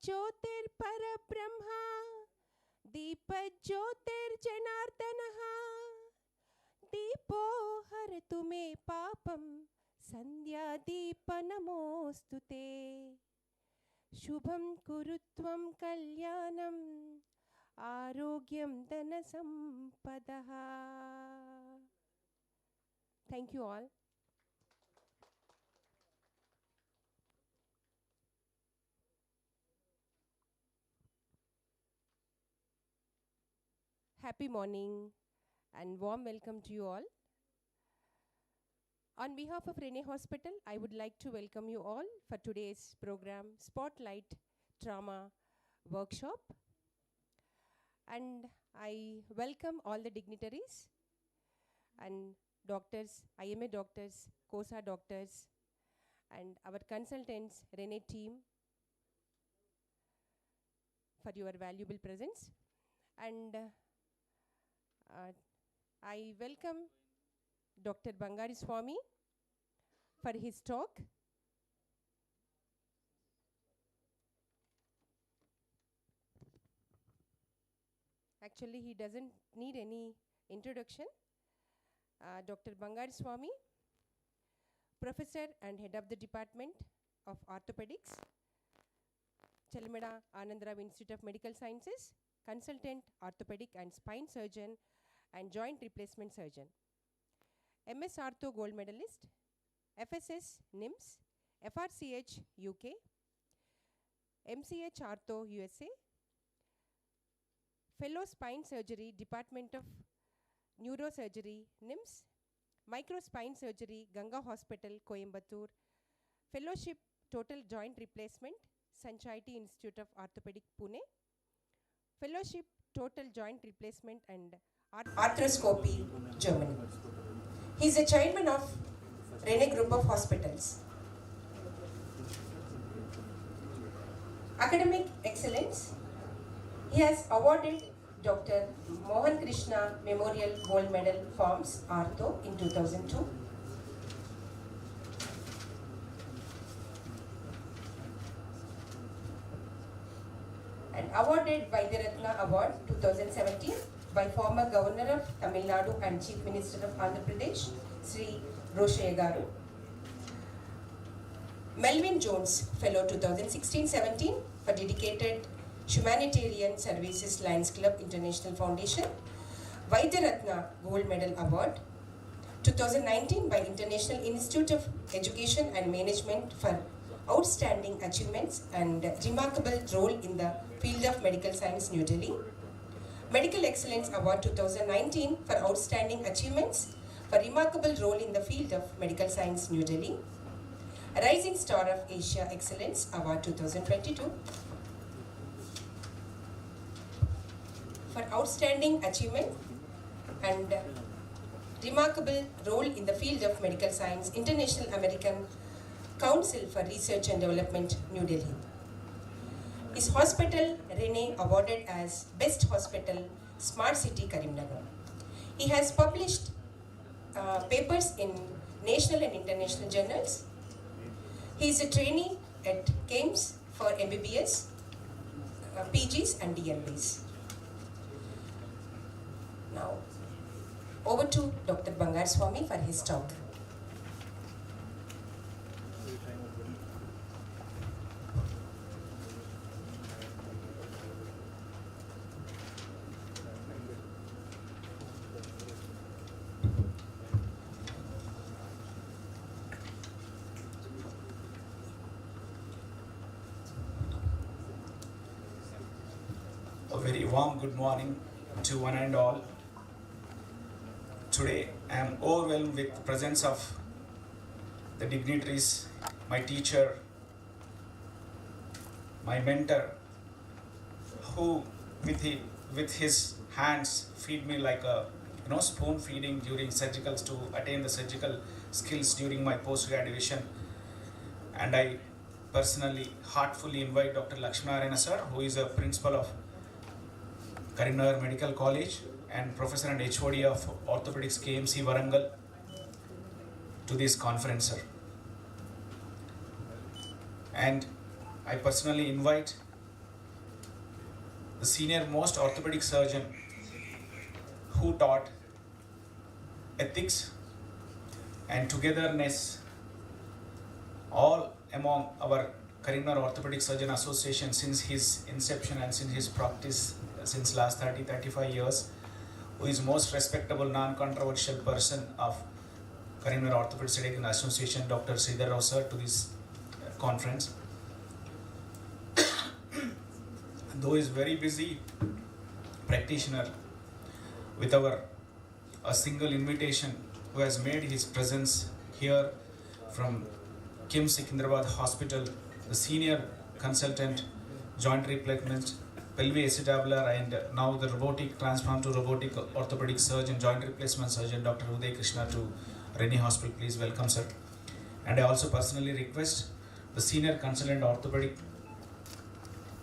ज्योतिर्परब्रह्मा दीपज्योतिर्जनार्दनः दीपो हरतु मे पापं सन्ध्यादीपनमोऽस्तु ते शुभं कुरु त्वं कल्याणम् आरोग्यं धनसम्पदः. Thank you all. Happy morning and warm welcome to you all. On behalf of Rene Hospital, I would like to welcome you all for today's program, Spotlight Trauma Workshop. And I welcome all the dignitaries and doctors, IMA doctors, COSA doctors, and our consultants, Rene team, for your valuable presence. And I welcome Dr. Bangari Swami for his talk. Actually, he doesn't need any introduction. Dr. Bangari Swami, Professor and Head of the Department of Orthopedics, Chelamada Anandrav Institute of Medical Sciences, Consultant Orthopedic and Spine Surgeon and Joint Replacement Surgeon. MS Ortho Gold Medalist, FSS NIMS, FRCH UK, MCH Ortho USA, Fellow Spine Surgery Department of Neurosurgery NIMS, Microspine Surgery Ganga Hospital Coimbatore, Fellowship Total Joint Replacement Sanchayati Institute of Orthopedic Pune, Fellowship Total Joint Replacement and Arthroscopy Germany. He is the chairman of Rene Group of Hospitals. Academic excellence. He has awarded Dr. Mohan Krishna Memorial Gold Medal Forms Ortho in 2002. And awarded Vaidyaratna Award 2017 by former Governor of Tamil Nadu and Chief Minister of Andhra Pradesh, Sri Roshaya Garu. Melvin Jones Fellow 2016-17 for dedicated Humanitarian Services Lions Club International Foundation. Vaidyaratna Gold Medal Award 2019 by International Institute of Education and Management for outstanding achievements and remarkable role in the field of medical science, New Delhi. Medical Excellence Award 2019 for outstanding achievements for remarkable role in the field of medical science, New Delhi. Rising Star of Asia Excellence Award 2022 for outstanding achievement and remarkable role in the field of medical science, International American Council for Research and Development, New Delhi. His hospital, Rene, awarded as Best Hospital, Smart City, Karimnagar. He has published papers in national and international journals. He is a trainee at KAIMS for MBBS, PGs and DMBs. Now, over to Dr. Bangari Swami for his talk. A very warm good morning to one and all. Today I am overwhelmed with the presence of the dignitaries, my teacher, my mentor, who with his hands feed me like a spoon feeding during surgicals to attain the surgical skills during my post-graduation. And I personally heartfully invite Dr. Lakshminarayana sir, who is a principal of Karimnagar Medical College and Professor and HOD of Orthopedics KMC Warangal, to this conference, sir. And I personally invite the senior most orthopedic surgeon who taught ethics and togetherness all among our Karimnagar Orthopedic Surgeon Association since his inception and since his practice since last 35 years, who is most respectable non-controversial person of Karimnagar Orthopedic Surgeon Association, Dr. Sridhar Rao sir, to this conference. Though he is very busy practitioner, with a single invitation, who has made his presence here from KIMS Secunderabad Hospital, the senior consultant, joint replacement, pelvic acetabulum, and now the robotic transformed to robotic orthopedic surgeon, joint replacement surgeon, Dr. Uday Krishna to Reni Hospital. Please welcome, sir. And I also personally request the senior consultant orthopedic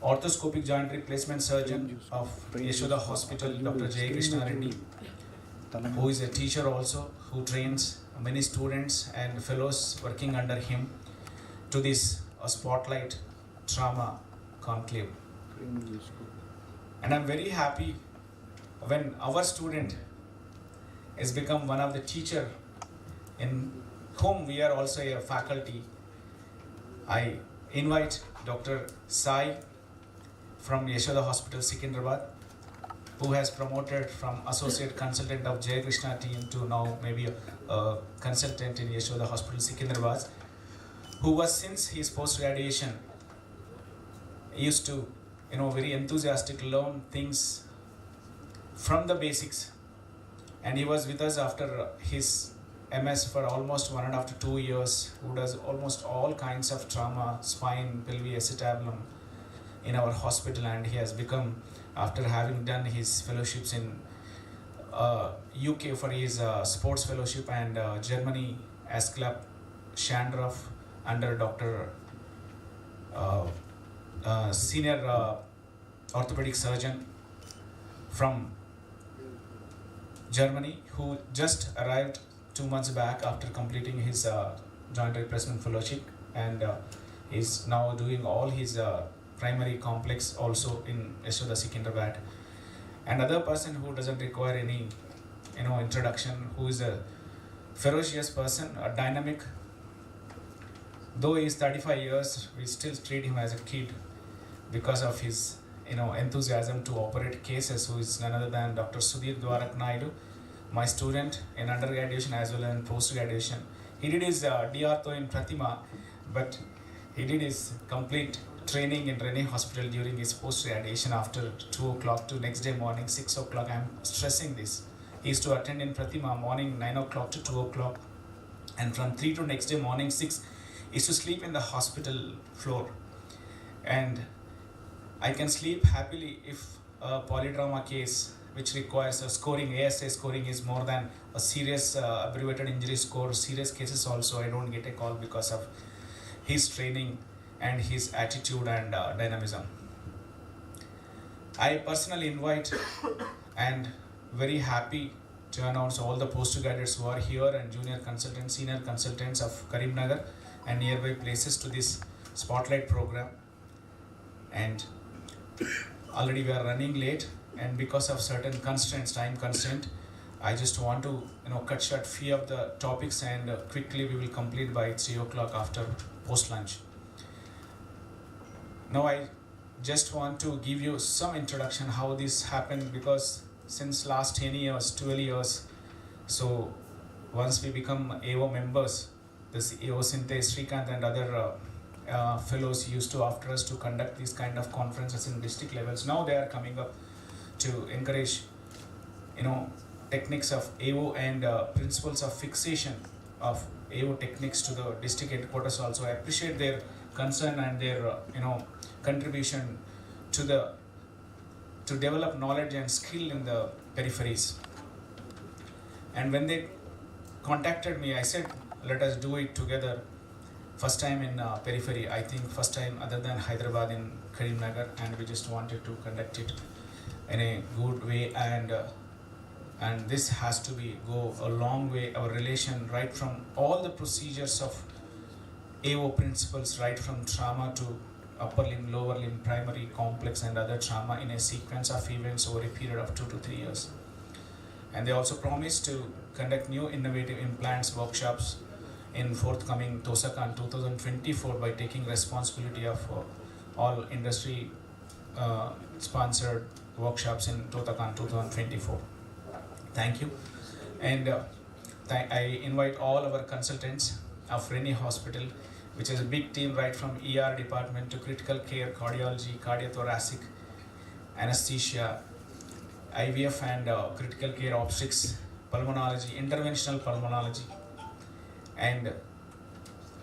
orthoscopic joint replacement surgeon of Yashoda Hospital, Dr. Jay Krishna Reddy, who is a teacher also, who trains many students and fellows working under him, to this spotlight trauma conclave. And I'm very happy when our student has become one of the teacher in whom we are also a faculty. I invite Dr. Sai from Yashoda Hospital, Secunderabad, who has promoted from associate consultant of Jay Krishna team to now maybe a consultant in Yashoda Hospital, Secunderabad, who was since his post-graduation used to, very enthusiastic, learn things from the basics. And he was with us after his MS for almost 1.5 to 2 years, who does almost all kinds of trauma, spine, pelvic acetabulum in our hospital. And he has become, after having done his fellowships in UK for his sports fellowship and Germany, ASCLAP, Shandroff, under Dr. Senior orthopedic surgeon from Germany, who just arrived 2 months back after completing his joint replacement fellowship, and is now doing all his primary complex also in Yashoda Secunderabad. Another person who doesn't require any introduction, who is a ferocious person, a dynamic. Though he is 35 years, we still treat him as a kid because of his enthusiasm to operate cases, who is none other than Dr. Sudhir Dwarak Naidu, my student in undergraduation as well as in post-graduation. He did his D-Ortho in Pratima, but he did his complete training in Reni Hospital during his post-graduation after 2 o'clock to next day morning 6 o'clock. I am stressing this. He used to attend in Pratima morning 9 o'clock to 2 o'clock, and from 3 to next day morning 6, he used to sleep in the hospital floor. And I can sleep happily if a polytrauma case which requires a scoring, ASA scoring is more than a serious abbreviated injury score, serious cases also, I don't get a call because of his training and his attitude and dynamism. I personally invite and very happy to announce all the postgraduates who are here and junior consultants, senior consultants of Karimnagar and nearby places to this spotlight program. And already we are running late, and because of certain constraints, time constraint, I just want to cut short few of the topics, and quickly we will complete by 3 o'clock after post lunch. Now I just want to give you some introduction how this happened, because since last 10 years, 12 years, so once we become AO members, this AO Sinte, Srikanth and other fellows used to after us to conduct these kind of conferences in district levels. Now they are coming up to encourage techniques of AO and principles of fixation of AO techniques to the district headquarters also. I appreciate their concern and their contribution to develop knowledge and skill in the peripheries. And when they contacted me, I said, let us do it together. First time in periphery, I think first time other than Hyderabad in Karimnagar, and we just wanted to conduct it in a good way, and this has to go a long way, our relation, right from all the procedures of AO principles, right from trauma to upper limb, lower limb, primary, complex, and other trauma in a sequence of events over a period of 2 to 3 years. And they also promise to conduct new innovative implants workshops in forthcoming TOSACON 2024 by taking responsibility of all industry sponsored workshops in TOSACON 2024. Thank you. And I invite all our consultants of Rennie Hospital, which is a big team right from ER department to critical care, cardiology, cardiothoracic, anesthesia, IVF and critical care obstetrics, pulmonology, interventional pulmonology, and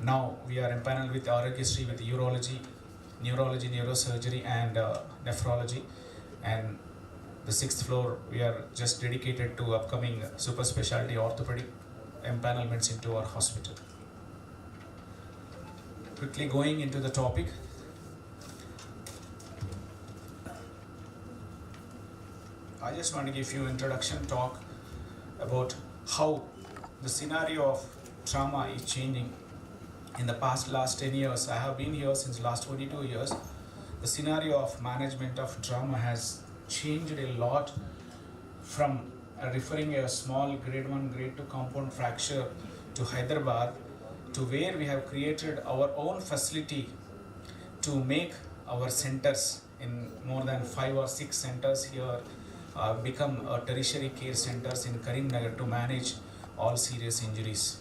now we are empaneled with Aarogyasri with urology, neurology, neurosurgery, and nephrology. And the 6th floor, we are just dedicated to upcoming super specialty orthopedic empanelments into our hospital. Quickly going into the topic. I just want to give you introduction talk about how the scenario of trauma is changing in the last 10 years. I have been here since last 22 years. The scenario of management of trauma has changed a lot from referring a small grade 1, grade 2 compound fracture to Hyderabad to where we have created our own facility to make our centers in more than 5 or 6 centers here become tertiary care centers in Karimnagar to manage all serious injuries.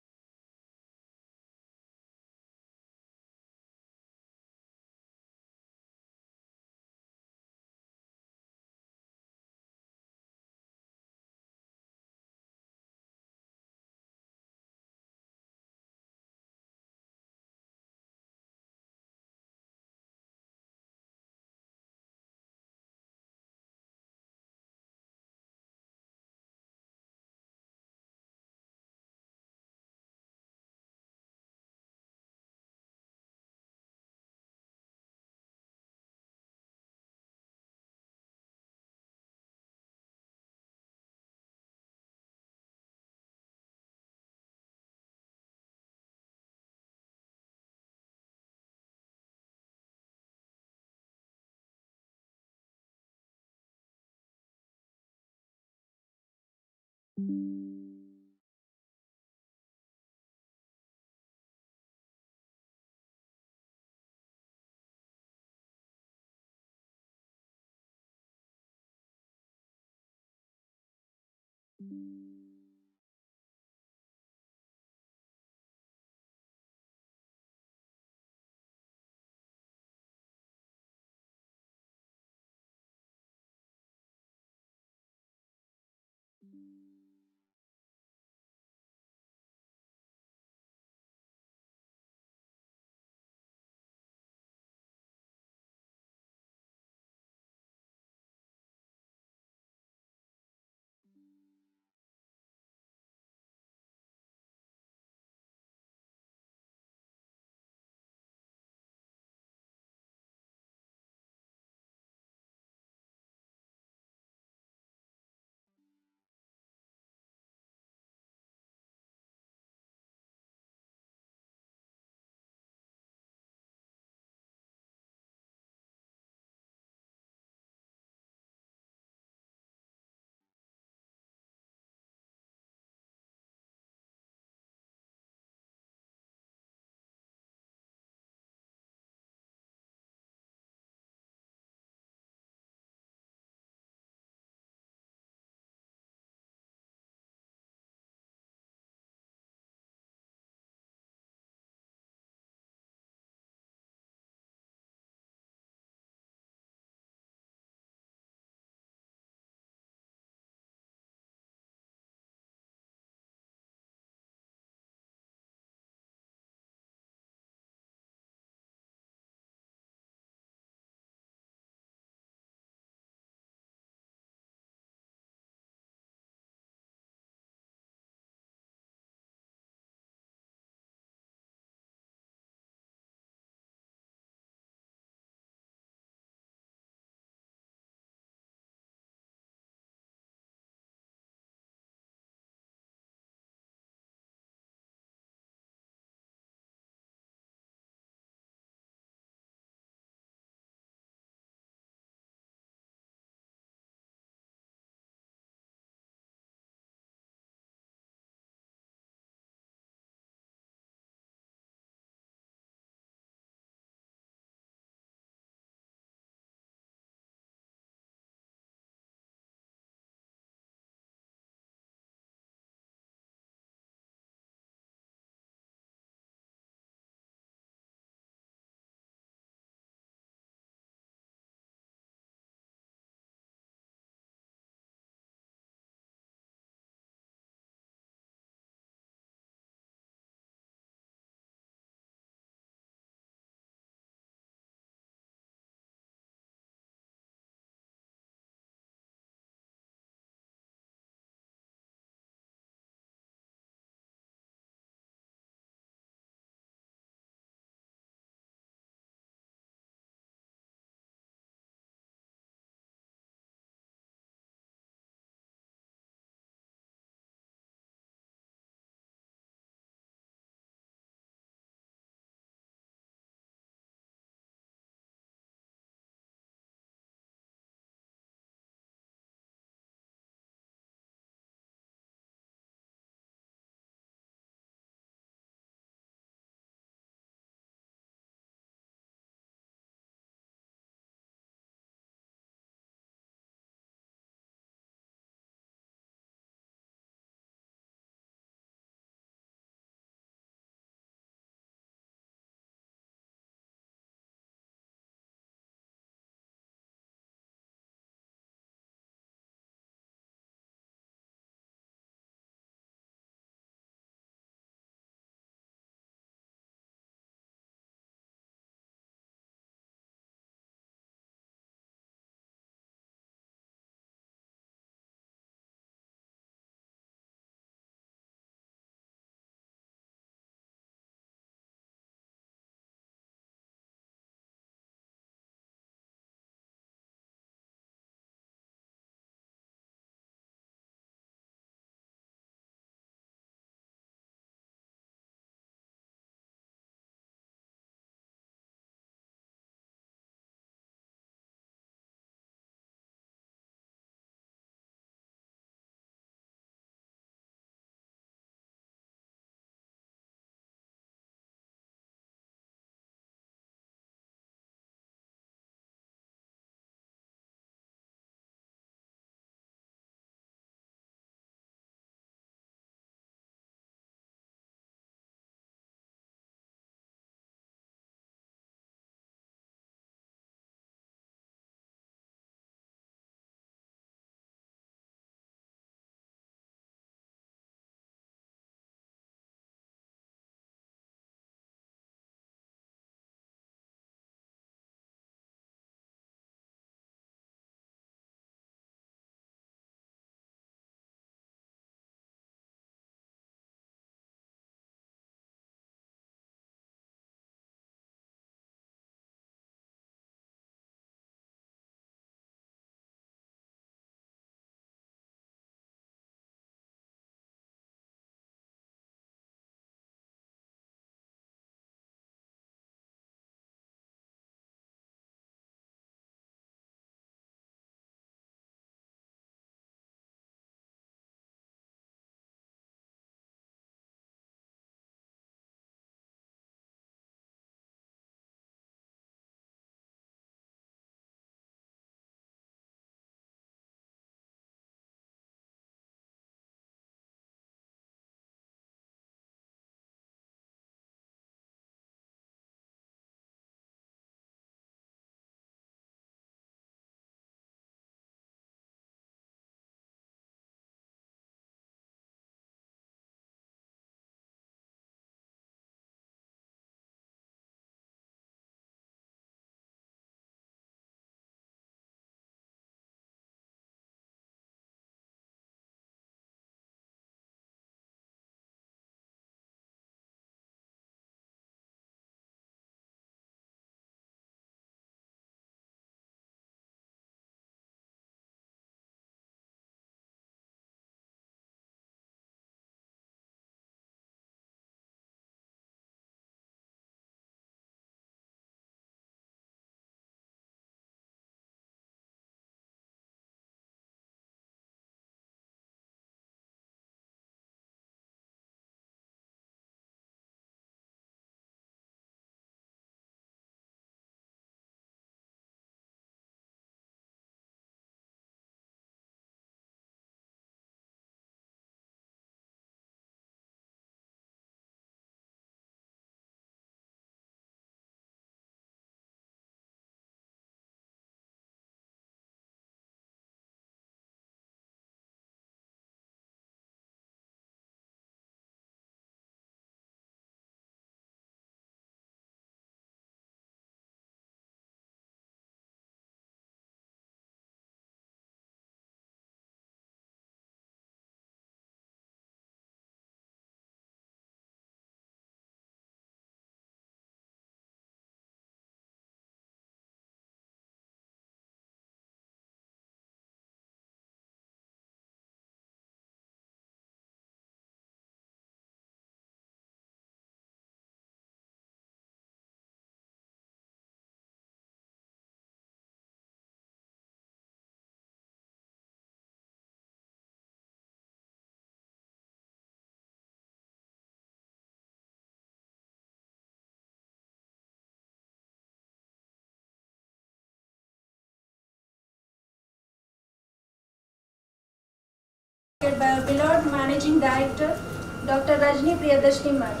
presented by our beloved Managing Director, Dr. Rajni Priyadarshini Mani.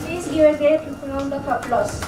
Please give a great round of applause.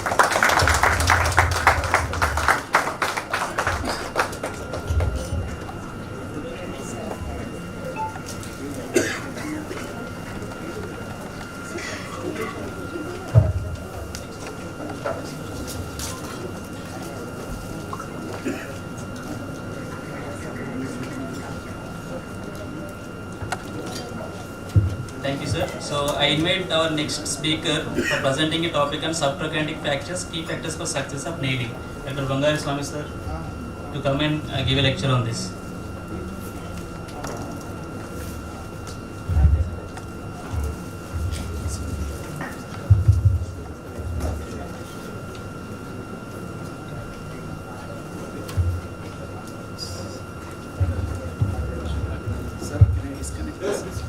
Thank you, sir. So I invite our next speaker for presenting a topic on subtrochanteric fractures, key factors for success of nailing. Dr. Bangari Swami, sir, to come and give a lecture on this. Sir, can I disconnect this?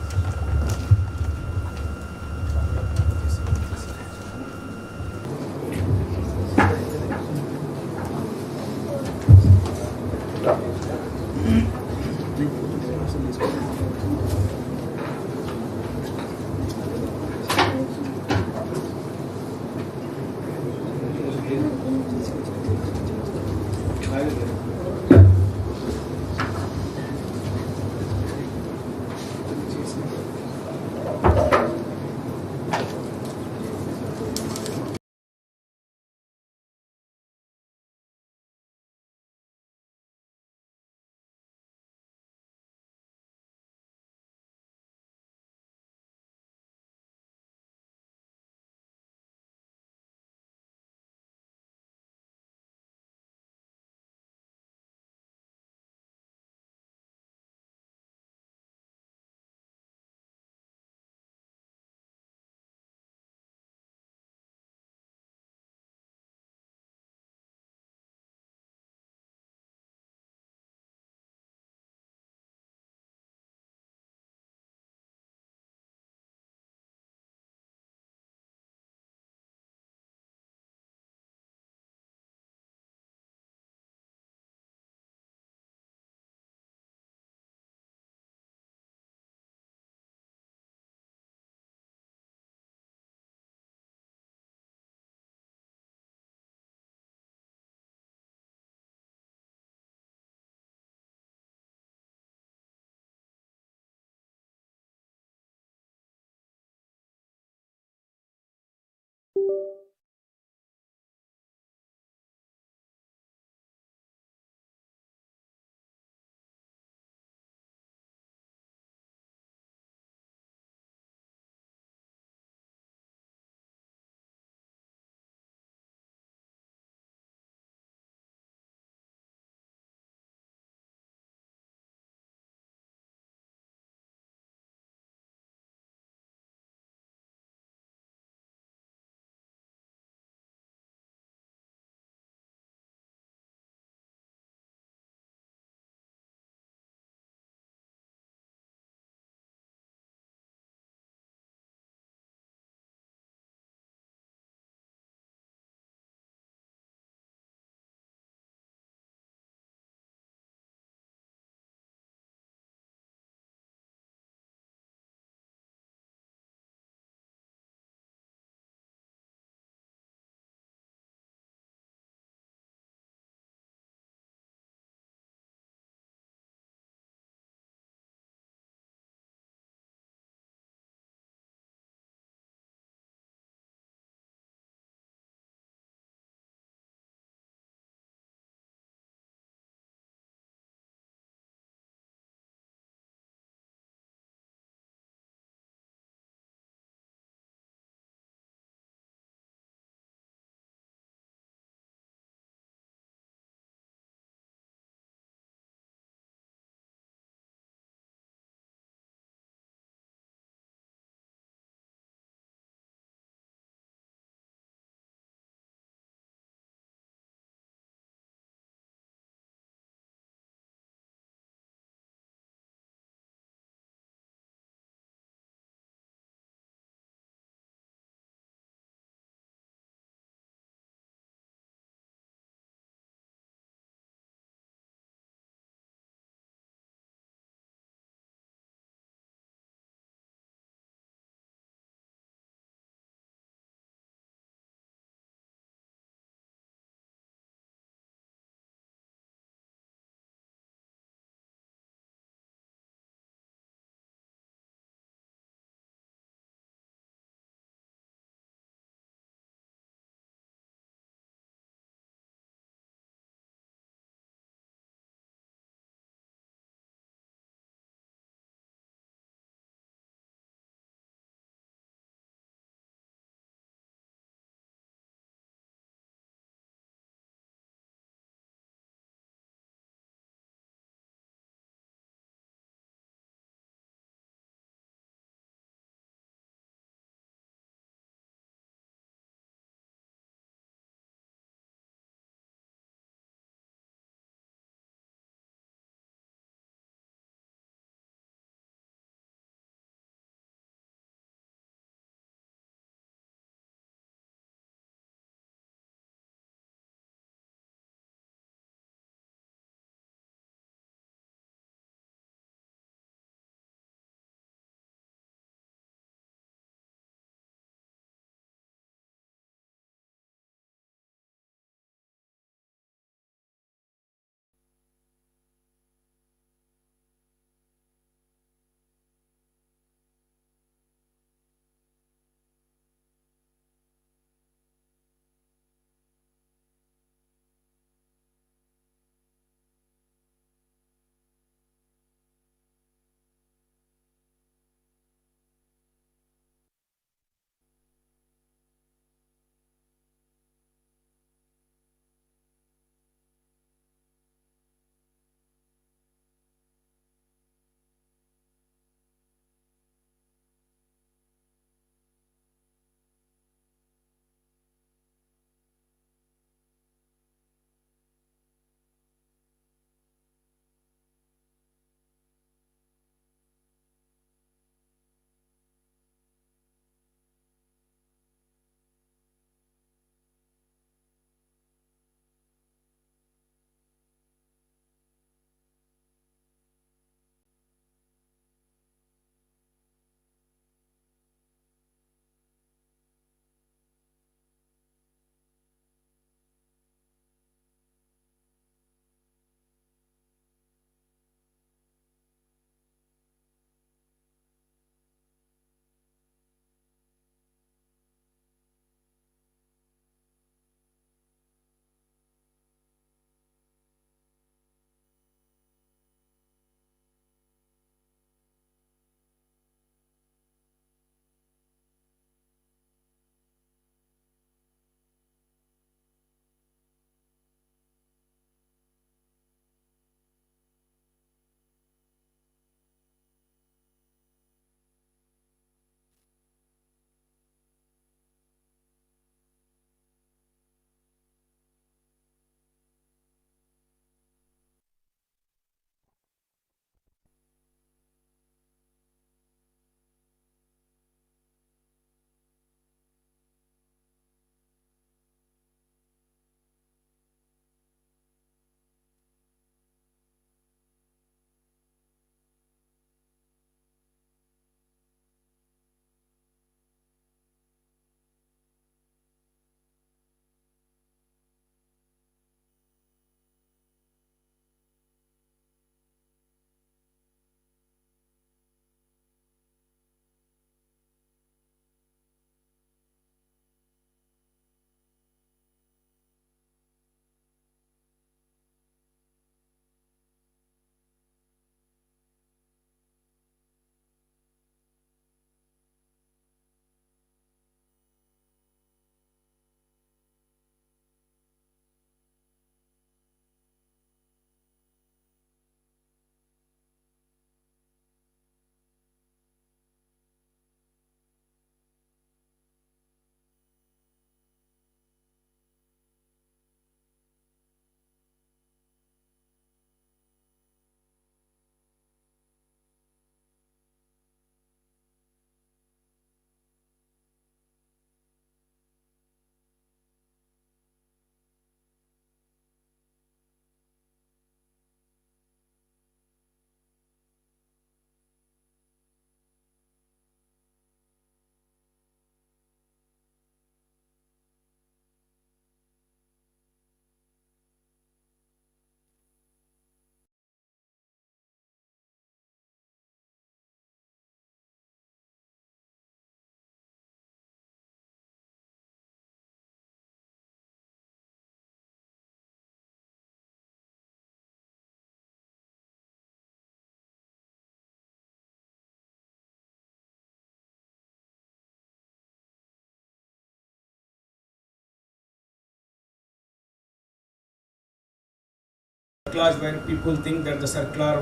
Clause where people think that the circular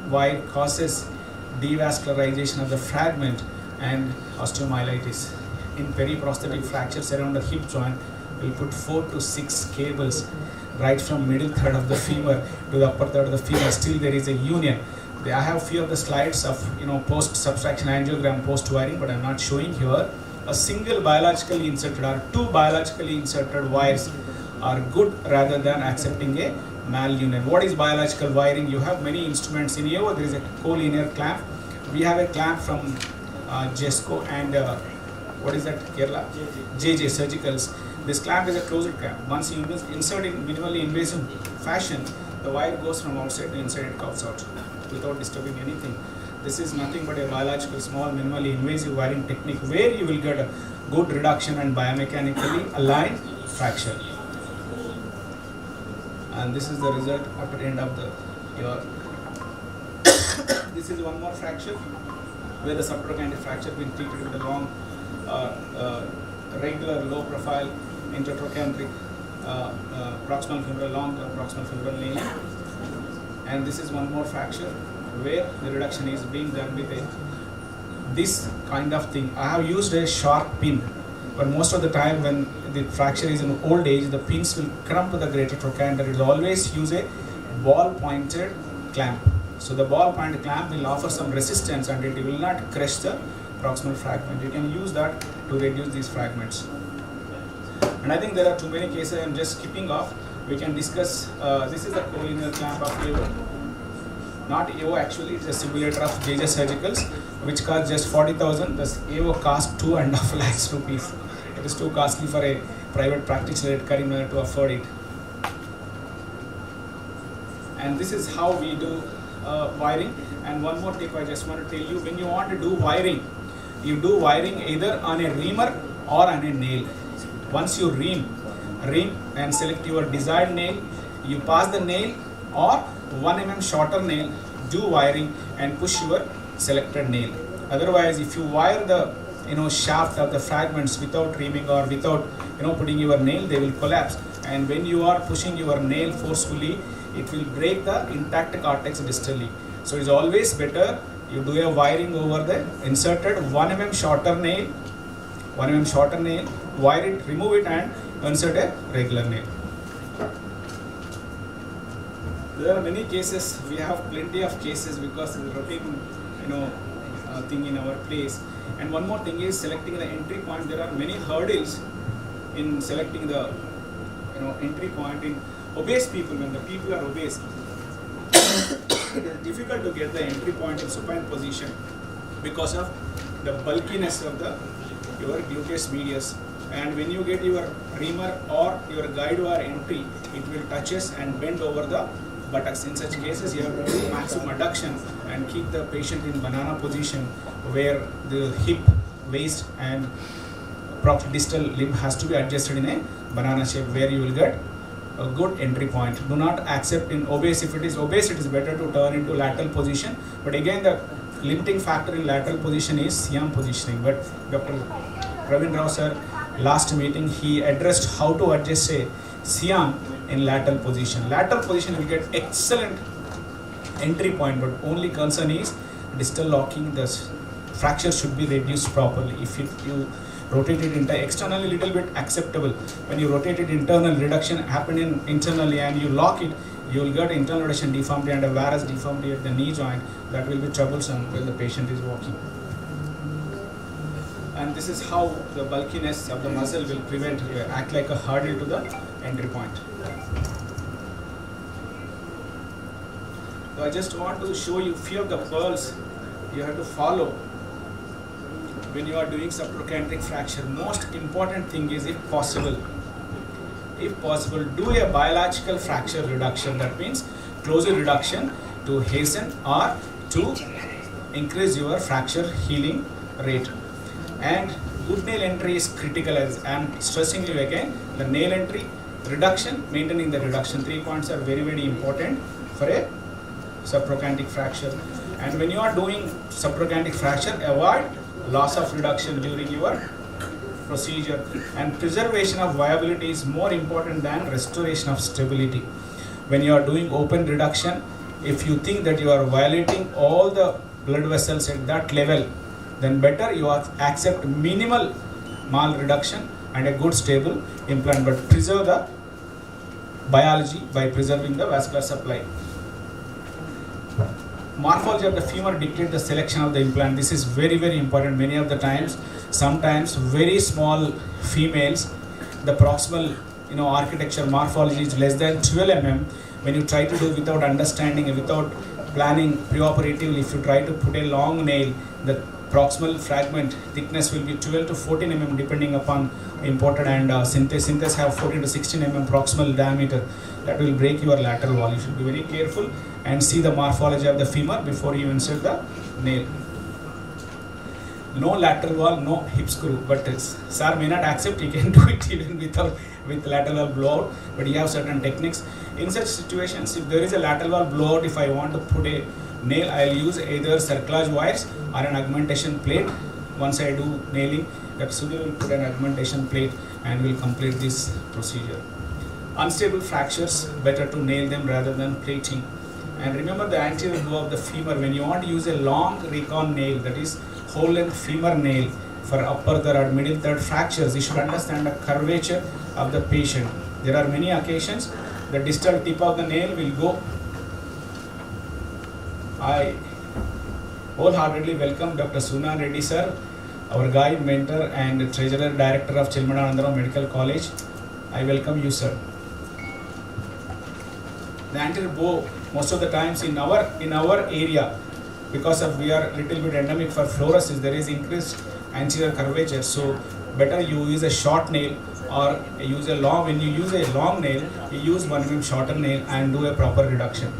wire causes devascularization of the fragment and osteomyelitis. In periprosthetic fractures around the hip joint, we'll put 4 to 6 cables right from middle third of the femur to the upper third of the femur. Still there is a union. I have few of the slides of post subtraction angiogram post wiring, but I'm not showing here. A single biologically inserted or 2 biologically inserted wires are good rather than accepting a malunion. What is biological wiring? You have many instruments in here. There is a collinear clamp. We have a clamp from Jesco and what is that, Kerala? JJ Surgicals. This clamp is a closed clamp. Once you insert in minimally invasive fashion, the wire goes from outside to inside, it comes out without disturbing anything. This is nothing but a biological small minimally invasive wiring technique where you will get a good reduction and biomechanically aligned fracture. And this is the result after the end of your this is one more fracture where the subtrochanteric fracture been treated with a long regular low profile intertrochanteric proximal femoral long proximal femoral nail. And this is one more fracture where the reduction is being done with this kind of thing. I have used a sharp pin, but most of the time when the fracture is in old age, the pins will crump the greater trochanter. It will always use a ball pointed clamp. So the ball pointed clamp will offer some resistance and it will not crush the proximal fragment. You can use that to reduce these fragments. And I think there are too many cases I am just skipping off. We can discuss, this is the collinear clamp of AO. Not AO actually, it's a simulator of JJ Surgicals, which cost just 40,000. This AO cost 2.5 lakhs rupees. It is too costly for a private practitioner at Karimnagar to afford it. And this is how we do wiring. And one more tip I just want to tell you, when you want to do wiring, you do wiring either on a reamer or on a nail. Once you ream and select your desired nail, you pass the nail or 1 mm shorter nail, do wiring and push your selected nail. Otherwise, if you wire the shaft of the fragments without reaming or without putting your nail, they will collapse. And when you are pushing your nail forcefully, it will break the intact cortex distally. So it's always better you do a wiring over the inserted 1 mm shorter nail, wire it, remove it and insert a regular nail. There are many cases, we have plenty of cases because it's a routine thing in our place. And one more thing is selecting the entry point. There are many hurdles in selecting the entry point in obese people. When the people are obese, it is difficult to get the entry point in supine position because of the bulkiness of your gluteus medius. And when you get your reamer or your guide wire entry, it will touches and bend over the buttocks. In such cases, you have to do maximum adduction and keep the patient in banana position where the hip, waist and distal limb has to be adjusted in a banana shape where you will get a good entry point. Do not accept in obese. If it is obese, it is better to turn into lateral position. But again, the limiting factor in lateral position is Siam positioning. But Dr. Praveen Rao sir, last meeting, he addressed how to adjust a Siam in lateral position. Lateral position will get excellent entry point, but only concern is distal locking. The fracture should be reduced properly. If you rotate it externally, little bit acceptable. When you rotate it internal, reduction happen internally and you lock it, you will get internal rotation deformity and a varus deformity at the knee joint. That will be troublesome when the patient is walking. And this is how the bulkiness of the muscle will act like a hurdle to the entry point. So I just want to show you few of the pearls you have to follow when you are doing subtrochanteric fracture. Most important thing is, if possible, do a biological fracture reduction. That means closure reduction to hasten or to increase your fracture healing rate. And good nail entry is critical, as I am stressing you again. The nail entry, reduction, maintaining the reduction. 3 points are very, very important for a subtrochanteric fracture. And when you are doing subtrochanteric fracture, avoid loss of reduction during your procedure. And preservation of viability is more important than restoration of stability. when you are doing open reduction, if you think that you are violating all the blood vessels at that level, then better you accept minimal mal reduction and a good stable implant, but preserve the biology by preserving the vascular supply. Morphology of the femur dictates the selection of the implant. This is very, very important. Many of the times, sometimes very small females, the proximal architecture morphology is less than 12 mm. When you try to do without understanding and without planning preoperatively, if you try to put a long nail, the proximal fragment thickness will be 12 to 14 mm depending upon imported, and Synthes have 14 to 16 mm proximal diameter. That will break your lateral wall. You should be very careful and see the morphology of the femur before you insert the nail. No lateral wall, no hip screw, but sir may not accept, he can do it even with lateral wall blowout, but you have certain techniques. In such situations, if there is a lateral wall blowout, if I want to put a nail, I will use either cerclage wires or an augmentation plate. Once I do nailing, that Sudhir will put an augmentation plate and will complete this procedure. Unstable fractures, better to nail them rather than plating. And remember the anterior bow of the femur. When you want to use a long recon nail, that is whole length femur nail for upper third or middle third fractures, you should understand the curvature of the patient. There are many occasions the distal tip of the nail will go. I wholeheartedly welcome Dr. Suna Reddy sir, our guide, mentor and treasurer director of Chilmadanandaram Medical College. I welcome you, sir. The anterior bow, most of the times in our area, because of we are little bit endemic for fluorosis, there is increased anterior curvature. So better you use a short nail or use a long. When you use a long nail, you use 1 mm shorter nail and do a proper reduction.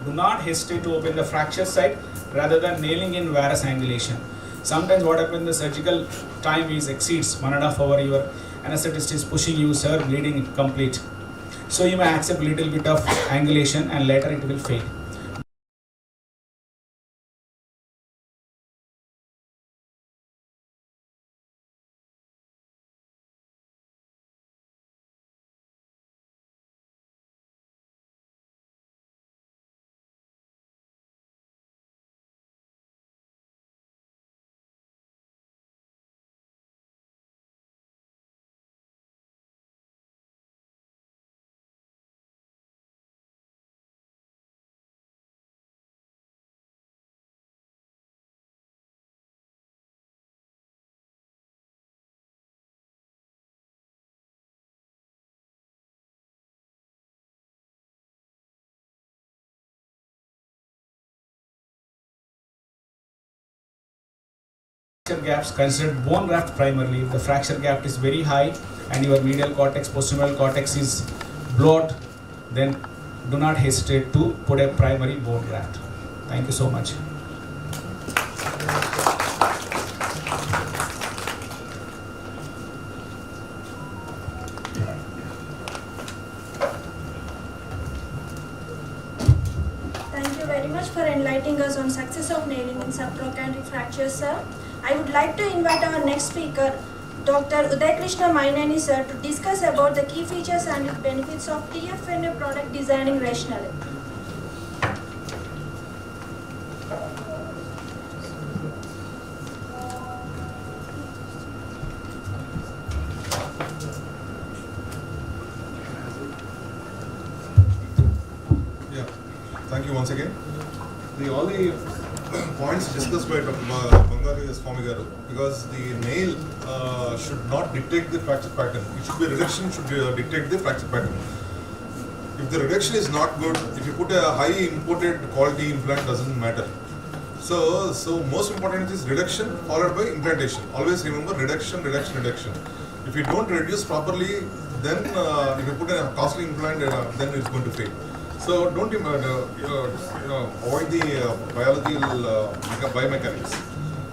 Do not hesitate to open the fracture site rather than nailing in varus angulation. Sometimes what happens, the surgical time is exceeds 1.5 hours, your anesthetist is pushing you, sir, bleeding complete. So you may accept little bit of angulation and later it will fade. Fracture gaps, considered bone graft primarily. If the fracture gap is very high and your medial cortex, postmedial cortex is blocked, then do not hesitate to put a primary bone graft. Thank you so much. Thank you very much for enlightening us on success of nailing in subtrochanteric fractures, sir. I would like to invite our next speaker, Dr. Uday Krishna Mainani, sir, to discuss about the key features and benefits of TFNA product designing rationale. Yeah, thank you once again. All the points discussed by Dr. Bangari Swami Garu, because the nail should not dictate the fracture pattern. It should be reduction should dictate the fracture pattern. If the reduction is not good, if you put a high imported quality implant, doesn't matter. So most important is reduction followed by implantation. Always remember reduction, reduction, reduction. If you don't reduce properly, then if you put a costly implant, then it's going to fail. So don't avoid the biomechanics.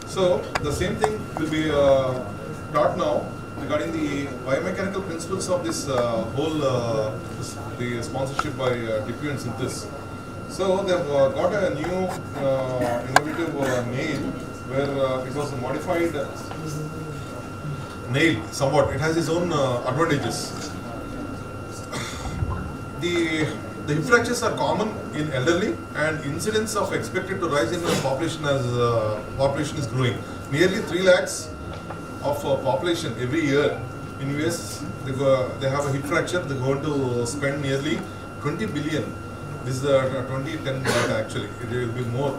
So the same thing will be taught now regarding the biomechanical principles of this whole the sponsorship by DPU and Synthes. So they've got a new innovative nail where it was a modified nail somewhat. It has its own advantages. the hip fractures are common in elderly, and incidence of expected to rise in the population as population is growing. Nearly 3 lakhs of population every year in US, they have a hip fracture. They're going to spend nearly 20 billion. This is the 2010 data actually. It will be more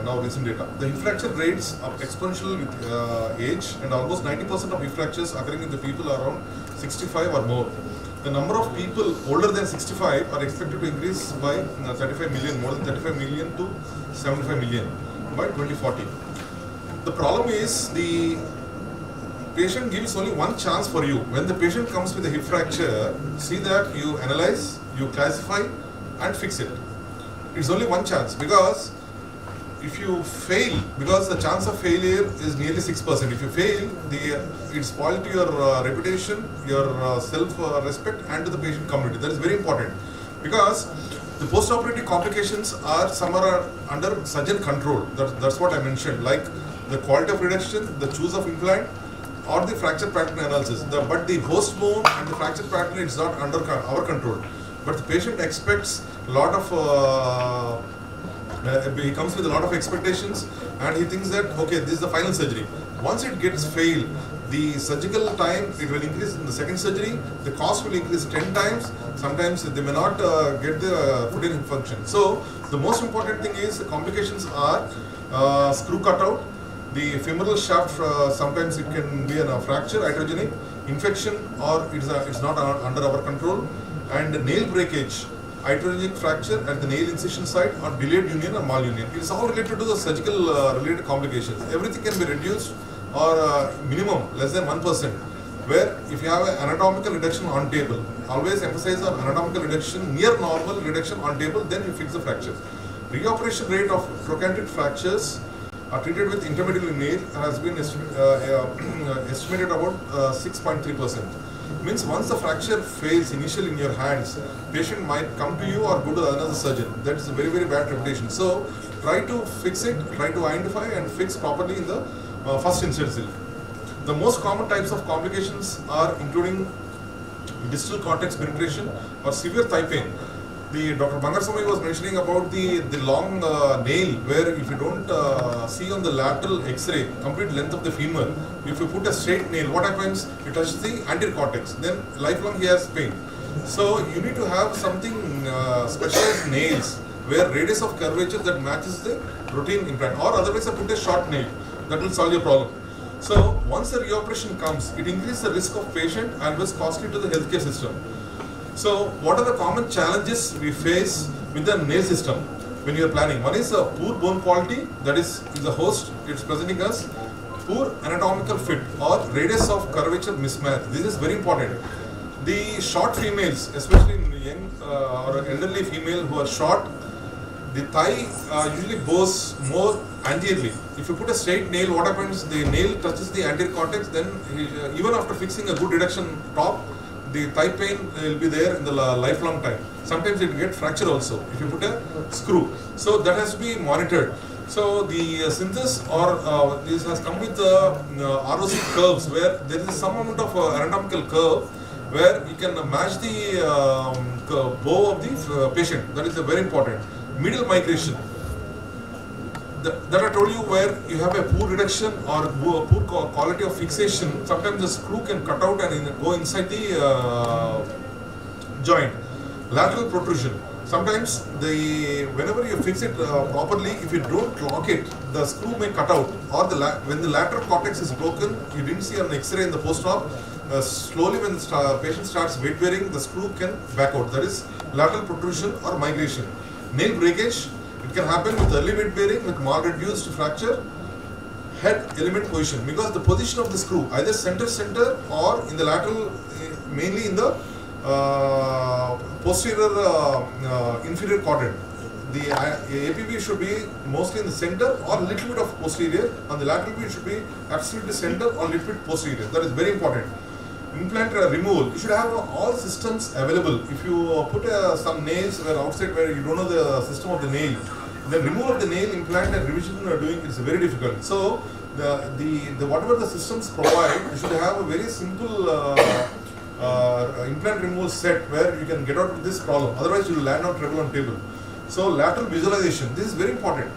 now recent data. The hip fracture rates are exponential with age, and almost 90% of hip fractures occurring in the people around 65 or more. The number of people older than 65 are expected to increase by 35 million, more than 35 million to 75 million by 2040. The problem is the patient gives only one chance for you. When the patient comes with a hip fracture, see that you analyze, you classify and fix it. It's only one chance, because if you fail, because the chance of failure is nearly 6%. If you fail, it spoils to your reputation, your self-respect and to the patient community. That is very important, because the post-operative complications are somewhere under surgeon control. That's what I mentioned, like the quality of reduction, the choose of implant, or the fracture pattern analysis. But the host bone and the fracture pattern is not under our control. But the patient expects a lot of, he comes with a lot of expectations, and he thinks that, okay, this is the final surgery. Once it gets failed, the surgical time, it will increase in the second surgery, the cost will increase 10 times, sometimes they may not get the foot in function. So the most important thing is the complications are screw cutout, the femoral shaft, sometimes it can be a fracture, iatrogenic, infection, or it's not under our control, and nail breakage, iatrogenic fracture at the nail incision site, or delayed union or malunion. It is all related to the surgical related complications. Everything can be reduced or minimum less than 1%. Where if you have an anatomical reduction on table, always emphasize on anatomical reduction, near normal reduction on table, then you fix the fracture. Reoperation rate of trochanteric fractures are treated with intermediate nail has been estimated about 6.3%. Means once the fracture fails initially in your hands, patient might come to you or go to another surgeon. That is a very, very bad reputation. So try to fix it, try to identify and fix properly in the first instance. The most common types of complications are including distal cortex penetration or severe thigh pain. Dr. Bangarswamy was mentioning about the long nail, where if you don't see on the lateral X-ray complete length of the femur, if you put a straight nail, what happens? It touches the anterior cortex. Then lifelong he has pain. So you need to have something specialized nails where radius of curvature that matches the routine implant, or otherwise I put a short nail. That will solve your problem. So once the reoperation comes, it increases the risk of patient and was costly to the healthcare system. So what are the common challenges we face with the nail system when you are planning? One is poor bone quality, that is the host, it's presenting us poor anatomical fit or radius of curvature mismatch. This is very important. The short females, especially in young or elderly female who are short, the thigh usually bows more anteriorly. If you put a straight nail, what happens? The nail touches the anterior cortex, then even after fixing a good reduction top, the thigh pain will be there in the lifelong time. Sometimes it will get fracture also if you put a screw. So that has to be monitored. So the synthesis or this has come with ROC curves, where there is some amount of anatomical curve where you can match the bow of the patient. That is very important. Medial migration. That I told you, where you have a poor reduction or poor quality of fixation, sometimes the screw can cut out and go inside the joint. Lateral protrusion. Sometimes whenever you fix it properly, if you don't lock it, the screw may cut out, or when the lateral cortex is broken, you didn't see an X-ray in the post-op, slowly when the patient starts weight bearing, the screw can back out. That is lateral protrusion or migration. Nail breakage. It can happen with early weight bearing, with mal-reduced fracture, head element position, because the position of the screw, either center or in the lateral, mainly in the posterior inferior quadrant. The APB should be mostly in the center or a little bit of posterior. On the lateral view, it should be absolutely center or a little bit posterior. That is very important. Implant removal, you should have all systems available. If you put some nails where outside where you don't know the system of the nail, the removal of the nail, implant and revision are doing, it's very difficult. So the whatever the systems provide, you should have a very simple implant removal set where you can get out of this problem. Otherwise, you will land on treble on table. So lateral visualization, this is very important.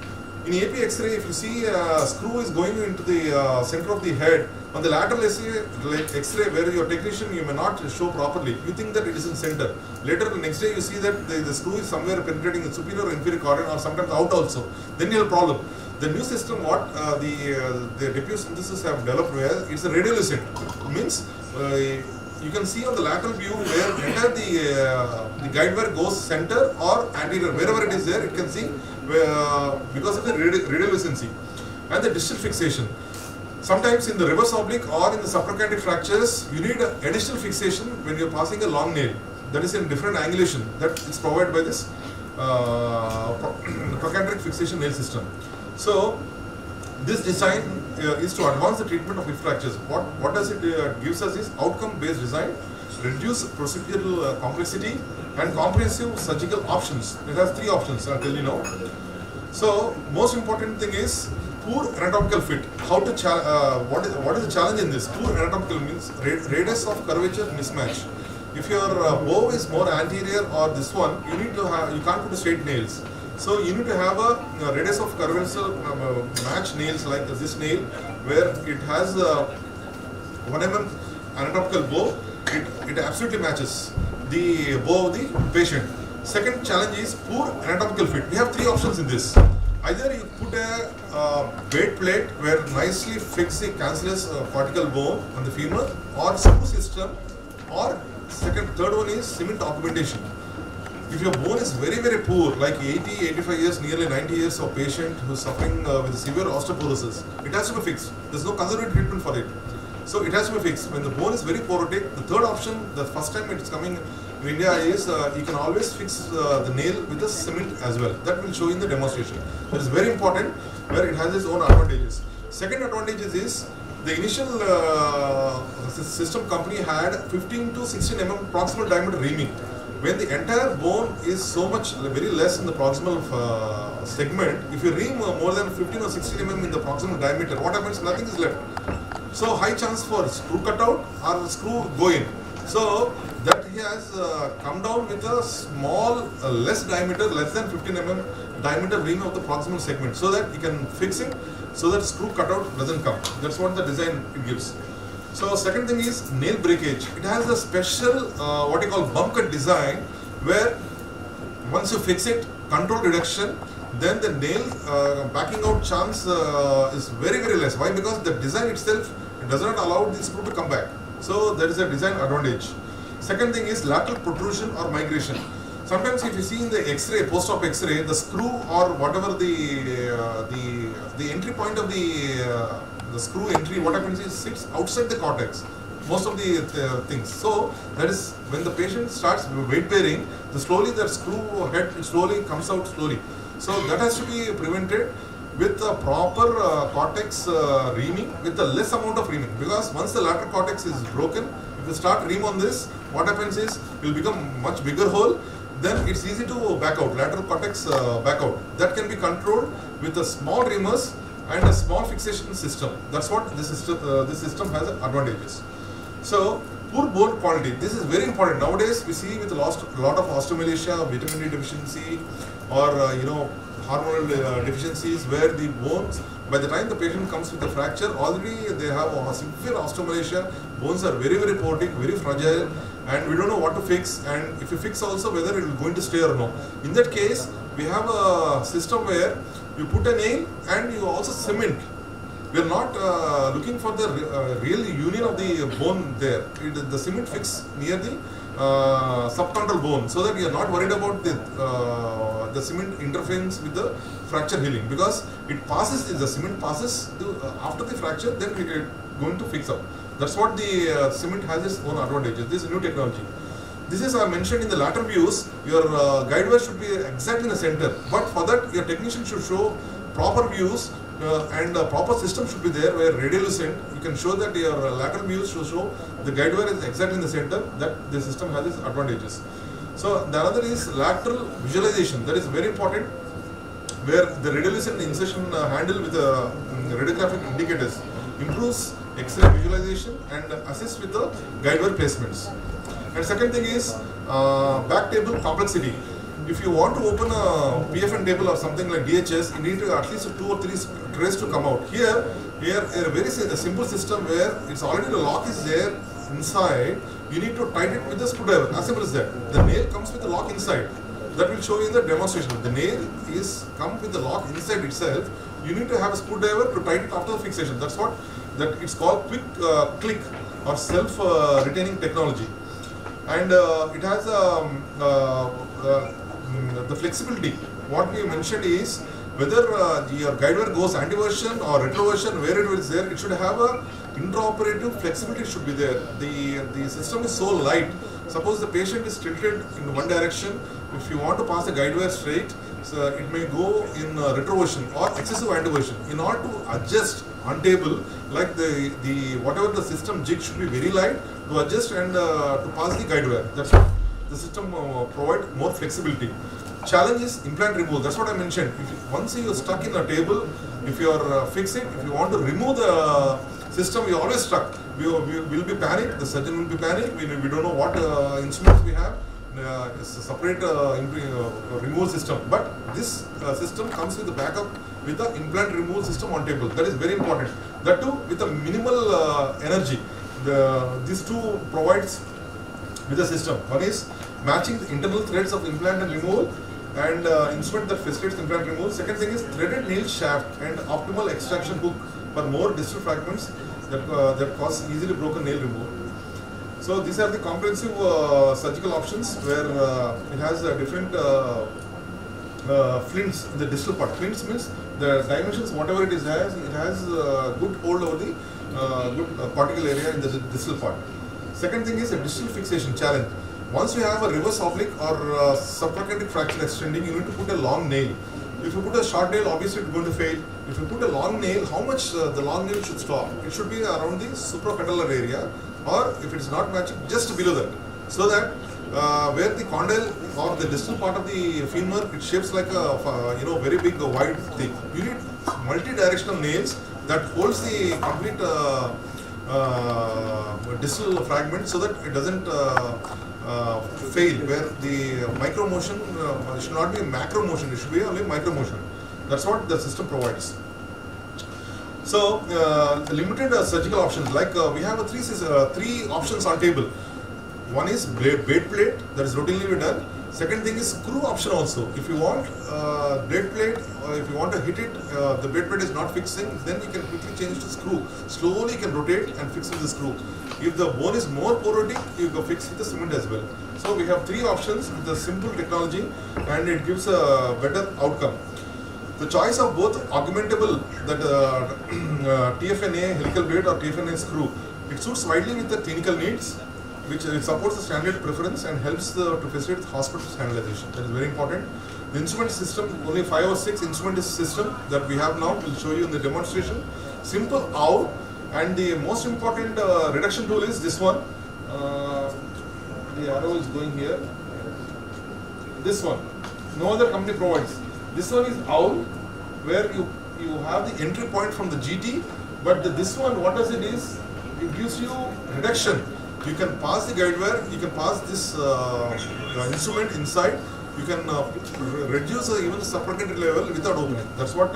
In AP X-ray, if you see a screw is going into the center of the head, on the lateral X-ray where your technician, you may not show properly. You think that it is in center. Later, the next day, you see that the screw is somewhere penetrating the superior or inferior quadrant, or sometimes out also. Then you have a problem. The new system, what the diffuse synthesis have developed, where it's a radiolucent. Means you can see on the lateral view where entire the guide wire goes center or anterior, wherever it is there, it can see because of the radiolucency and the distal fixation. Sometimes in the reverse oblique or in the subtrochanteric fractures, you need additional fixation when you are passing a long nail. That is in different angulation that is provided by this trochanteric fixation nail system. So this design is to advance the treatment of hip fractures. What does it gives us is outcome-based design, reduce procedural complexity, and comprehensive surgical options. It has 3 options, I'll tell you now. So most important thing is poor anatomical fit. How to what is the challenge in this? Poor anatomical means radius of curvature mismatch. If your bow is more anterior or this one, you need to have, you can't put straight nails. So you need to have a radius of curvature match nails like this nail, where it has 1 mm anatomical bow. It absolutely matches the bow of the patient. Second challenge is poor anatomical fit. We have 3 options in this. Either you put a bait plate where nicely fix the cancellous cortical bone on the femur, or screw system, or third one is cement augmentation. If your bone is very, very poor, like 80, 85 years, nearly 90 years of patient who is suffering with severe osteoporosis, it has to be fixed. There is no conservative treatment for it. So it has to be fixed. When the bone is very porotic, the third option, the first time it is coming in India, is you can always fix the nail with a cement as well. That will show in the demonstration. That is very important, where it has its own advantages. Second advantage is the initial system company had 15 to 16 mm proximal diameter reaming. When the entire bone is so much very less in the proximal segment, if you ream more than 15 or 16 mm in the proximal diameter, what happens? Nothing is left. So high chance for screw cutout or screw go in. So that he has come down with a small, less diameter, less than 15 mm diameter ream of the proximal segment, so that you can fix it, so that screw cutout doesn't come. That's what the design it gives. So second thing is nail breakage. It has a special what you call bump cut design, where once you fix it, control reduction, then the nail backing out chance is very, very less. Why? Because the design itself does not allow the screw to come back. So there is a design advantage. Second thing is lateral protrusion or migration. Sometimes if you see in the X-ray, post-op X-ray, the screw or whatever the entry point of the screw entry, what happens is sits outside the cortex, most of the things. So that is when the patient starts weight bearing, slowly the screw head slowly comes out slowly. So that has to be prevented with a proper cortex reaming, with a less amount of reaming. Because once the lateral cortex is broken, if you start ream on this, what happens is it will become much bigger hole. Then it's easy to back out, lateral cortex back out. That can be controlled with a small reamers and a small fixation system. That's what this system has advantages. So poor bone quality, this is very important. Nowadays we see with a lot of osteomalacia, vitamin D deficiency, or hormonal deficiencies, where the bones, by the time the patient comes with a fracture, already they have a severe osteomalacia. Bones are very, very porotic, very fragile, and we don't know what to fix, and if you fix also whether it will going to stay or no. In that case, we have a system where you put a nail and you also cement. We are not looking for the real union of the bone there. The cement fix near the subchondral bone, so that you are not worried about the cement interference with the fracture healing, because it passes, the cement passes after the fracture, then it is going to fix up. That's what the cement has its own advantages. This is new technology. This is mentioned in the lateral views. Your guide wire should be exactly in the center, but for that your technician should show proper views, and a proper system should be there where radiolucent, you can show that your lateral views should show the guide wire is exactly in the center, that the system has its advantages. So the other is lateral visualization, that is very important, where the radiolucent insertion handle with radiographic indicators improves X-ray visualization, and assist with the guide wire placements. And second thing is back table complexity. If you want to open a PFN table or something like DHS, you need to at least 2 or 3 trays to come out. Here a very simple system where it's already the lock is there inside. You need to tighten it with the screwdriver. As simple as that. The nail comes with the lock inside. That will show you in the demonstration. The nail is come with the lock inside itself. You need to have a screwdriver to tighten it after the fixation. That's what it's called quick click or self retaining technology. And it has the flexibility. What we mentioned is whether your guide wire goes anti-version or retroversion, where it is there, it should have a intraoperative flexibility should be there. The system is so light. Suppose the patient is tilted in one direction. If you want to pass the guide wire straight, so it may go in retroversion or excessive antiversion. In order to adjust on table, like the whatever the system jig should be very light to adjust and to pass the guide wire. That's what the system provide more flexibility. Challenge is implant removal. That's what I mentioned. Once you are stuck in a table, if you are fixing, if you want to remove the system, you are always stuck. We will be panicked. The surgeon will be panicked. We don't know what instruments we have. It's a separate removal system. But this system comes with the backup with the implant removal system on table. That is very important. That too with a minimal energy. These two provides with the system. One is matching the internal threads of implant and removal and instrument that facilitates implant removal. Second thing is threaded nail shaft and optimal extraction hook for more distal fragments that cause easily broken nail removal. So these are the comprehensive surgical options where it has different flints in the distal part. Flints means the dimensions, whatever it has good hold over the good particle area in the distal part. Second thing is a distal fixation challenge. Once you have a reverse oblique or subtrochanteric fracture extending, you need to put a long nail. If you put a short nail, obviously it's going to fail. If you put a long nail, how much the long nail should stop? It should be around the supracondylar area, or if it's not matching, just below that. So that where the condyle or the distal part of the femur, it shapes like a very big wide thing. You need multi-directional nails that holds the complete distal fragment so that it doesn't fail, where the micro motion should not be macro motion, it should be only micro motion. That's what the system provides. So the limited surgical options, like we have three options on table. One is bed plate, that is routinely done. Second thing is screw option also. If you want bed plate, if you want to hit it, the bed plate is not fixing, then you can quickly change to screw. Slowly you can rotate and fix with the screw. If the bone is more porotic, you can fix with the cement as well. So we have three options with the simple technology, and it gives a better outcome. The choice of both augmentable, that TFNA helical blade or TFNA screw, it suits widely with the clinical needs, which supports the standard preference and helps to facilitate hospital standardization. That is very important. The instrument system, only 5 or 6 instrument system that we have now, we'll show you in the demonstration. Simple out, and the most important reduction tool is this one. The arrow is going here. This one, no other company provides. This one is OWL, where you have the entry point from the GT, but this one, what does it is, it gives you reduction. You can pass the guide wire, you can pass this instrument inside, you can reduce even the subtrochanteric level without opening. That's what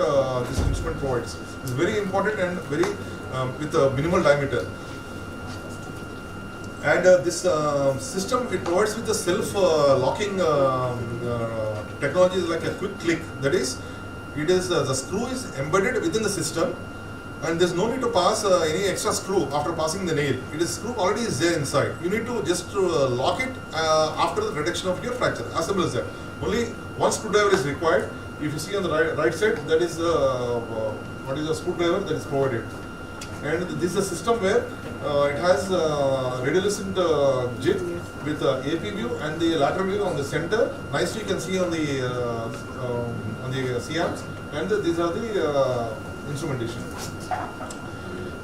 this instrument provides. It's very important and very with a minimal diameter. And this system, it provides with the self-locking technology, like a quick click. That is, it is the screw is embedded within the system, and there's no need to pass any extra screw after passing the nail. It is screw already is there inside. You need to just lock it after the reduction of your fracture. As simple as that. Only one screwdriver is required. If you see on the right side, that is what is the screwdriver that is provided. And this is a system where it has radiolucent jig with AP view and the lateral view on the center. Nicely you can see on the CMs, and these are the instrumentation.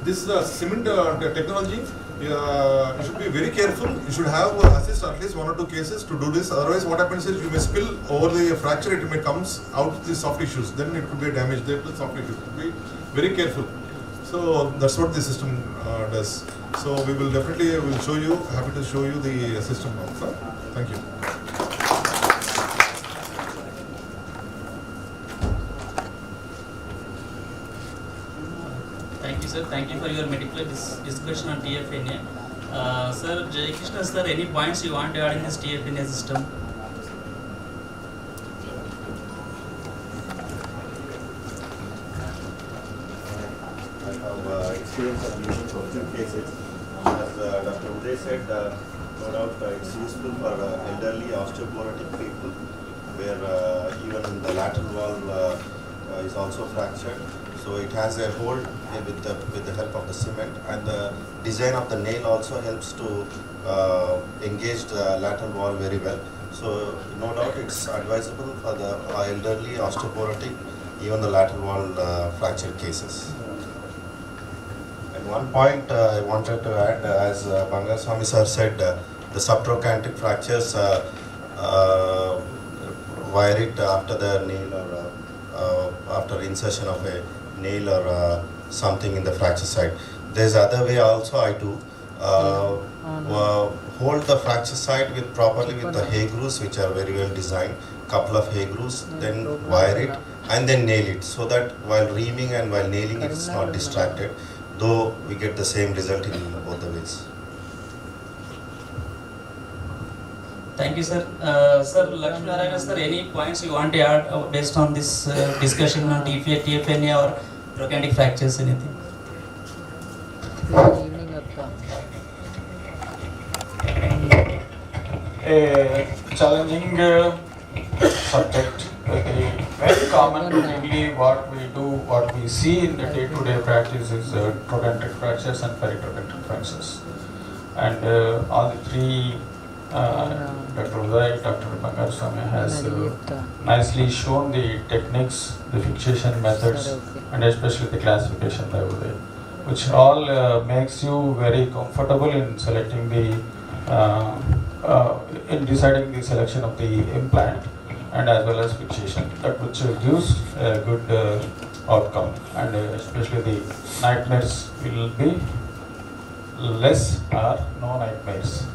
This cement technology, you should be very careful. You should have assist at least 1 or 2 cases to do this. Otherwise, what happens is you may spill over the fracture. It may comes out the soft tissues. Then it could be a damage there to soft tissue. Be very careful. So that's what the system does. So we will definitely show you, happy to show you the system now. Sir. Thank you. Thank you, sir. Thank you for your meticulous discussion on TFNA. Sir, Jay Krishna, sir, any points you want to add in this TFNA system? I have experience of using for few cases. As Dr. Uday said, no doubt it's useful for elderly osteoporotic people where even the lateral wall is also fractured. So it has a hold with the help of the cement, and the design of the nail also helps to engage the lateral wall very well. So no doubt it's advisable for the elderly osteoporotic, even the lateral wall fracture cases. And one point I wanted to add, as Bangar Swami sir said, the subtrochanteric fractures wire it after the nail or after insertion of a nail or something in the fracture site. There's other way also I do. Hold the fracture site with properly with the hay grooves, which are very well designed, couple of hay grooves, then wire it and then nail it, so that while reaming and while nailing it's not distracted, though we get the same result in both the ways. Thank you, sir. Sir, Lakshmi Narayana, sir, any points you want to add based on this discussion on TFNA or trochanteric fractures, anything? A challenging subject, very common. Mainly what we see in the day-to-day practice is trochanteric fractures and peritrochanteric fractures. And all the three, Dr. Uday, Dr. Bangar Swami has nicely shown the techniques, the fixation methods, and especially the classification by Uday, which all makes you very comfortable in selecting the in deciding the selection of the implant and as well as fixation, that which gives a good outcome, and especially the nightmares will be less or no nightmares.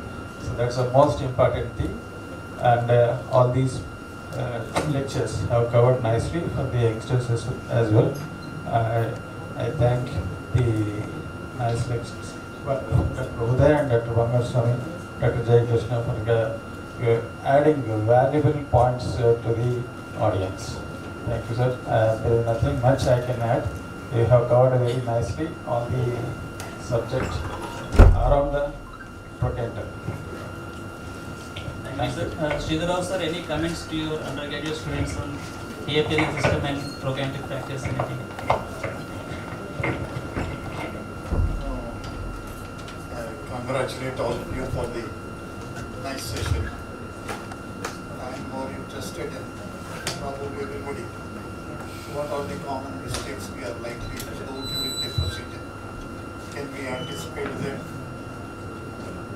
So that's the most important thing, and all these lectures have covered nicely for the youngsters as well. I thank the nice lectures, Dr. Uday and Dr. Bangar Swami, Dr. Jay Krishna for adding valuable points to the audience. Thank you, sir. There is nothing much I can add. You have covered very nicely on the subject around the trochanter. Thank you, sir. Sridhar Rao, sir, any comments to your undergraduate students on TFNA system and trochanteric fractures, anything? I congratulate all of you for the nice session. I'm more interested in probably everybody. What are the common mistakes we are likely to do during the procedure? Can we anticipate them?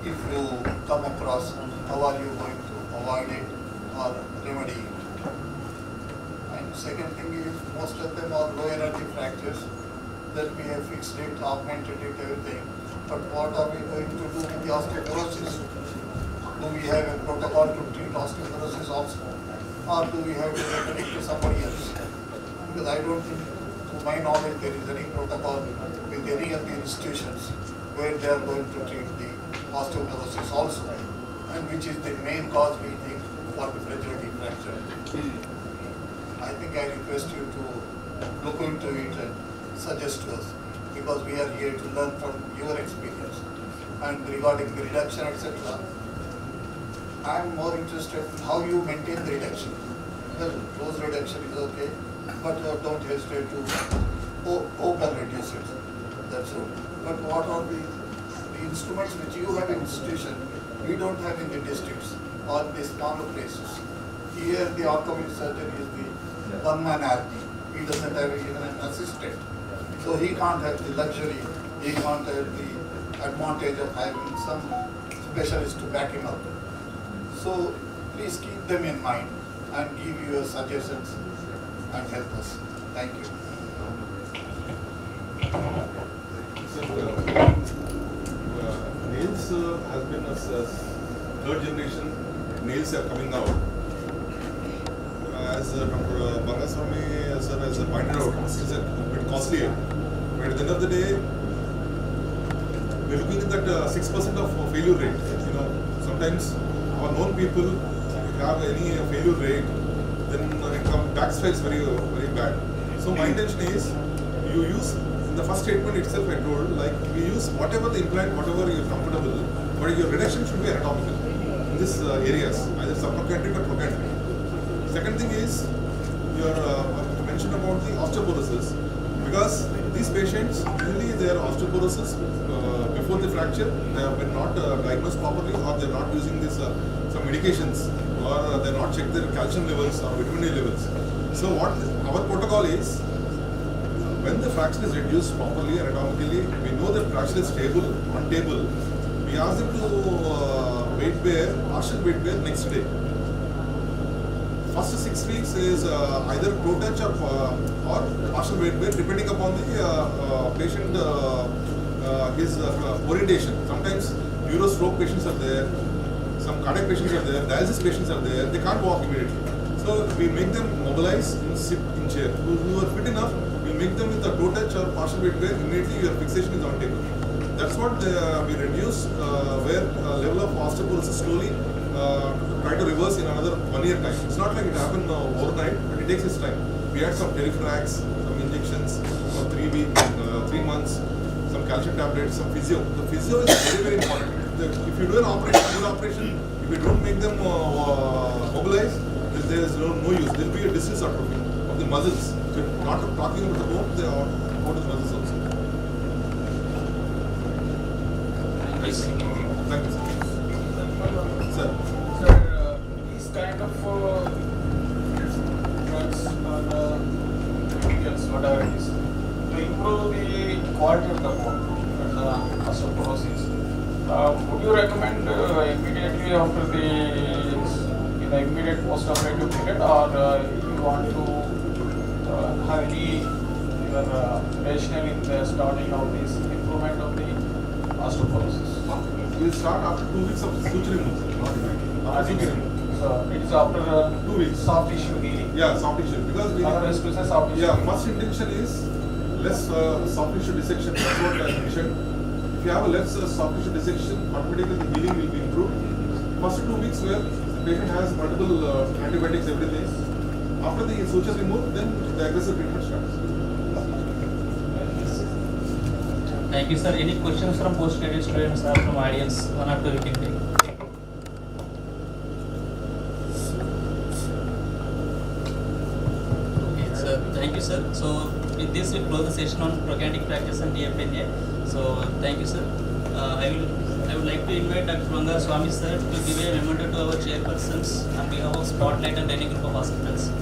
If you come across, how are you going to avoid it or remedy it? And second thing is, most of them are low energy fractures that we have fixed it, augmented it, everything. But what are we going to do with the osteoporosis? Do we have a protocol to treat osteoporosis also? Or do we have to refer it to somebody else? Because I don't think, to my knowledge, there is any protocol with any of the institutions where they are going to treat the osteoporosis also, and which is the main cause, we think, for the fragility fracture. I think I request you to look into it and suggest to us, because we are here to learn from your experience. And regarding the reduction, etc., I am more interested in how you maintain the reduction. Well, dose reduction is okay, but don't hesitate to open reduce it. That's all. But what are the instruments which you have in institution, we don't have in the districts or the smaller places? Here the orthopedic surgeon is the one-man army. He doesn't have even an assistant. So he can't have the luxury, he can't have the advantage of having some specialist to back him up. So please keep them in mind and give your suggestions and help us. Thank you. because third generation nails are coming out. As Dr. Bangaswamy sir has pointed out, it's a bit costlier. But at the end of the day, we're looking at that 6% of failure rate. You know, sometimes our known people have any failure rate, then income tax files very bad. So my intention is, you use in the first statement itself I told, like we use whatever the implant, whatever you're comfortable, but your reduction should be anatomical in these areas, either subtrochanteric or trochanteric. Second thing is, you mentioned about the osteoporosis, because these patients usually their osteoporosis before the fracture, they have been not diagnosed properly, or they're not using this some medications, or they're not checked their calcium levels or vitamin A levels. So what our protocol is, when the fracture is reduced properly anatomically, we know that fracture is stable, untable, we ask them to weight bear, partial weight bear next day. First 6 weeks is either toe touch or partial weight bear, depending upon the patient, his orientation. Sometimes neurostroke patients are there, some cardiac patients are there, dialysis patients are there, they can't walk immediately. So we make them mobilize and sit in chair. Who are fit enough, we make them with a toe touch or partial weight bear, immediately your fixation is on table. That's what we reduce, where level of osteoporosis slowly try to reverse in another 1 year time. It's not like it happened overnight, but it takes its time. We had some Terifrax, some injections for 3 weeks, 3 months, some calcium tablets, some physio. The physio is very important. If you do an operation, good operation, if you don't make them mobilize, there is no use. There will be a disease atrophy of the muscles. So not talking about the bone, they are about the muscles also. Thank you, sir. Sir. Sir, these kind of drugs or chemicals, whatever it is, to improve the quality of the bone and the osteoporosis, would you recommend immediately after the immediate post-operative period, or you want to have any rationale in the starting of this improvement of the osteoporosis? You start after 2 weeks of suture removal. After suture removal. So it is after 2 weeks. soft tissue healing. Yeah, soft tissue. Because we Otherwise, to say soft tissue. yeah, first intention is less soft tissue dissection. That's what I mentioned. If you have a less soft tissue dissection, automatically the healing will be improved. First 2 weeks where the patient has multiple antibiotics every day. After the suture removed, then the aggressive treatment starts. Thank you, sir. Any questions from postgraduate students or from audience? One or two we can take. Okay, sir. Thank you, sir. So with this, we close the session on trochanteric fractures and DFNA. So thank you, sir. I would like to invite Dr. Bangaswamy sir to give a memento to our chairpersons on behalf of Spotlight and Training Group of Hospitals.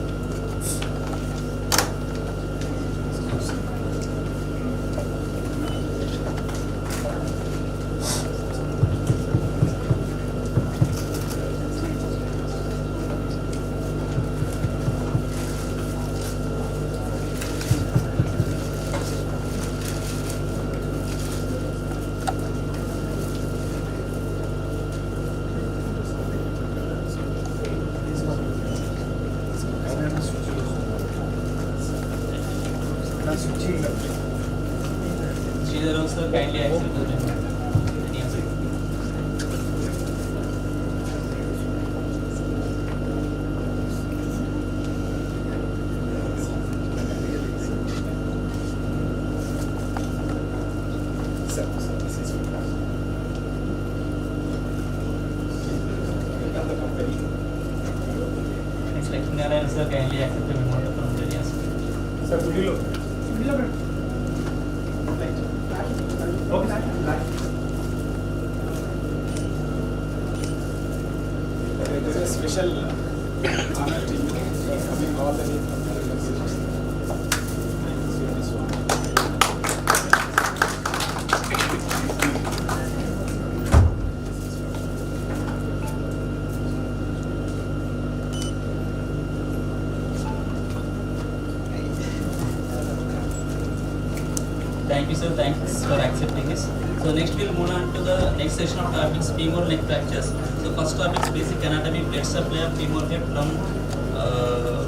Sridhar sir, kindly accept the memento. Next, Lakshminarayan sir, kindly accept the memento from the audience. Sir, could you look? It is a special honor to you for coming all the way from Telangana. Thank you, sir. Thanks for accepting this. So next we'll move on to the next session of topics, femoral neck fractures. So first topic is basic anatomy, blood supply of femoral head from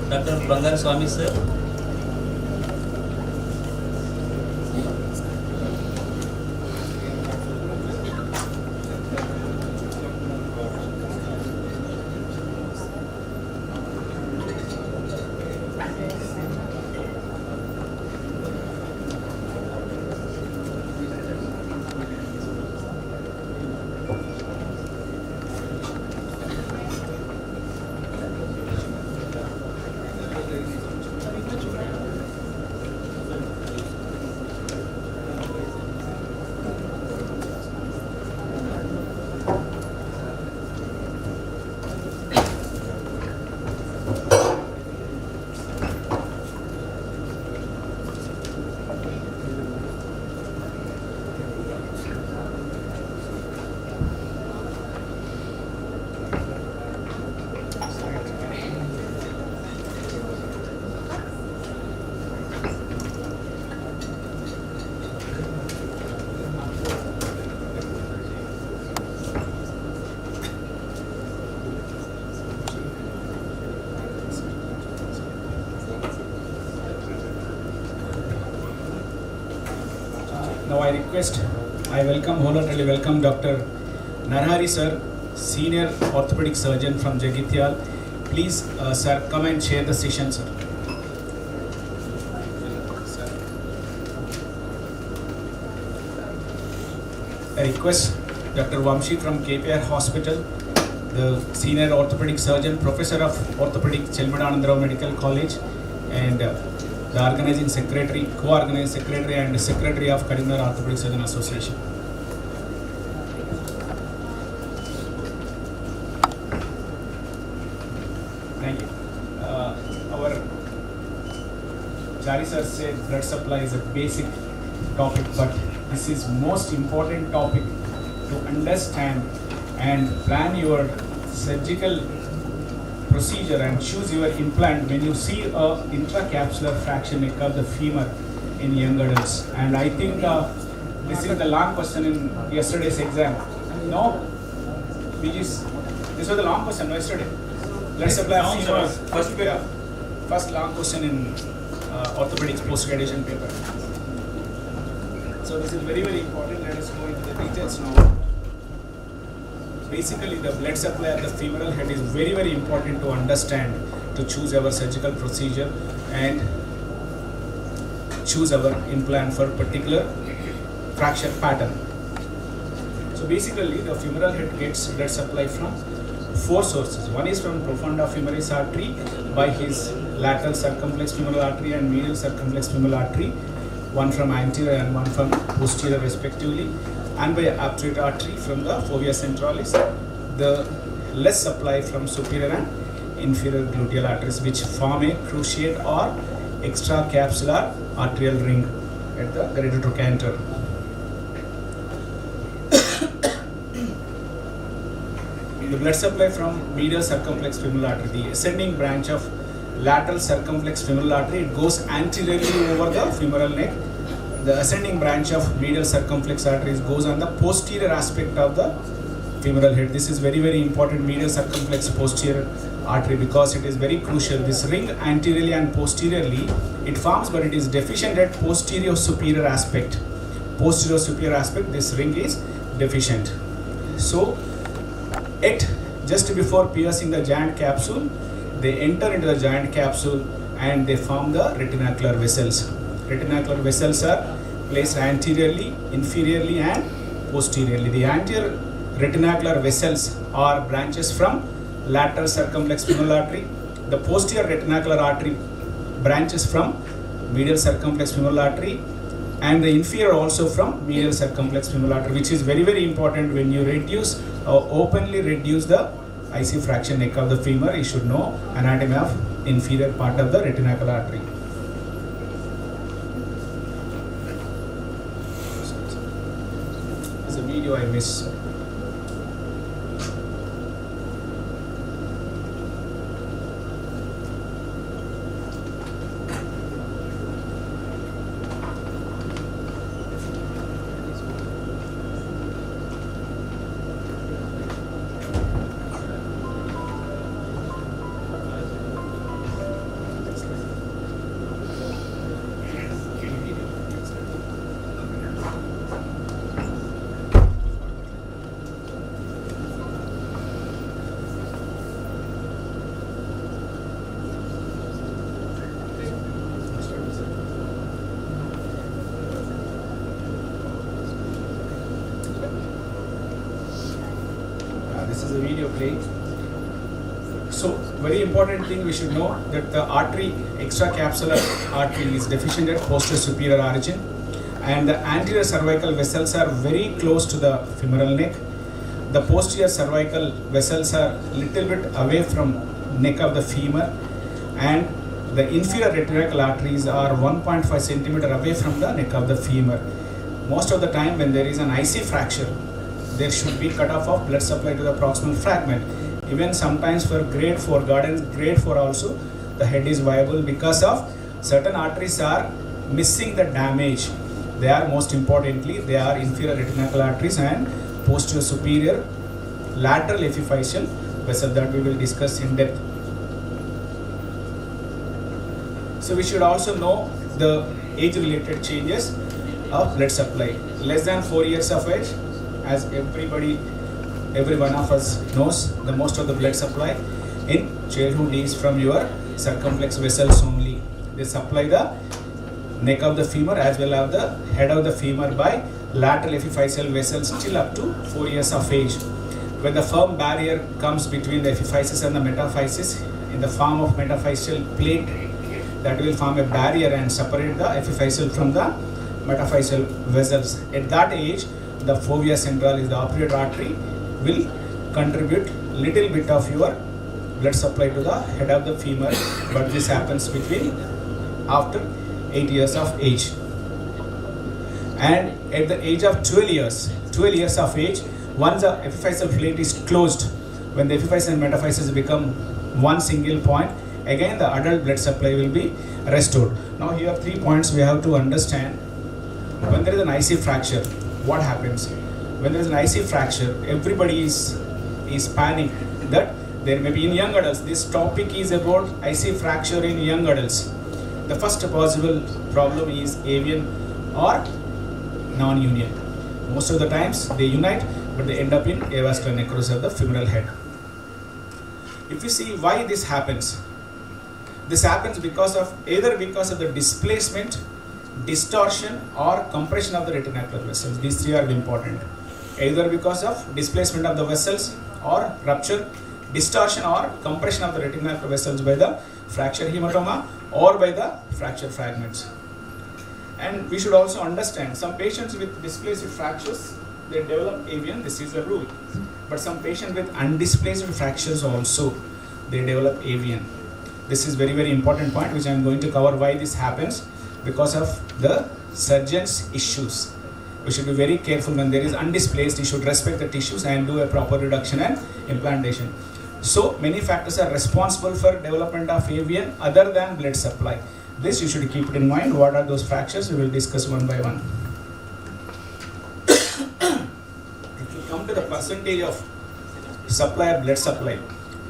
Dr. Bangari Swami, sir. Now I wholeheartedly welcome Dr. Narhari sir, Senior Orthopedic Surgeon from Jagitial. Please, sir, come and share the session, sir. I request Dr. Vamshi from KPR Hospital, the Senior Orthopedic Surgeon, Professor of Orthopedic, Chelmadanandarao Medical College, and the Organizing Secretary, Co-Organizing Secretary and Secretary of Karimnagar Orthopedic Surgeon Association. Thank you. Our Chari sir said blood supply is a basic topic, but this is most important topic to understand and plan your surgical procedure and choose your implant when you see a intracapsular fraction neck of the femur in young adults. And I think this is the long question in yesterday's exam. No? This was the long question yesterday. Let's apply first long question in orthopedics post-graduation paper. So this is very, very important. Let us go into the details now. Basically, the blood supply of the femoral head is very, very important to understand to choose our surgical procedure and choose our implant for particular fracture pattern. So basically, the femoral head gets blood supply from 4 sources. One is from profunda femoris artery by his lateral circumflex femoral artery and medial circumflex femoral artery, one from anterior and one from posterior respectively, and by obturator artery from the fovea centralis. The less supply from superior and inferior gluteal arteries, which form a cruciate or extracapsular arterial ring at the greater trochanter. The blood supply from medial circumflex femoral artery, the ascending branch of lateral circumflex femoral artery, it goes anteriorly over the femoral neck. The ascending branch of medial circumflex arteries goes on the posterior aspect of the femoral head. This is very, very important, medial circumflex posterior artery, because it is very crucial. This ring anteriorly and posteriorly it forms, but it is deficient at posterior superior aspect. Posterior superior aspect, this ring is deficient. So just before piercing the giant capsule, they enter into the giant capsule and they form the retinacular vessels. Retinacular vessels are placed anteriorly, inferiorly and posteriorly. The anterior retinacular vessels are branches from lateral circumflex femoral artery. The posterior retinacular artery branches from medial circumflex femoral artery, and the inferior also from medial circumflex femoral artery, which is very, very important when you reduce or openly reduce the IC fraction neck of the femur. You should know anatomy of inferior part of the retinacular artery. There's a video I missed. this is a video playing. So, very important thing we should know that the artery, extracapsular artery is deficient at posterior superior origin, and the anterior cervical vessels are very close to the femoral neck. The posterior cervical vessels are little bit away from neck of the femur, and the inferior retinacal arteries are 1.5 centimeter away from the neck of the femur. Most of the time when there is an IC fracture, there should be cutoff of blood supply to the proximal fragment. Even sometimes for grade 4, grade 4 also, the head is viable because of certain arteries are missing the damage. They are, most importantly, they are inferior retinacal arteries and posterior superior lateral epiphyseal vessel that we will discuss in depth. So we should also know the age-related changes of blood supply. Less than 4 years of age, as every one of us knows, the most of the blood supply in childhood is from your circumflex vessels only. They supply the neck of the femur as well as the head of the femur by lateral epiphyseal vessels till up to 4 years of age. When the firm barrier comes between the epiphysis and the metaphysis in the form of metaphyseal plate, that will form a barrier and separate the epiphyseal from the metaphyseal vessels. At that age, the fovea central is the opposite artery, will contribute little bit of your blood supply to the head of the femur, but this happens between after 8 years of age. And at the age of 12 years of age, once the epiphyseal plate is closed, when the epiphysis and metaphysis become one single point, again the adult blood supply will be restored. Now here 3 points we have to understand. When there is an IC fracture, what happens? When there is an IC fracture, everybody is panicked that there may be in young adults. This topic is about IC fracture in young adults. The first possible problem is avian or non-union. Most of the times they unite, but they end up in avascular necrosis of the femoral head. If you see why this happens because of either because of the displacement, distortion or compression of the retinacular vessels. These three are important. Either because of displacement of the vessels or rupture, distortion or compression of the retinacular vessels by the fracture hematoma or by the fracture fragments. And we should also understand some patients with displaced fractures, they develop avian, this is a rule. But some patients with undisplaced fractures also, they develop avian. This is very, very important point which I am going to cover why this happens because of the surgeon's issues. We should be very careful when there is undisplaced, you should respect the tissues and do a proper reduction and implantation. So many factors are responsible for development of avian other than blood supply. This you should keep it in mind. What are those fractures? We will discuss one by one. If you come to the percentage of supply of blood supply,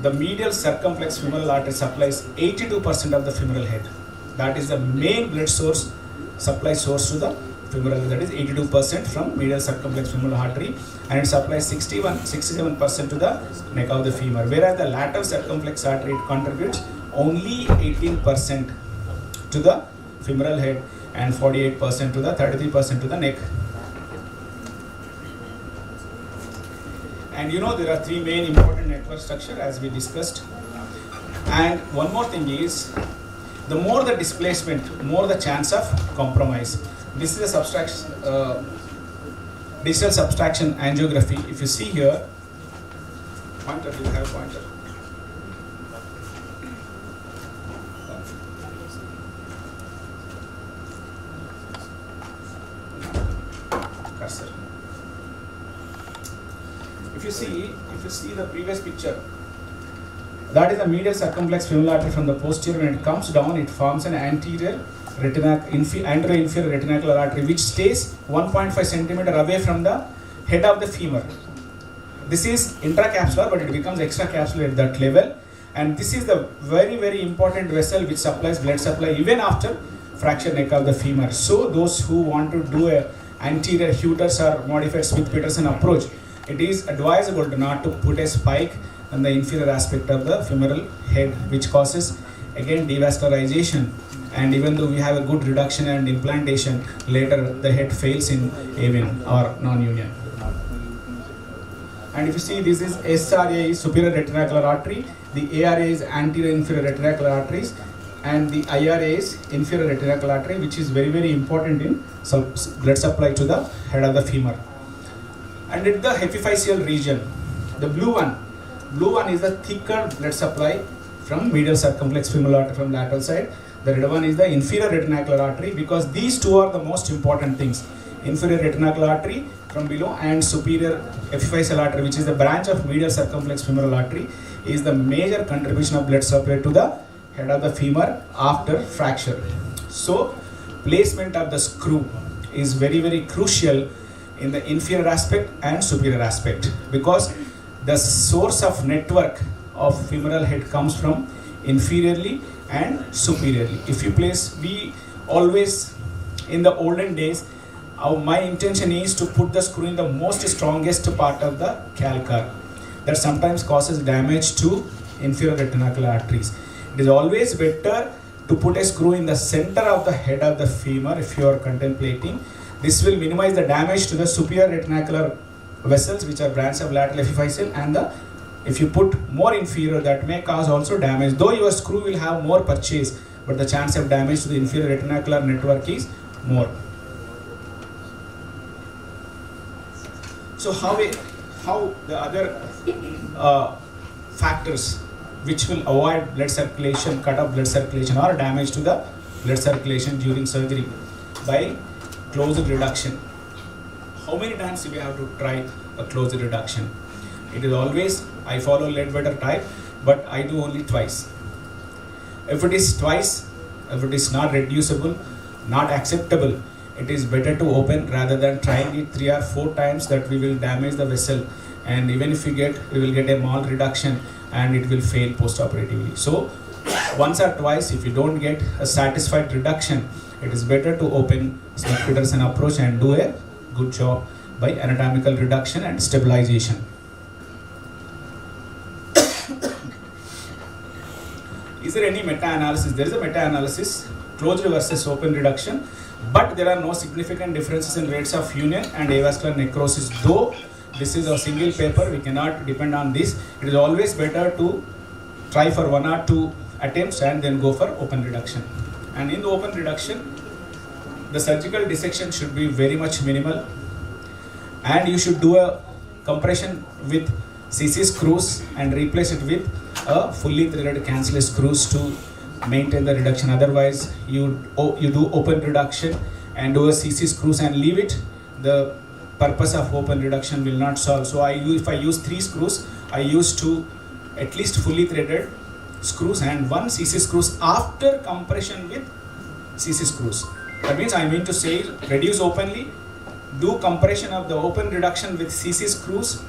the medial circumflex femoral artery supplies 82% of the femoral head. That is the main blood source, supply source to the femoral head. That is 82% from medial circumflex femoral artery, and it supplies 67% to the neck of the femur. Whereas the lateral circumflex artery, it contributes only 18% to the femoral head and 48% to the 33% to the neck. And you know there are three main important network structure as we discussed. And one more thing is, the more the displacement, more the chance of compromise. This is a subtraction, digital subtraction angiography. If you see here, pointer, do you have a pointer? Cursor. If you see the previous picture, that is the medial circumflex femoral artery from the posterior. When it comes down, it forms an anterior inferior retinacular artery which stays 1.5 centimeter away from the head of the femur. This is intracapsular, but it becomes extracapsular at that level. And this is the very, very important vessel which supplies blood supply even after fracture neck of the femur. So those who want to do a anterior Hutter's or modified Smith-Peterson approach, it is advisable not to put a spike on the inferior aspect of the femoral head, which causes again devascularization. And even though we have a good reduction and implantation, later the head fails in avian or non-union. And if you see, this is SRA is superior retinacular artery, the ARA is anterior inferior retinacular arteries, and the IRA is inferior retinacular artery, which is very, very important in blood supply to the head of the femur. And at the epiphyseal region, the blue one is the thicker blood supply from medial circumflex femoral artery from lateral side. The red one is the inferior retinacular artery, because these two are the most important things. Inferior retinacular artery from below and superior epiphyseal artery, which is the branch of medial circumflex femoral artery, is the major contribution of blood supply to the head of the femur after fracture. So placement of the screw is very, very crucial in the inferior aspect and superior aspect, because the source of network of femoral head comes from inferiorly and superiorly. If you place, we always in the olden days, my intention is to put the screw in the most strongest part of the calcar. That sometimes causes damage to inferior retinacular arteries. It is always better to put a screw in the center of the head of the femur if you are contemplating. This will minimize the damage to the superior retinacular vessels, which are branch of lateral epiphyseal, and if you put more inferior, that may cause also damage. Though your screw will have more purchase, but the chance of damage to the inferior retinacular network is more. So how the other factors which will avoid blood circulation, cut off blood circulation or damage to the blood circulation during surgery by closed reduction. How many times do we have to try a closed reduction? It is always, I follow Leadbetter type, but I do only twice. If it is twice, if it is not reducible, not acceptable, it is better to open rather than trying it 3 or 4 times, that we will damage the vessel, and even if we will get a mal reduction and it will fail post-operatively. So once or twice, if you don't get a satisfied reduction, it is better to open Smith-Peterson approach and do a good job by anatomical reduction and stabilization. Is there any meta-analysis? There is a meta-analysis, closed versus open reduction, but there are no significant differences in rates of union and avascular necrosis. Though this is a single paper, we cannot depend on this. It is always better to try for 1 or 2 attempts and then go for open reduction. And in the open reduction, the surgical dissection should be very much minimal, and you should do a compression with CC screws and replace it with a fully threaded cancellous screws to maintain the reduction. Otherwise, you do open reduction and do a CC screws and leave it. The purpose of open reduction will not solve. So if I use 3 screws, I use 2 at least fully threaded screws and 1 CC screws after compression with CC screws. That means I mean to say, reduce openly, do compression of the open reduction with CC screws,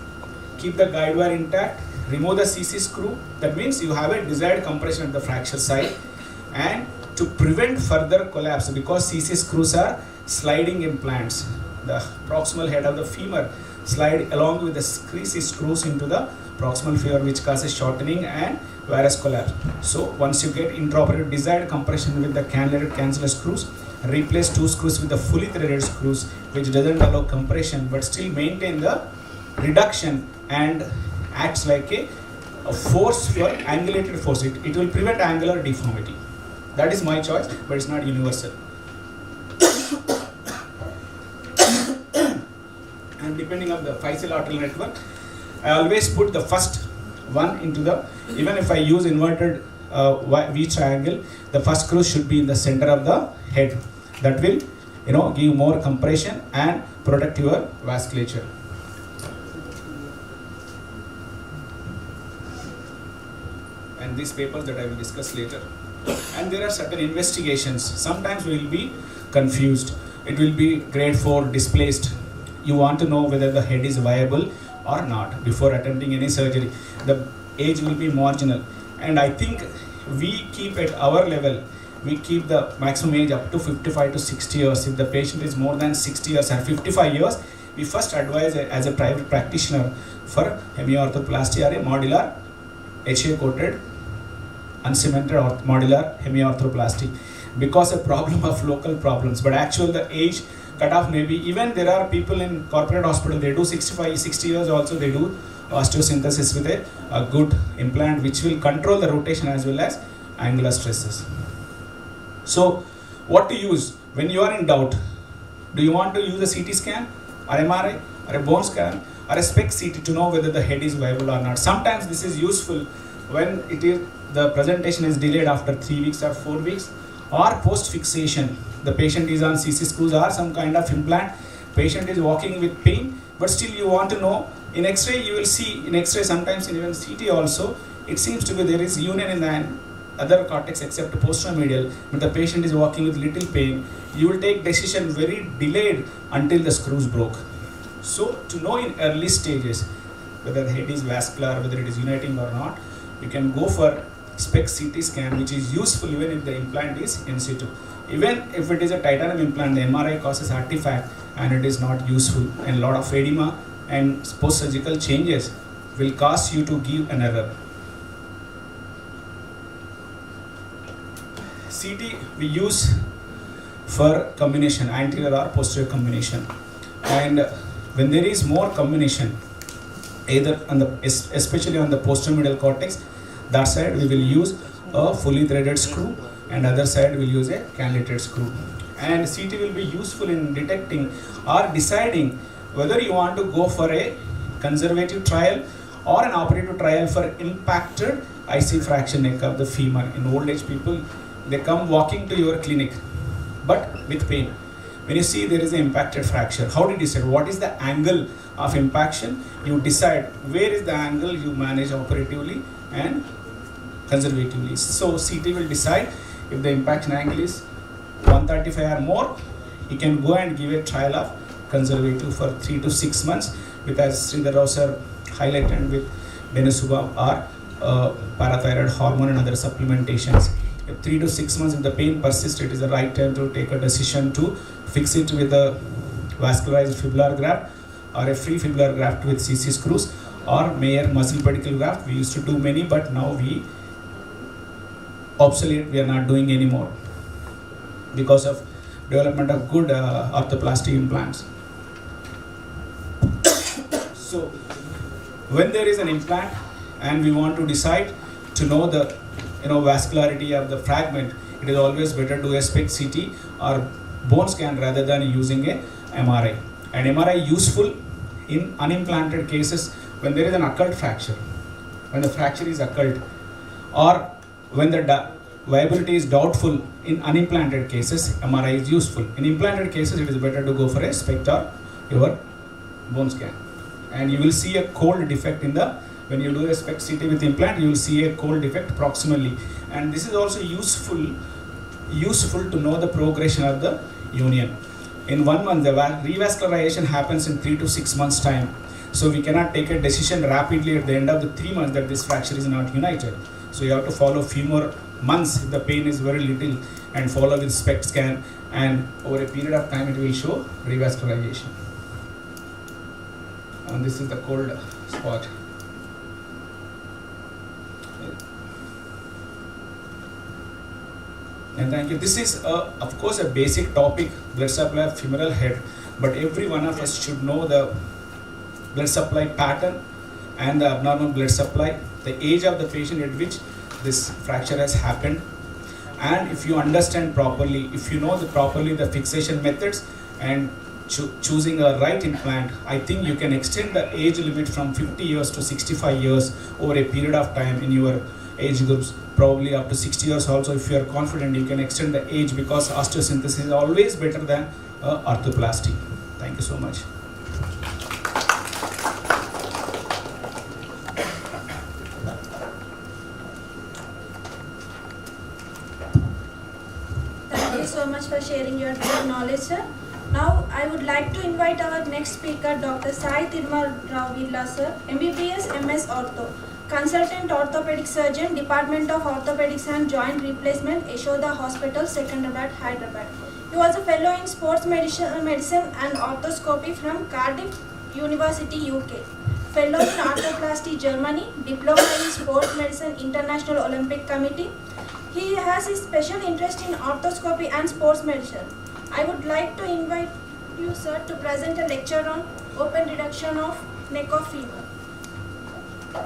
keep the guide wire intact, remove the CC screw. That means you have a desired compression at the fracture site, and to prevent further collapse, because CC screws are sliding implants. The proximal head of the femur slide along with the CC screws into the proximal femur, which causes shortening and varus collapse. So once you get intraoperative desired compression with the cannulated cancellous screws, replace 2 screws with the fully threaded screws, which doesn't allow compression but still maintain the reduction and acts like a force for angulated force. It will prevent angular deformity. That is my choice, but it's not universal. And depending on the physeal arterial network, I always put the first one into the, even if I use inverted V triangle, the first screw should be in the center of the head. That will, give more compression and protect your vasculature. And these papers that I will discuss later. And there are certain investigations. Sometimes we will be confused. It will be grade 4 displaced. You want to know whether the head is viable or not before attempting any surgery. The age will be marginal. And I think we keep at our level, we keep the maximum age up to 55 to 60 years. If the patient is more than 60 years or 55 years, we first advise as a private practitioner for hemiarthroplasty or a modular HA coated uncemented modular hemiarthroplasty, because a problem of local problems. But actually the age cutoff may be, even there are people in corporate hospital, they do 65, 60 years also they do osteosynthesis with a good implant which will control the rotation as well as angular stresses. So what to use when you are in doubt? Do you want to use a CT scan or MRI or a bone scan or a SPECT CT to know whether the head is viable or not? Sometimes this is useful when the presentation is delayed after 3 weeks or 4 weeks, or post fixation. The patient is on CC screws or some kind of implant. Patient is walking with pain, but still you want to know. In X-ray you will see, in X-ray sometimes in even CT also, it seems to be there is union in the other cortex except posteromedial, but the patient is walking with little pain. You will take decision very delayed until the screws broke. So to know in early stages whether the head is vascular, whether it is uniting or not, you can go for SPECT CT scan, which is useful even if the implant is in situ. Even if it is a titanium implant, the MRI causes artifact and it is not useful, and a lot of edema and post-surgical changes will cause you to give an error. CT we use for combination, anterior or posterior combination, and when there is more combination, either on the especially on the posteromedial cortex, that side we will use a fully threaded screw and other side will use a cantilevered screw. And CT will be useful in detecting or deciding whether you want to go for a conservative trial or an operative trial for impacted IC fracture neck of the femur. In old age people, they come walking to your clinic but with pain. When you see there is an impacted fracture, how do you decide what is the angle of impaction? You decide where is the angle you manage operatively and conservatively. So CT will decide if the impaction angle is 135 or more, you can go and give a trial of conservative for 3 to 6 months with, as Sridhar Rao sir highlighted, with denosumab or parathyroid hormone and other supplementations. If 3 to 6 months, if the pain persists, it is the right time to take a decision to fix it with a vascularized fibrillar graft or a free fibrillar graft with CC screws or Mayer muscle pedicle graft. We used to do many, but now we obsolete, we are not doing anymore because of development of good orthoplastic implants. So when there is an implant and we want to decide to know the vascularity of the fragment, it is always better to do a SPECT CT or bone scan rather than using a MRI. And MRI useful in unimplanted cases when there is an occult fracture, when the fracture is occult, or when the viability is doubtful. In unimplanted cases, MRI is useful. In implanted cases, it is better to go for a SPECT or your bone scan. And you will see a cold defect when you do a SPECT CT with implant, you will see a cold defect proximally. And this is also useful to know the progression of the union. In 1 month, the revascularization happens in 3 to 6 months time. So we cannot take a decision rapidly at the end of the 3 months that this fracture is not united. So you have to follow few more months if the pain is very little and follow with SPECT scan, and over a period of time it will show revascularization. And this is the cold spot. And thank you. This is of course a basic topic, blood supply of femoral head, but every one of us should know the blood supply pattern and the abnormal blood supply, the age of the patient at which this fracture has happened. And if you understand properly, if you know properly the fixation methods and choosing a right implant, I think you can extend the age limit from 50 years to 65 years over a period of time in your age groups, probably up to 60 years also. If you are confident, you can extend the age because osteosynthesis is always better than arthroplasty. Thank you so much. Thank you so much for sharing your great knowledge, sir. Now, I would like to invite our next speaker, Dr. Sai Tirmal Rao Villa, sir, MBBS MS Ortho, Consultant Orthopedic Surgeon, Department of Orthopedics and Joint Replacement, Yashoda Hospital, Secunderabad, Hyderabad. He was a fellow in sports medicine and orthoscopy from Cardiff University, UK. Fellow in arthroplasty, Germany, Diploma in Sports Medicine, International Olympic Committee. He has a special interest in orthoscopy and sports medicine. I would like to invite you, sir, to present a lecture on open reduction of neck of femur. Good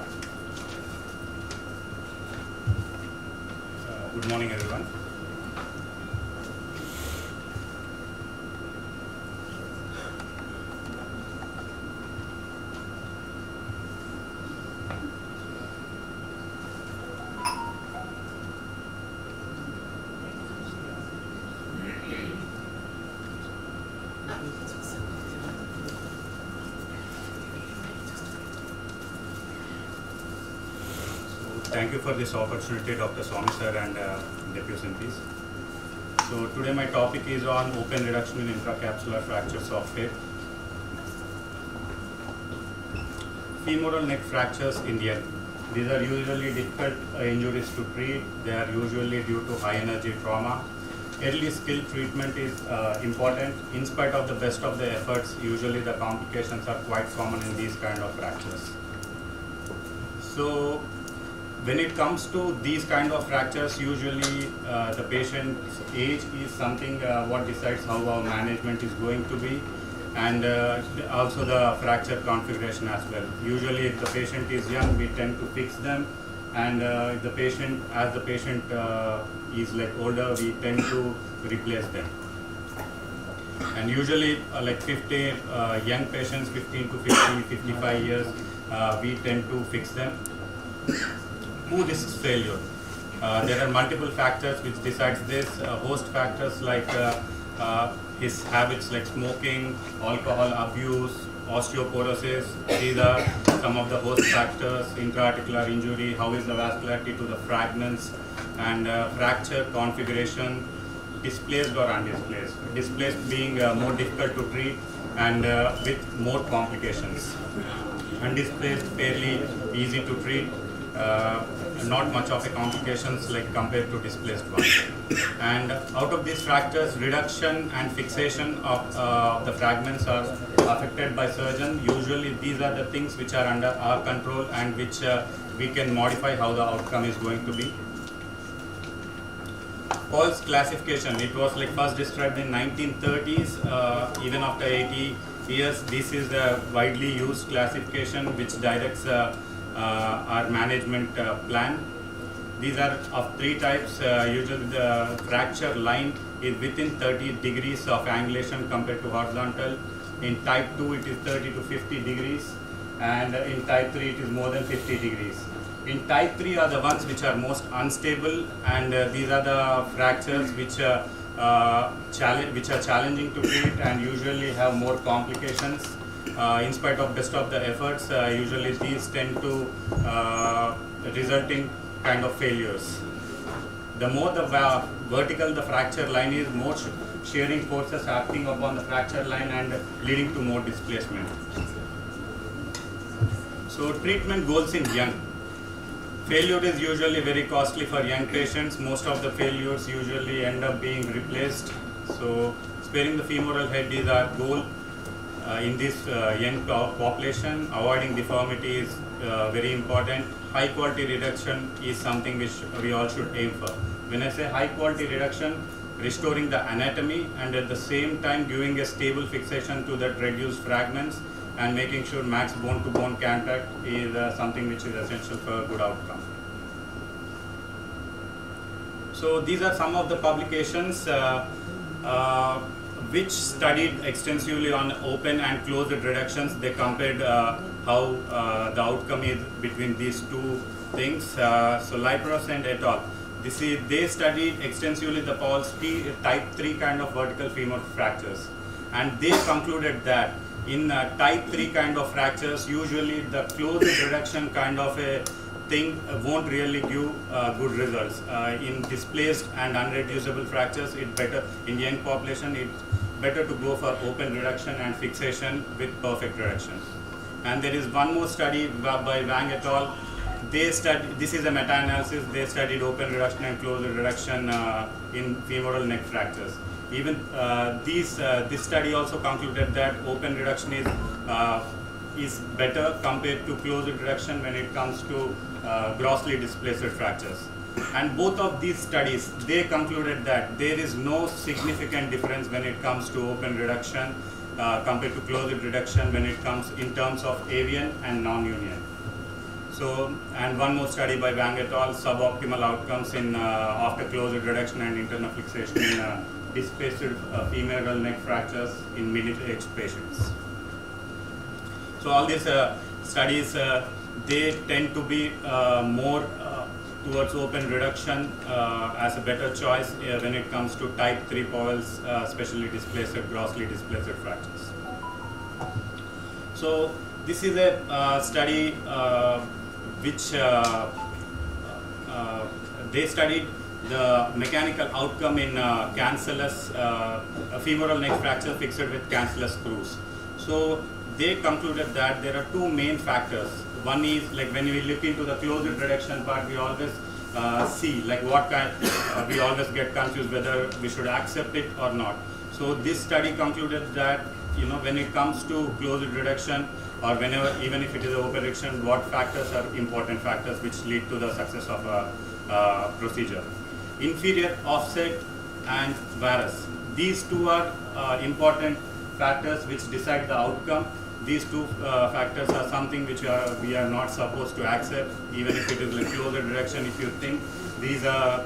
morning, everyone. Thank you for this opportunity, Dr. Swami sir and Deputy MPs. So today my topic is on open reduction in intracapsular fractures of hip. Femoral neck fractures in young. These are usually difficult injuries to treat. They are usually due to high energy trauma. Early skill treatment is important. In spite of the best of the efforts, usually the complications are quite common in these kind of fractures. So when it comes to these kind of fractures, usually the patient's age is something what decides how our management is going to be, and also the fracture configuration as well. Usually if the patient is young, we tend to fix them, and if the patient, as the patient is like older, we tend to replace them. And usually like 50 young patients, 15 to 50, 55 years, we tend to fix them. Who risks failure? There are multiple factors which decides this. Host factors like his habits like smoking, alcohol abuse, osteoporosis. These are some of the host factors. Intra-articular injury, how is the vascularity to the fragments, and fracture configuration, displaced or undisplaced. Displaced being more difficult to treat and with more complications. Undisplaced fairly easy to treat. Not much of a complications like compared to displaced ones. And out of these fractures, reduction and fixation of the fragments are affected by surgeon. Usually these are the things which are under our control and which we can modify how the outcome is going to be. Paul's classification, it was like first described in 1930s. Even after 80 years, this is a widely used classification which directs our management plan. These are of three types. Usually the fracture line is within 30 degrees of angulation compared to horizontal. In type 2 it is 30 to 50 degrees, and in type 3 it is more than 50 degrees. In type 3 are the ones which are most unstable, and these are the fractures which are challenging to treat and usually have more complications. In spite of best of the efforts, usually these tend to result in kind of failures. The more the vertical the fracture line is, more shearing forces acting upon the fracture line and leading to more displacement. So treatment goals in young. Failure is usually very costly for young patients. Most of the failures usually end up being replaced. So sparing the femoral head is our goal. In this young population, avoiding deformity is very important. High quality reduction is something which we all should aim for. When I say high quality reduction, restoring the anatomy and at the same time giving a stable fixation to that reduced fragments and making sure max bone to bone contact is something which is essential for a good outcome. So these are some of the publications which studied extensively on open and closed reductions. They compared how the outcome is between these two things. So Lipros and et al. They studied extensively the Paul's type 3 kind of vertical femur fractures, and they concluded that in type 3 kind of fractures, usually the closed reduction kind of a thing won't really give good results. In displaced and unreducible fractures, it better in young population, it's better to go for open reduction and fixation with perfect reduction. And there is one more study by Wang et al. This is a meta-analysis. They studied open reduction and closed reduction in femoral neck fractures. Even this study also concluded that open reduction is better compared to closed reduction when it comes to grossly displaced fractures. And both of these studies, they concluded that there is no significant difference when it comes to open reduction compared to closed reduction when it comes in terms of avian and non-union. So, and one more study by Wang et al. Suboptimal outcomes in after closure reduction and internal fixation in displaced femoral neck fractures in middle-aged patients. So all these studies, they tend to be more towards open reduction as a better choice when it comes to type 3 Powell's specially displaced, grossly displaced fractures. So this is a study which they studied the mechanical outcome in cancellous femoral neck fracture fixed with cancellous screws. So they concluded that there are two main factors. One is like when we look into the closed reduction part, we always see like what kind, we always get confused whether we should accept it or not. So this study concluded that, you know, when it comes to closed reduction or whenever, even if it is open reduction, what factors are important factors which lead to the success of a procedure. Inferior offset and varus. These two are important factors which decide the outcome. These two factors are something which we are not supposed to accept, even if it is like closed reduction. If you think these are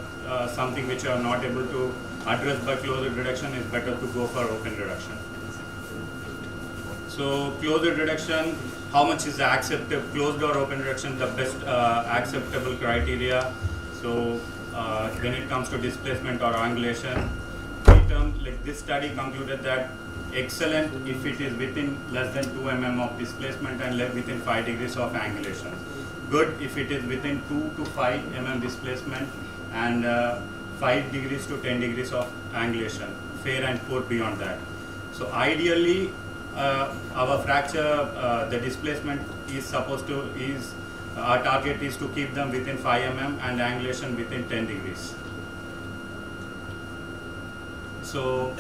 something which you are not able to address by closed reduction, it's better to go for open reduction. So closed reduction, how much is acceptable, closed or open reduction, the best acceptable criteria. So when it comes to displacement or angulation, like this study concluded that excellent if it is within less than 2 mm of displacement and within 5 degrees of angulation. Good if it is within 2 to 5 mm displacement and 5 degrees to 10 degrees of angulation. Fair and poor beyond that. So ideally, our fracture, the displacement is supposed to, our target is to keep them within 5 mm and angulation within 10 degrees. So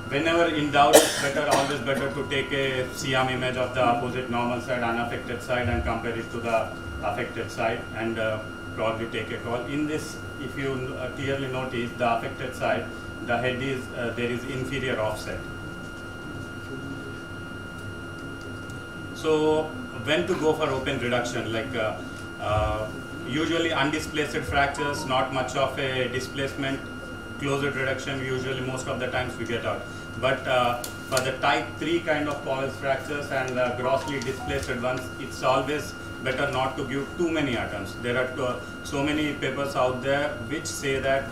whenever in doubt, it's always better to take a CM image of the opposite normal side, unaffected side, and compare it to the affected side and probably take a call. In this, if you clearly notice, the affected side, the head is, there is inferior offset. So when to go for open reduction, like usually undisplaced fractures, not much of a displacement, closed reduction usually most of the times we get out. But for the type 3 kind of Powell's fractures and grossly displaced ones, it's always better not to give too many attempts. There are so many papers out there which say that,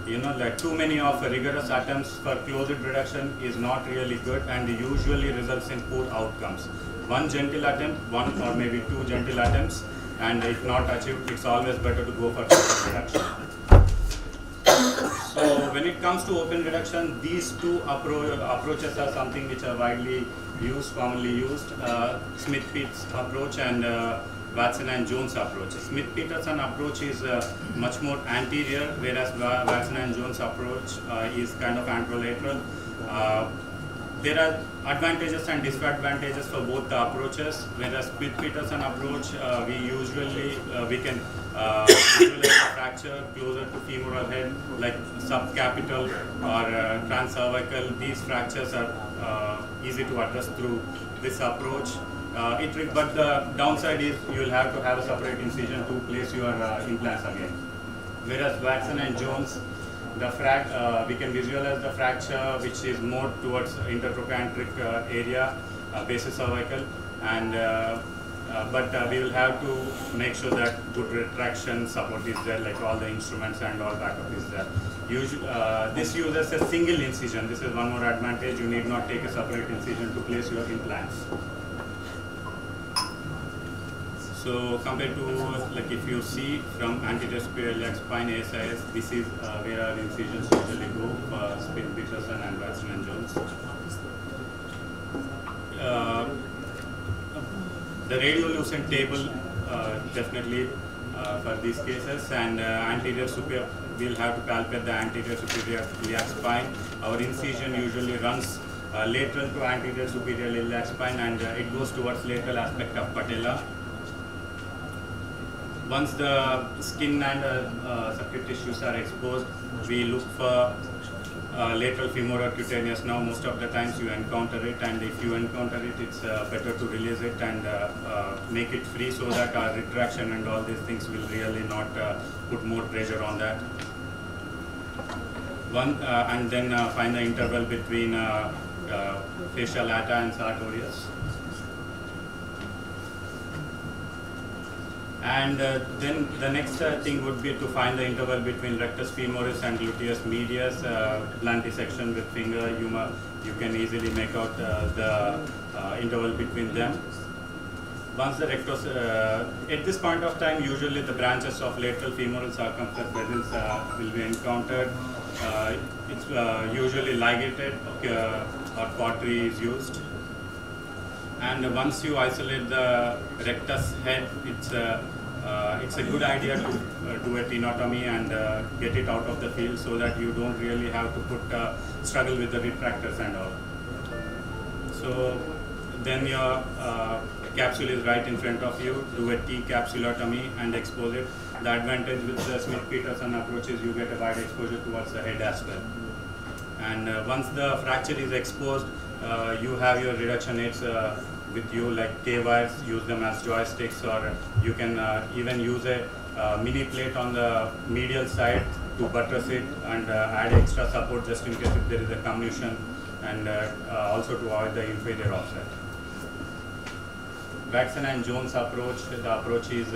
you know, like too many of rigorous attempts for closed reduction is not really good and usually results in poor outcomes. One gentle attempt, one or maybe 2 gentle attempts, and if not achieved, it's always better to go for open reduction. So when it comes to open reduction, these two approaches are something which are widely used, commonly used. Smith-Peterson approach and Watson and Jones approach. Smith-Peterson approach is much more anterior, whereas Watson and Jones approach is kind of anterolateral. There are advantages and disadvantages for both the approaches. Whereas Smith-Peterson approach, we usually we can visualize a fracture closer to femoral head, like subcapital or transcervical. These fractures are easy to address through this approach. But the downside is you will have to have a separate incision to place your implants again. Whereas Watson and Jones, we can visualize the fracture which is more towards intertrochanteric area, basis cervical, and but we will have to make sure that good retraction support is there, like all the instruments and all backup is there. This uses a single incision. This is one more advantage. You need not take a separate incision to place your implants. So compared to, like if you see from anterior superior iliac spine ASIS, this is where our incisions usually go for Smith-Peterson and Watson and Jones. The radiolucent table definitely for these cases, and anterior superior, we'll have to palpate the anterior superior iliac spine. Our incision usually runs lateral to anterior superior iliac spine, and it goes towards lateral aspect of patella. Once the skin and subcutaneous tissues are exposed, we look for lateral femoral cutaneous nerve. Most of the times you encounter it, and if you encounter it, it's better to release it and make it free so that retraction and all these things will really not put more pressure on that. And then find the interval between fascia lata and sartorius. And then the next thing would be to find the interval between rectus femoris and gluteus medius. Blunt dissection with finger, you can easily make out the interval between them. Once the rectus, at this point of time, usually the branches of lateral femoral circumflex vessels will be encountered. It's usually ligated or cautery is used. And once you isolate the rectus head, it's a good idea to do a tenotomy and get it out of the field so that you don't really have to struggle with the retractors and all. So then your capsule is right in front of you. Do a T capsulotomy and expose it. The advantage with the Smith-Peterson approach is you get a wide exposure towards the head as well. And once the fracture is exposed, you have your reduction aids with you, like K-wires, use them as joysticks, or you can even use a mini plate on the medial side to buttress it and add extra support just in case if there is a comminution, and also to avoid the inferior offset. Watson and Jones approach, the approach is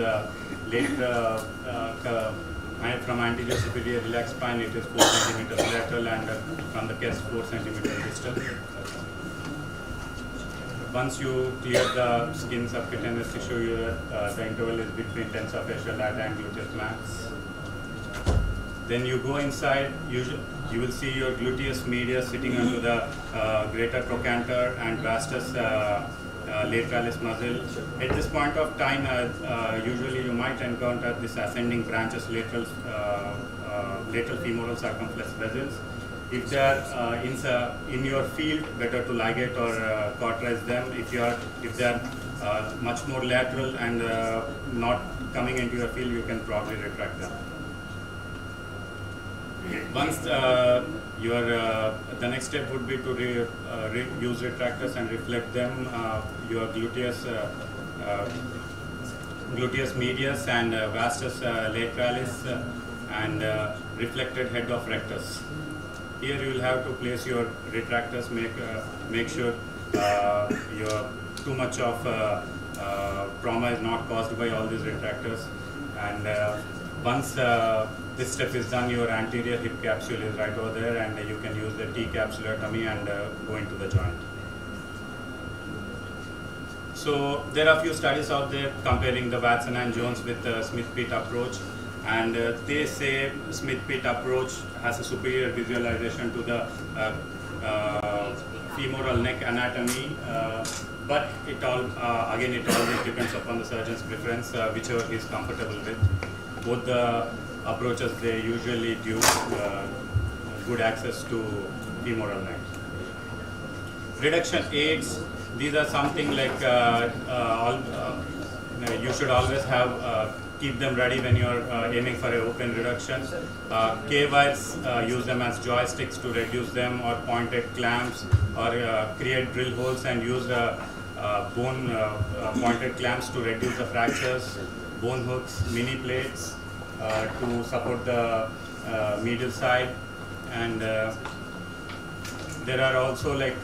from anterior superior relaxed spine, it is 4 centimeters lateral, and from the chest 4 centimeters distal. Once you clear the skin subcutaneous tissue, the interval is between tensor fascia lata and gluteus max. Then you go inside, you will see your gluteus medius sitting onto the greater trochanter and vastus lateralis muscle. At this point of time, usually you might encounter this ascending branches lateral femoral circumflex vessels. If they are in your field, better to ligate or cauterize them. If they are much more lateral and not coming into your field, you can probably retract them. Once the next step would be to use retractors and reflect them, your gluteus medius and vastus lateralis and reflected head of rectus. Here you will have to place your retractors, make sure your too much of trauma is not caused by all these retractors. And once this step is done, your anterior hip capsule is right over there, and you can use the T capsulotomy and go into the joint. So there are a few studies out there comparing the Watson and Jones with the Smith-Peet approach, and they say Smith-Peet approach has a superior visualization to the femoral neck anatomy, but it always depends upon the surgeon's preference, whichever he is comfortable with. Both the approaches, they usually give good access to femoral neck. Reduction aids, these are something like you should always have keep them ready when you're aiming for an open reduction. K-wires, use them as joysticks to reduce them, or pointed clamps, or create drill holes and use bone pointed clamps to reduce the fractures, bone hooks, mini plates to support the medial side. And there are also like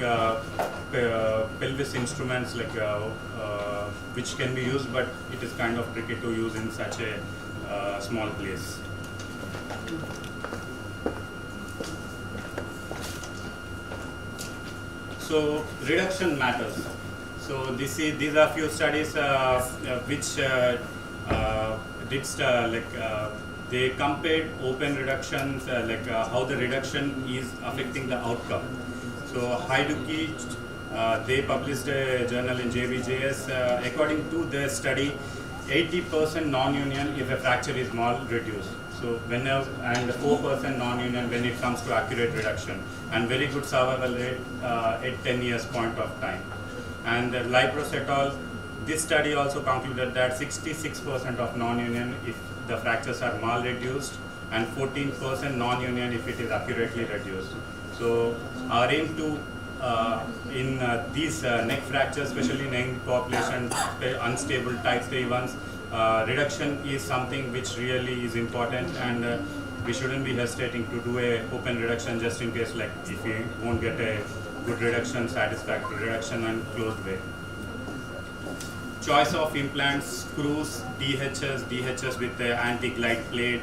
pelvis instruments like which can be used, but it is kind of tricky to use in such a small place. So reduction matters. So these are few studies which they compared open reductions, how the reduction is affecting the outcome. So Haiduki, they published a journal in JBJS. According to their study, 80% non-union if a fracture is mal reduced. So and 4% non-union when it comes to accurate reduction, and very good survival rate at 10 years point of time. And Lipros et al., this study also concluded that 66% of non-union if the fractures are mal reduced, and 14% non-union if it is accurately reduced. So our aim to in these neck fractures, especially in young population, unstable type 3 ones, reduction is something which really is important, and we shouldn't be hesitating to do a open reduction just in case, like if we won't get a good reduction, satisfactory reduction and closed way. Choice of implants, screws, DHS with the anti-glide plate,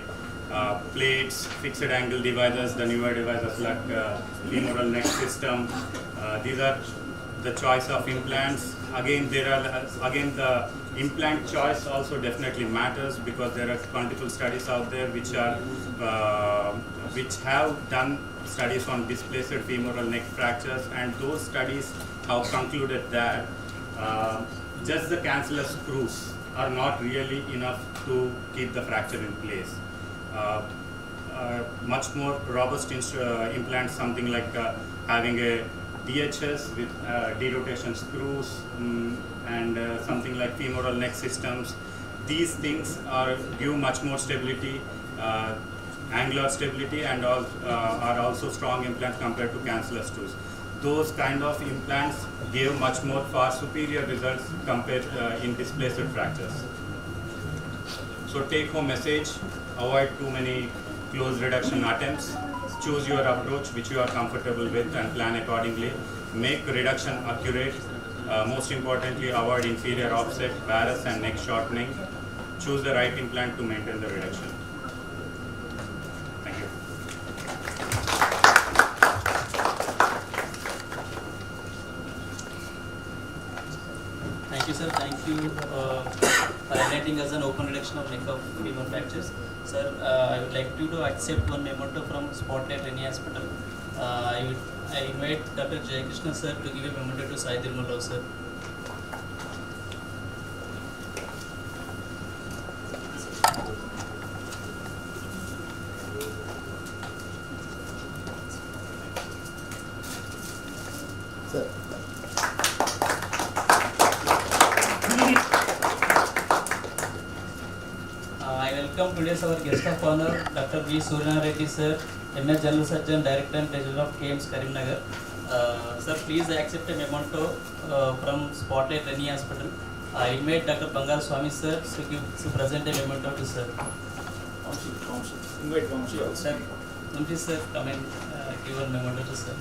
plates, fixed angle devices, the newer devices like femoral neck system. These are the choice of implants. Again, the implant choice also definitely matters, because there are multiple studies out there which have done studies on displaced femoral neck fractures, and those studies have concluded that just the cancellous screws are not really enough to keep the fracture in place. Much more robust implants, something like having a DHS with derotation screws, and something like femoral neck systems. These things give much more stability, angular stability, and are also strong implants compared to cancellous screws. Those kind of implants give much more far superior results compared in displaced fractures. So take home message: avoid too many close reduction attempts. Choose your approach which you are comfortable with and plan accordingly. Make reduction accurate. Most importantly, avoid inferior offset, varus and neck shortening. Choose the right implant to maintain the reduction. Thank you. Thank you, sir. Thank you for highlighting as an open reduction of neck of femur fractures. Sir, I would like you to accept one memento from Spotlight Reni Hospital. I invite Dr. Jayakrishna sir to give a memento to Sai Dirmal Rao sir. I welcome today's our guest of honor, Dr. V. Suryanarayan Reddy sir, MS General Surgeon, Director and Treasurer of KIMS Karimnagar. Sir, please accept a memento from Spotlight Reni Hospital. I invite Dr. Bangar Swami sir to present a memento to sir. Invite Vamshi also. Sir, Vamshi sir, come and give a memento to sir.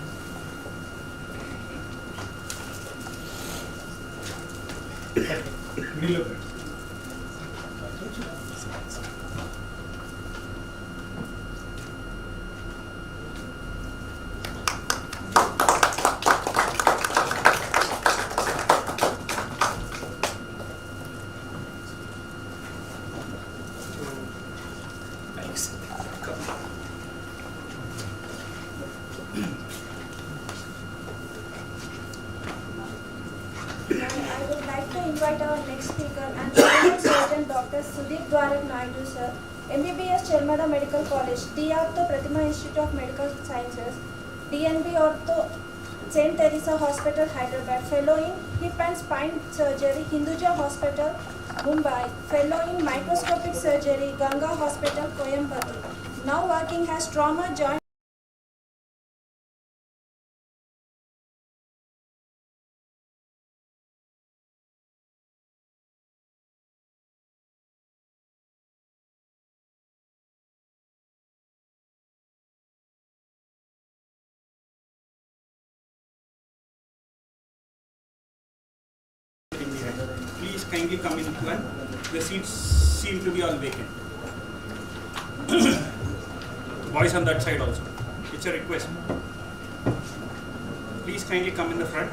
Middle of it. Thanks. I would like to invite our next speaker and General Surgeon Dr. Sudeep Dwarak Naidu sir, MBBS Chelmada Medical College, D. Ortho Pratima Institute of Medical Sciences, DNB Ortho St. Teresa Hospital, Hyderabad, Fellow in Hip and Spine Surgery, Hinduja Hospital, Mumbai, Fellow in Microscopic Surgery, Ganga Hospital, Coimbatore. Now working as trauma joint. Please kindly come in front. The seats seem to be all vacant. Boys on that side also. It's a request. Please kindly come in the front.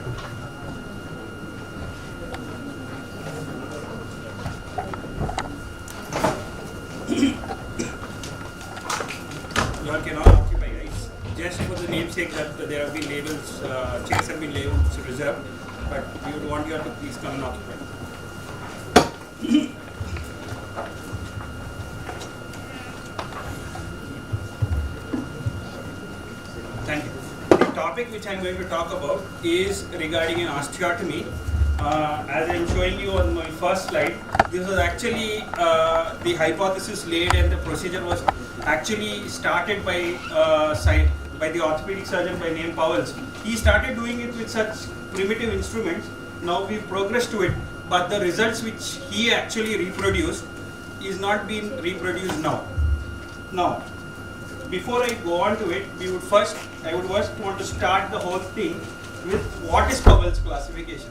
You all can all occupy, right? Just for the namesake that there have been labels, chairs have been labeled reserved, but we would want you all to please come and occupy. Thank you. The topic which I am going to talk about is regarding an osteotomy. As I am showing you on my first slide, this was actually the hypothesis laid and the procedure was actually started by by the orthopedic surgeon by name Powell's. He started doing it with such primitive instruments. Now we progressed to it, but the results which he actually reproduced is not being reproduced now. Now, before I go on to it, I would first want to start the whole thing with what is Powell's classification.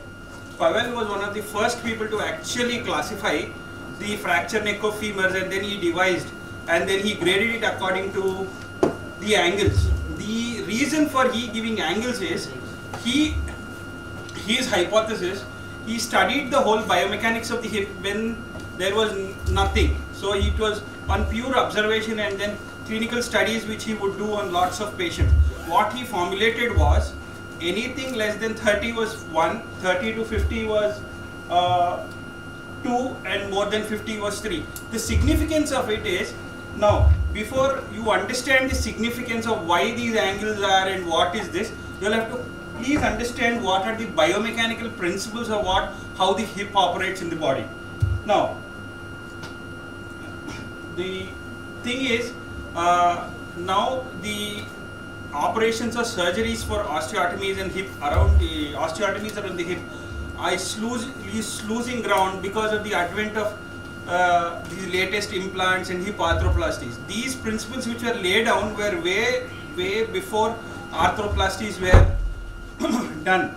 Powell was one of the first people to actually classify the fracture neck of femurs, and then he devised and then he graded it according to the angles. The reason for he giving angles is his hypothesis, he studied the whole biomechanics of the hip when there was nothing. So it was on pure observation and then clinical studies which he would do on lots of patients. What he formulated was anything less than 30 was 1, 30 to 50 was 2, and more than 50 was 3. The significance of it is, now before you understand the significance of why these angles are and what is this, you will have to please understand what are the biomechanical principles of how the hip operates in the body. Now, the thing is, now the operations or surgeries for osteotomies and hip around the osteotomies around the hip is losing ground because of the advent of these latest implants and hip arthroplasties. These principles which were laid down were way before arthroplasties were done,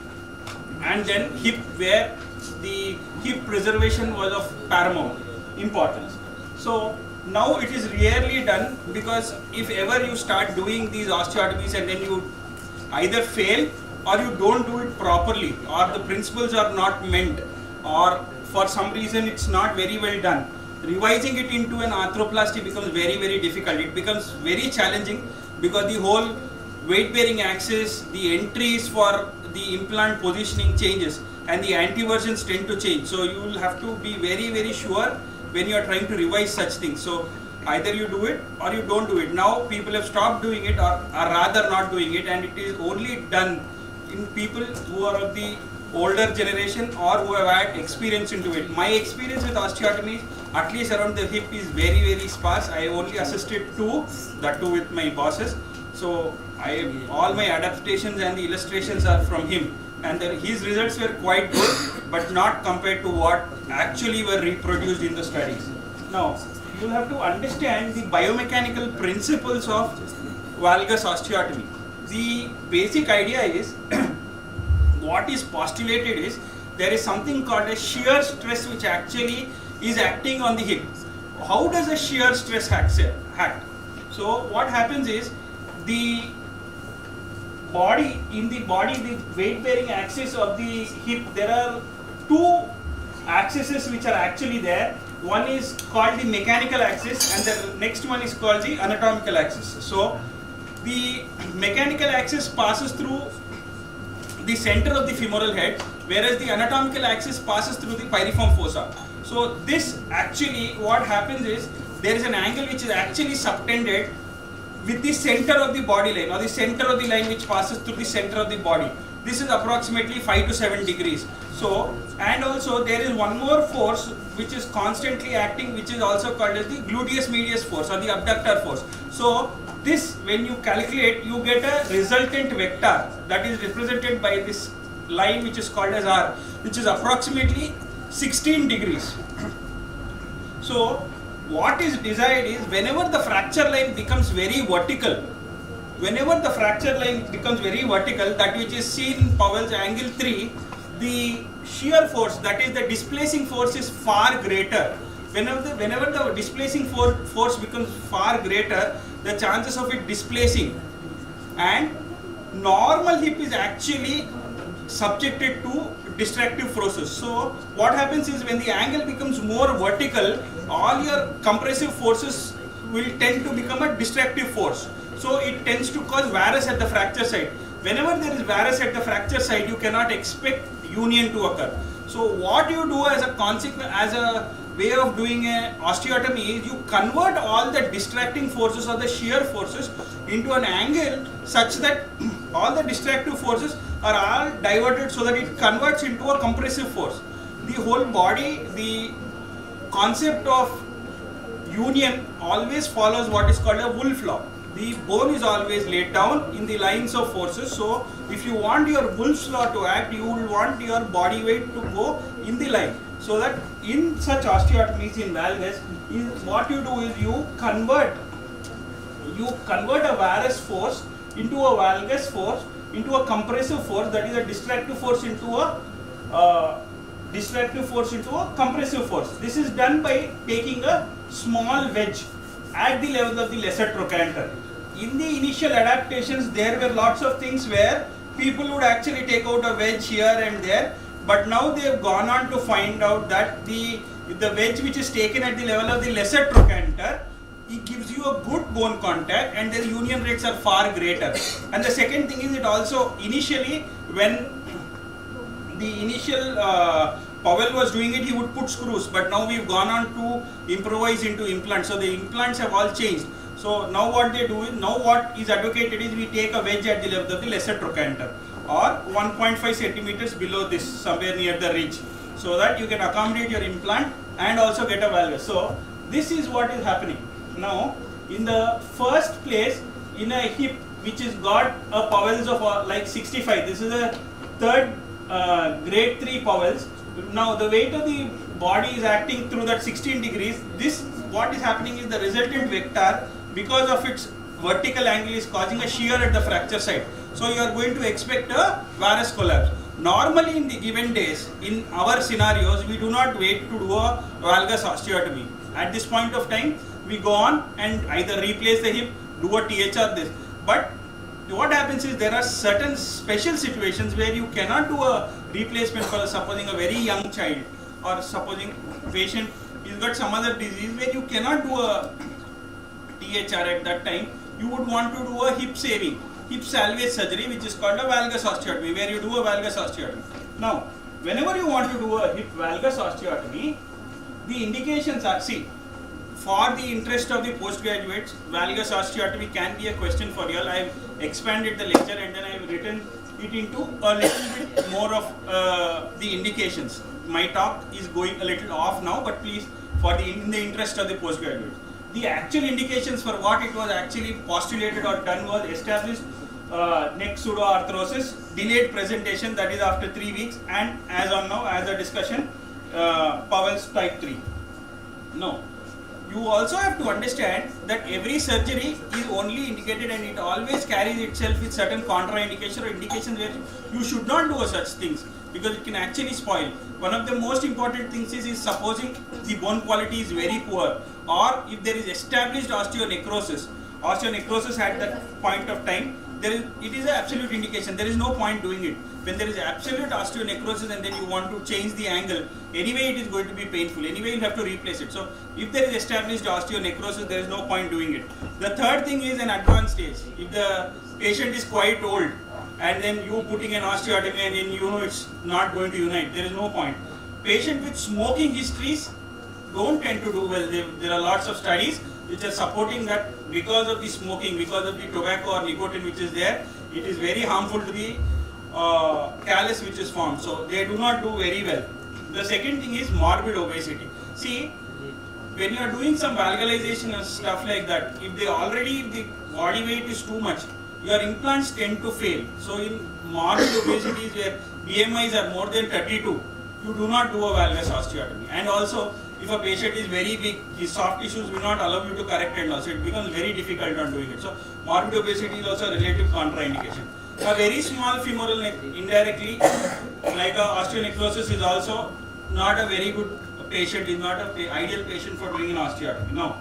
and then where the hip preservation was of paramount importance. So now it is rarely done, because if ever you start doing these osteotomies and then you either fail or you don't do it properly, or the principles are not meant, or for some reason it's not very well done, revising it into an arthroplasty becomes very difficult. It becomes very challenging because the whole weight bearing axis, the entries for the implant positioning changes, and the anteversions tend to change. So you will have to be very sure when you are trying to revise such things. So either you do it or you don't do it. Now people have stopped doing it, or rather not doing it, and it is only done in people who are of the older generation or who have had experience into it. My experience with osteotomy, at least around the hip, is very sparse. I only assisted 2, that too with my bosses. So all my adaptations and the illustrations are from him, and his results were quite good, but not compared to what actually were reproduced in the studies. Now, you will have to understand the biomechanical principles of valgus osteotomy. The basic idea is, what is postulated is, there is something called a shear stress which actually is acting on the hip. How does a shear stress act? So what happens is, the weight bearing axis of the hip, there are 2 axes which are actually there. One is called the mechanical axis and the next one is called the anatomical axis. So the mechanical axis passes through the center of the femoral head, whereas the anatomical axis passes through the piriform fossa. So this actually, what happens is, there is an angle which is actually subtended with the center of the body line, or the center of the line which passes through the center of the body. This is approximately 5 to 7 degrees. So, and also there is one more force which is constantly acting, which is also called as the gluteus medius force or the abductor force. So this, when you calculate, you get a resultant vector that is represented by this line which is called as R, which is approximately 16 degrees. So what is desired is, whenever the fracture line becomes very vertical, that which is seen in Powell's angle 3, the shear force, that is the displacing force, is far greater. Whenever the displacing force becomes far greater, the chances of it displacing, and normal hip is actually subjected to destructive forces. So what happens is, when the angle becomes more vertical, all your compressive forces will tend to become a destructive force. So it tends to cause varus at the fracture site. Whenever there is varus at the fracture site, you cannot expect union to occur. So what you do as a consequence, as a way of doing an osteotomy, is you convert all the distracting forces or the shear forces into an angle such that all the destructive forces are all diverted, so that it converts into a compressive force. The whole body, the concept of union always follows what is called a Wolff law. the bone is always laid down in the lines of forces. So if you want your Wolff's law to act, you will want your body weight to go in the line. So that in such osteotomies in valgus, what you do is you convert a varus force into a valgus force into a compressive force, that is a distractive force into a compressive force. This is done by taking a small wedge at the level of the lesser trochanter. In the initial adaptations, there were lots of things where people would actually take out a wedge here and there, but now they have gone on to find out that the wedge which is taken at the level of the lesser trochanter, it gives you a good bone contact and the union rates are far greater. And the second thing is, it also initially, when the initial Powell was doing it, he would put screws, but now we've gone on to improvise into implants. So the implants have all changed. So now what they do is, now what is advocated is we take a wedge at the level of the lesser trochanter or 1.5 centimeters below this, somewhere near the ridge, so that you can accommodate your implant and also get a valgus. So this is what is happening. Now in the first place, in a hip which has got a Powell's of like 65, this is a third grade 3 Powell's. Now the weight of the body is acting through that 16 degrees. This, what is happening is the resultant vector, because of its vertical angle, is causing a shear at the fracture site. So you are going to expect a varus collapse. Normally in the given days, in our scenarios, we do not wait to do a valgus osteotomy. At this point of time, we go on and either replace the hip, do a THR this. But what happens is, there are certain special situations where you cannot do a replacement for supposing a very young child, or supposing patient is got some other disease where you cannot do a THR at that time. You would want to do a hip salvage surgery, which is called a valgus osteotomy, where you do a valgus osteotomy. Now, whenever you want to do a hip valgus osteotomy, the indications are, see, for the interest of the postgraduates, valgus osteotomy can be a question for you all. I have expanded the lecture and then I have written it into a little bit more of the indications. My talk is going a little off now, but please, in the interest of the postgraduates, the actual indications for what it was actually postulated or done was established neck pseudoarthrosis, delayed presentation, that is after 3 weeks, and as on now, as a discussion, Powell's type 3. No. You also have to understand that every surgery is only indicated, and it always carries itself with certain contraindication or indications where you should not do such things, because it can actually spoil. One of the most important things is supposing the bone quality is very poor, or if there is established osteonecrosis at that point of time, it is an absolute indication. There is no point doing it. When there is absolute osteonecrosis and then you want to change the angle, anyway it is going to be painful. Anyway you have to replace it. So if there is established osteonecrosis, there is no point doing it. The third thing is an advanced stage. If the patient is quite old and then you putting an osteotomy and then you know it's not going to unite, there is no point. Patient with smoking histories don't tend to do well. There are lots of studies which are supporting that because of the smoking, because of the tobacco or nicotine which is there, it is very harmful to the callus which is formed. So they do not do very well. The second thing is morbid obesity. See, when you are doing some valgalization and stuff like that, if the body weight is too much, your implants tend to fail. So in morbid obesities where BMIs are more than 32, you do not do a valgus osteotomy. And also, if a patient is very weak, his soft tissues will not allow you to correct it also. It becomes very difficult on doing it. So morbid obesity is also a relative contraindication. A very small femoral neck, indirectly, like a osteonecrosis, is also not a very good patient, is not an ideal patient for doing an osteotomy. Now,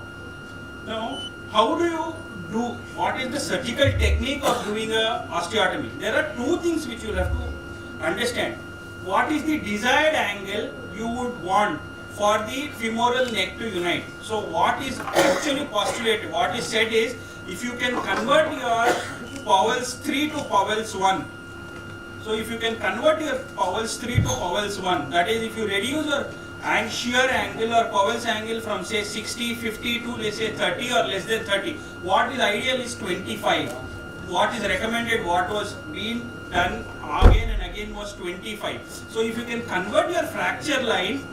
how do you do, what is the surgical technique of doing a osteotomy? There are two things which you have to understand. What is the desired angle you would want for the femoral neck to unite? So what is actually postulated, what is said is, if you can convert your Powell's 3 to Powell's 1. So if you can convert your Powell's 3 to Powell's 1, that is, if you reduce your shear angle or Powell's angle from say 60, 50 to let's say 30 or less than 30, what is ideal is 25. What is recommended, what was being done again and again was 25. So if you can convert your fracture line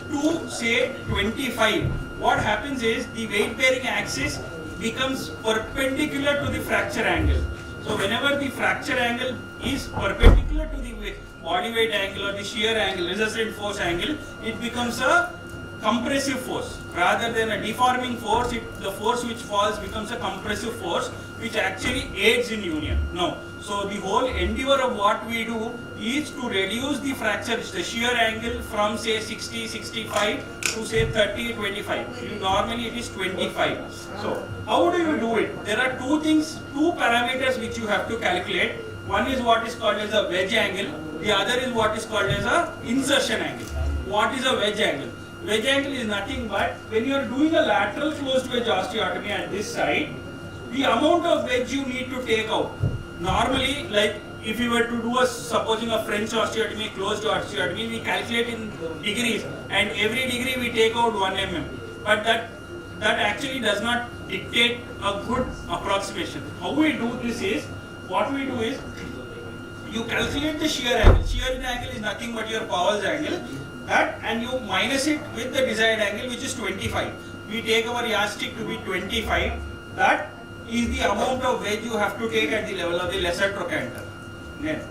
to say 25, what happens is the weight bearing axis becomes perpendicular to the fracture angle. So whenever the fracture angle is perpendicular to the body weight angle or the shear angle, resultant force angle, it becomes a compressive force rather than a deforming force. The force which falls becomes a compressive force which actually aids in union. Now, so the whole endeavor of what we do is to reduce the fracture, the shear angle from say 60, 65 to say 30, 25. Normally it is 25. So how do you do it? There are two parameters which you have to calculate. One is what is called as a wedge angle. The other is what is called as a insertion angle. What is a wedge angle? Wedge angle is nothing but when you are doing a lateral closed wedge osteotomy at this side, the amount of wedge you need to take out. Normally, like if you were to do supposing a French osteotomy, closed osteotomy, we calculate in degrees and every degree we take out 1 mm. But that actually does not dictate a good approximation. How we do this is, what we do is, you calculate the shear angle. Shear angle is nothing but your Powell's angle. That and you minus it with the desired angle which is 25. We take our yardstick to be 25. That is the amount of wedge you have to take at the level of the lesser trochanter. Then,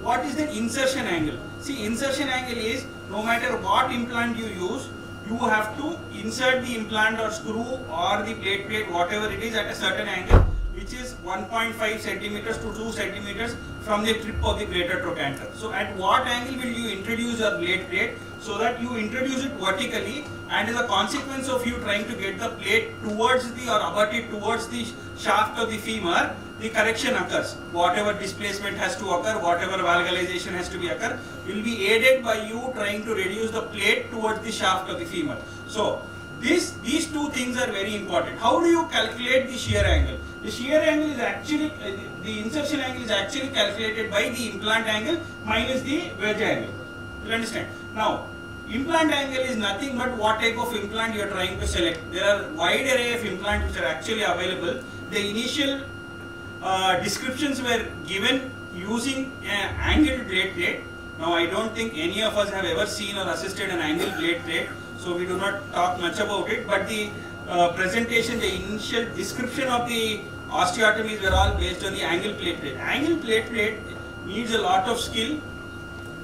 what is the insertion angle? See, insertion angle is no matter what implant you use, you have to insert the implant or screw or the plate, whatever it is, at a certain angle, which is 1.5 centimeters to 2 centimeters from the tip of the greater trochanter. So at what angle will you introduce your blade plate? So that you introduce it vertically, and as a consequence of you trying to get the plate towards the or abut it towards the shaft of the femur, the correction occurs. Whatever displacement has to occur, whatever valgalization has to be occur, will be aided by you trying to reduce the plate towards the shaft of the femur. So these two things are very important. How do you calculate the shear angle? The shear angle is actually, the insertion angle is actually calculated by the implant angle minus the wedge angle. You understand? Now, implant angle is nothing but what type of implant you are trying to select. There are wide array of implants which are actually available. The initial descriptions were given using an angled blade plate. Now, I don't think any of us have ever seen or assisted an angled blade plate, so we do not talk much about it. But the presentation, the initial description of the osteotomies were all based on the angled plate plate. Angled plate plate needs a lot of skill.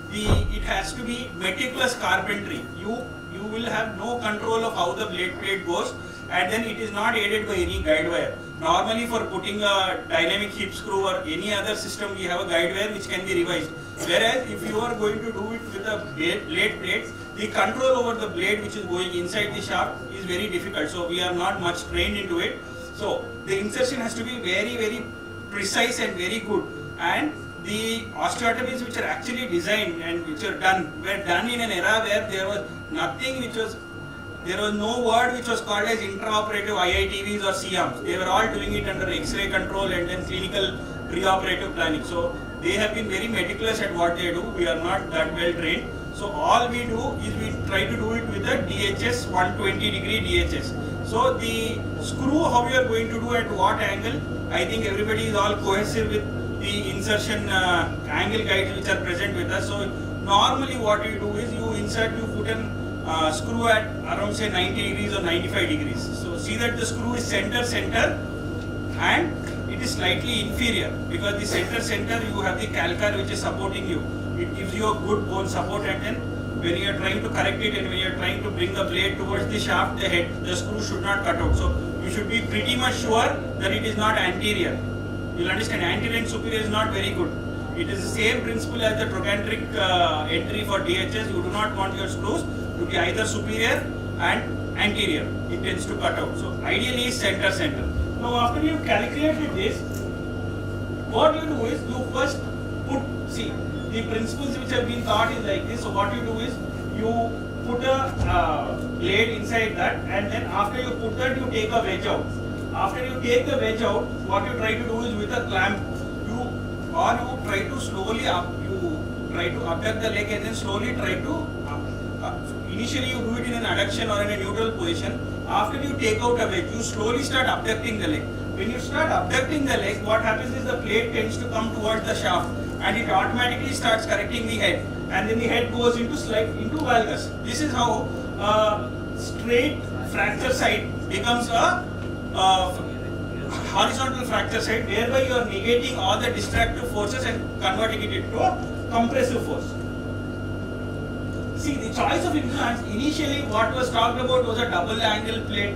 It has to be meticulous carpentry. You will have no control of how the blade plate goes, and then it is not aided by any guide wire. Normally for putting a dynamic hip screw or any other system, we have a guide wire which can be revised. Whereas if you are going to do it with a blade plate, the control over the blade which is going inside the shaft is very difficult. So we are not much trained into it. So the insertion has to be very, very precise and very good. And the osteotomies which are actually designed and which are done were done in an era where there was nothing there was no word which was called as intraoperative IITVs or CMs. They were all doing it under X-ray control and then clinical preoperative planning. So they have been very meticulous at what they do. We are not that well trained. So all we do is we try to do it with a DHS 120 degree DHS. So the screw, how we are going to do at what angle, I think everybody is all cohesive with the insertion angle guides which are present with us. So normally what you do is you put an screw at around say 90 degrees or 95 degrees. So see that the screw is center and it is slightly inferior, because the center you have the calcar which is supporting you. It gives you a good bone support, and then when you are trying to correct it and when you are trying to bring the blade towards the shaft, the head, the screw should not cut out. So you should be pretty much sure that it is not anterior. You'll understand, anterior and superior is not very good. It is the same principle as the trochanteric entry for DHS. You do not want your screws to be either superior and anterior. It tends to cut out. So ideally is center. Now after you calculated this, what you do is you first see the principles which have been taught is like this. So what you do is you put a blade inside that, and then after you put that, you take a wedge out. After you take the wedge out, what you try to do is with a clamp, you try to slowly abduct the leg and then slowly try to initially you do it in an adduction or in a neutral position. After you take out a wedge, you slowly start abducting the leg. When you start abducting the leg, what happens is the plate tends to come towards the shaft and it automatically starts correcting the head, and then the head goes into valgus. This is how straight fracture site becomes a horizontal fracture side, whereby you are negating all the destructive forces and converting it into a compressive force. See, the choice of implants, initially what was talked about was a double angle plate.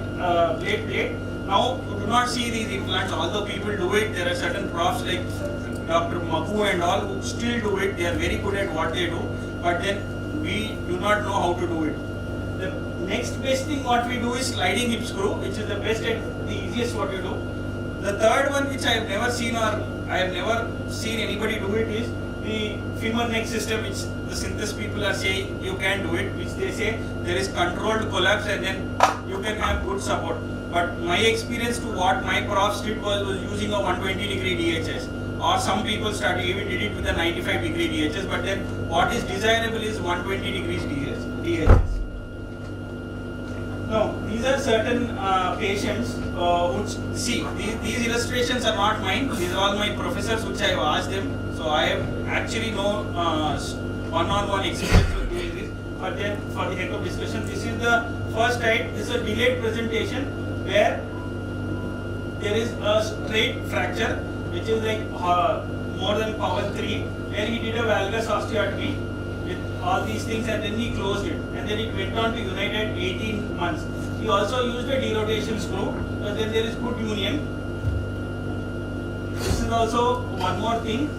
Now you do not see these implants, although people do it. There are certain profs like Dr. Mapu and all who still do it. They are very good at what they do, but then we do not know how to do it. The next best thing what we do is sliding hip screw, which is the best and the easiest what you do. The third one, which I have never seen anybody do it, is the femur neck system, which the Synthes people are saying you can do it, which they say there is controlled collapse and then you can have good support. But my experience to what my profs did was using a 120-degree DHS, or some people even did it with a 95-degree DHS, but then what is desirable is 120 degrees DHS. Now, these are certain patients which, see, these illustrations are not mine, these are all my professors which I have asked them. So I have actually no one-on-one experience with doing this, but then for the heck of discussion, this is the first slide. This is a delayed presentation where there is a straight fracture which is like more than power 3, where he did a valgus osteotomy with all these things and then he closed it, and then it went on to unite at 18 months. He also used a derotation screw, but then there is good union. This is also one more thing.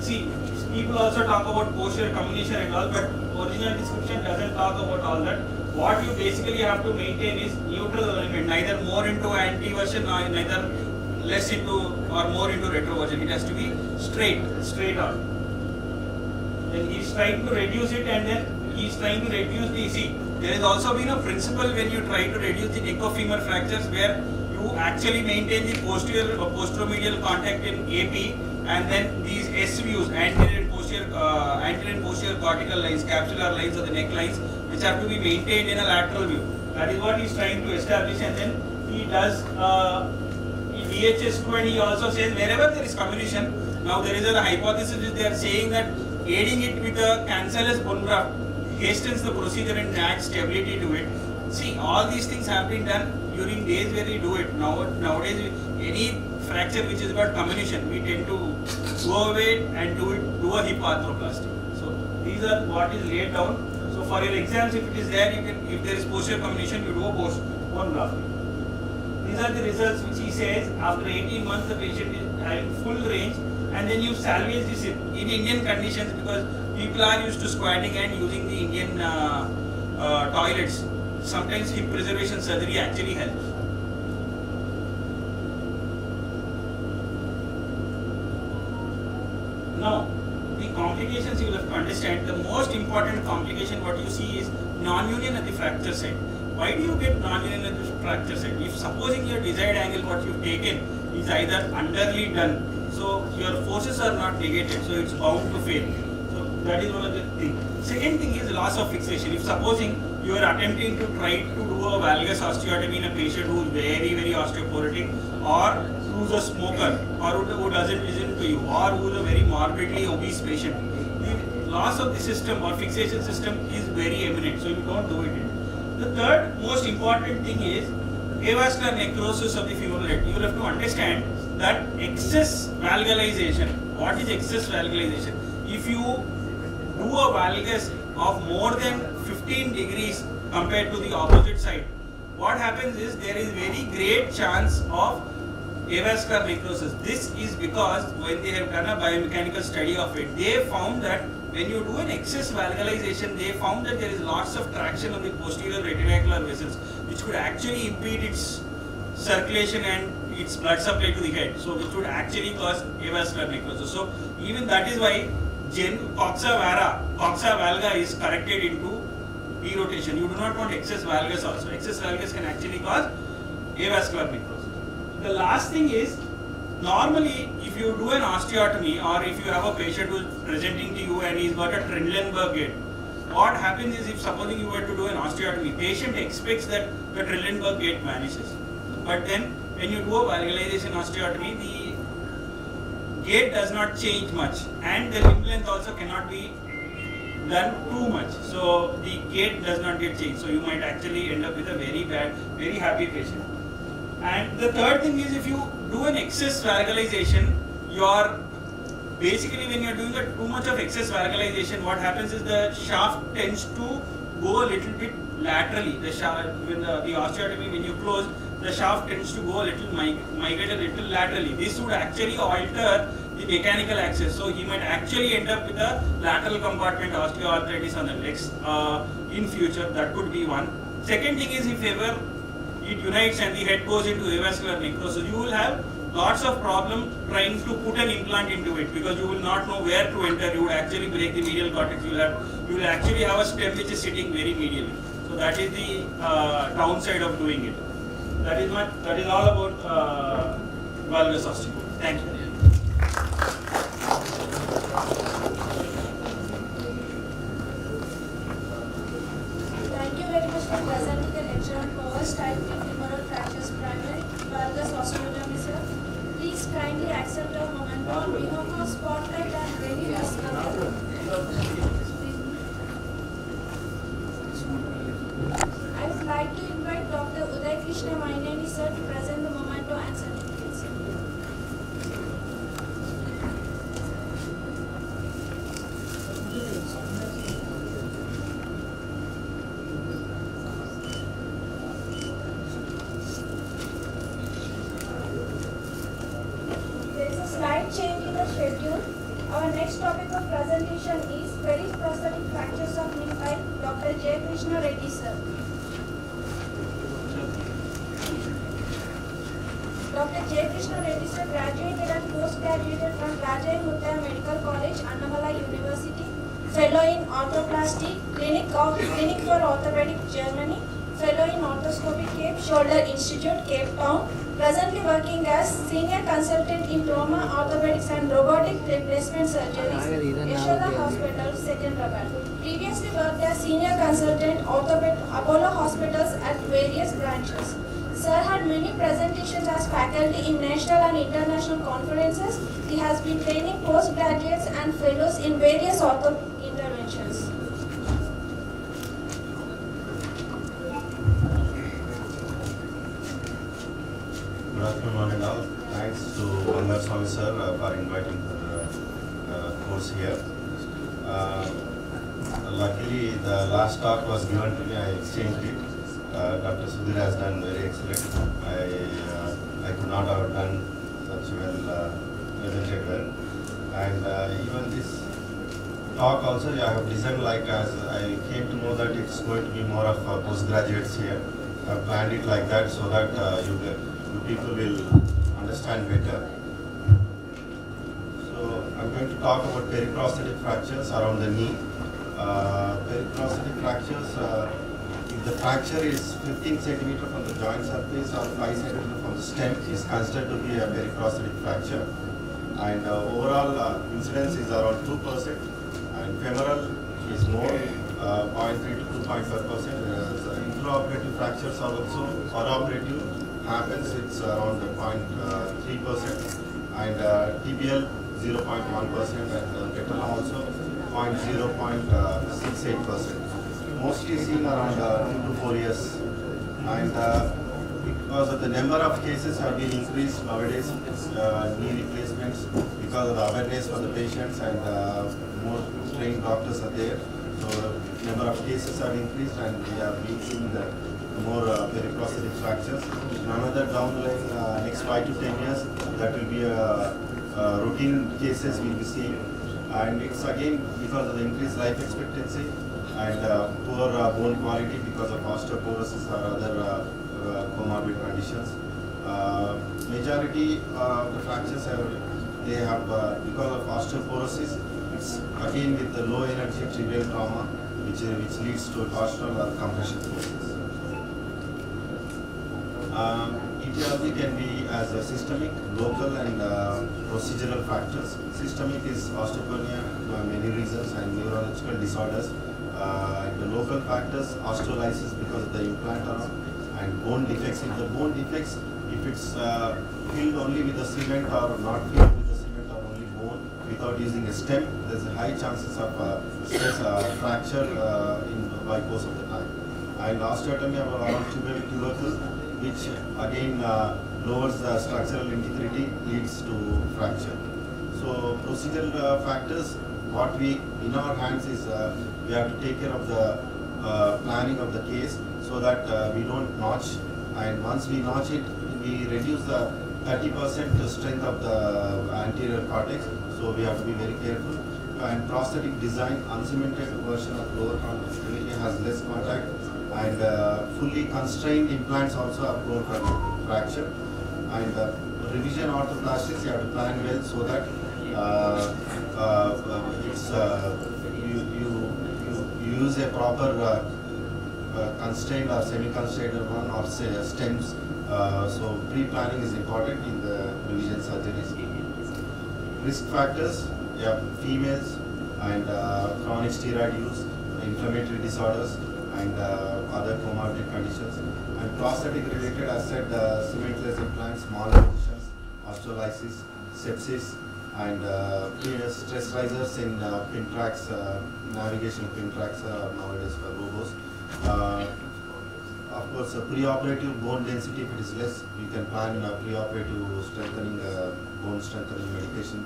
See, people also talk about posterior comminution and all, but original description doesn't talk about all that. What you basically have to maintain is neutral alignment, neither more into anteversion or neither less into or more into retroversion. It has to be straight on. Then he is trying to reduce it, and then he is trying to reduce the, see, there has also been a principle when you try to reduce the neck of femur fractures where you actually maintain the posterior or posteromedial contact in AP, and then these S views, anterior and posterior cortical lines, capsular lines of the neck lines, which have to be maintained in a lateral view. That is what he is trying to establish, and then he does DHS screw, and he also says wherever there is comminution. Now there is a hypothesis which they are saying that aiding it with a cancellous bone graft hastens the procedure and adds stability to it. See, all these things have been done during days where we do it. Nowadays, any fracture which is about comminution, we tend to go away and do a hip arthroplasty. So these are what is laid down. So for your exams, if it is there, you can, if there is posterior comminution, you do a bone graft. These are the results which he says after 18 months the patient is having full range, and then you salvage this in Indian conditions because people are used to squatting and using the Indian toilets. Sometimes hip preservation surgery actually helps. Now, the complications you will have to understand. The most important complication what you see is non-union at the fracture site. Why do you get non-union at the fracture site? If supposing your desired angle what you've taken is either underly done, so your forces are not negated, so it's bound to fail. So that is one of the things. Second thing is loss of fixation. If supposing you are attempting to try to do a valgus osteotomy in a patient who is very, very osteoporotic, or who is a smoker, or who doesn't listen to you, or who is a very morbidly obese patient, the loss of the system or fixation system is very eminent, so you don't do it. The third most important thing is avascular necrosis of the femoral head. You will have to understand that excess valgalization. What is excess valgalization? If you do a valgus of more than 15 degrees compared to the opposite side, what happens is there is very great chance of avascular necrosis. This is because when they have done a biomechanical study of it, they found that when you do an excess valgalization, they found that there is lots of traction on the posterior retinacular vessels, which could actually impede its circulation and its blood supply to the head, so which would actually cause avascular necrosis. So even that is why coxa valga is corrected into derotation. You do not want excess valgus also. Excess valgus can actually cause avascular necrosis. The last thing is, normally if you do an osteotomy, or if you have a patient who is presenting to you and he's got a Trendelenburg gait, what happens is, if supposing you were to do an osteotomy, patient expects that the Trendelenburg gait vanishes. But then when you do a valgalization osteotomy, the gait does not change much, and the limb length also cannot be done too much. So the gait does not get changed. So you might actually end up with a very bad, very happy patient. And the third thing is, if you do an excess varicalization, basically when you're doing too much of excess varicalization, what happens is the shaft tends to go a little bit laterally. The shaft, when the osteotomy, when you close, the shaft tends to go a little, migrate a little laterally. This would actually alter the mechanical axis. So he might actually end up with a lateral compartment osteoarthritis on the legs in future. That could be one. Second thing is, if ever it unites and the head goes into avascular necrosis, you will have lots of problem trying to put an implant into it, because you will not know where to enter. You would actually break the medial cortex. You will actually have a stem which is sitting very medially. So that is the downside of doing it. That is all about valgus osteoporosis. Thank you. Thank you very much for presenting a lecture on Powell's type 3 femoral fractures primary valgus osteotomy, sir. Please kindly accept a moment on behalf of Spotlight and Ready Discovery. I would like to invite Dr. Uday Krishna Maineni, sir, to present the memento and certificates. There is a slight change in the schedule. Our next topic of presentation is periprosthetic fractures of knee by Dr. J. Krishna Reddy, sir. Dr. J. Krishna Reddy, sir, graduated and postgraduated from Rajai Muttiah Medical College, Annamalai University, fellow in orthoplasty, clinic for orthopedic Germany, fellow in orthoscopy Cape Shoulder Institute, Cape Town, presently working as senior consultant in trauma, orthopedics and robotic replacement surgeries, Yashoda Hospital, Secunderabad. Previously worked as senior consultant Apollo Hospitals at various branches. Sir had many presentations as faculty in national and international conferences. He has been training postgraduates and fellows in various ortho interventions. Good afternoon, one and all. Thanks to Bangar Swami sir for inviting the course here. Luckily, the last talk was given to me. I exchanged it. Dr. Sudhir has done very excellent. I could not have done such well, presented well. And even this talk also, I have designed like as I came to know that it's going to be more of postgraduates here. I planned it like that so that you people will understand better. So I'm going to talk about periprosthetic fractures around the knee. Periprosthetic fractures, if the fracture is 15 centimeter from the joint surface or 5 centimeter from the stem, is considered to be a periprosthetic fracture. And overall incidence is around 2%, and femoral is more, 0.3 to 2.5%. Intraoperative fractures are also, or operative happens, it's around 0.3%, and TBL 0.1%, and kettle also 0.68%. Mostly seen around 2 to 4 years, and because of the number of cases have been increased nowadays, knee replacements, because of the awareness for the patients and more trained doctors are there. So number of cases have increased, and we have been seeing the more periprosthetic fractures. Another down the line, next 5 to 10 years, that will be routine cases we will be seeing, and it's again because of the increased life expectancy and poor bone quality because of osteoporosis or other comorbid conditions. Majority of the fractures have because of osteoporosis. It's again with the low energy trivial trauma, which leads to torsional or compression forces. Etiology can be as a systemic, local, and procedural factors. Systemic is osteopenia for many reasons and neurological disorders. The local factors, osteolysis because of the implant around, and bone defects. If the bone defects, if it's filled only with the cement or not filled with the cement or only bone without using a stem, there's a high chances of fracture by course of the time. And osteotomy around tubercle which again lowers the structural integrity, leads to fracture. So procedural factors, what we in our hands is we have to take care of the planning of the case so that we don't notch, and once we notch it, we reduce the 30% strength of the anterior cortex, so we have to be very careful. And prosthetic design, uncemented version of lower cortex has less contact, and fully constrained implants also are prone for fracture. And revision orthoplastics, you have to plan well so that you use a proper constrained or semi-constrained one, or say stems. So pre-planning is important in the revision surgeries. Risk factors, females and chronic steroid use, inflammatory disorders, and other comorbid conditions. And prosthetic related, as said, cementless implants, small incisions, osteolysis, sepsis, and stress risers in pin tracks, navigation pin tracks nowadays for robos. Of course, preoperative bone density, if it is less, you can plan preoperative strengthening, bone strengthening medication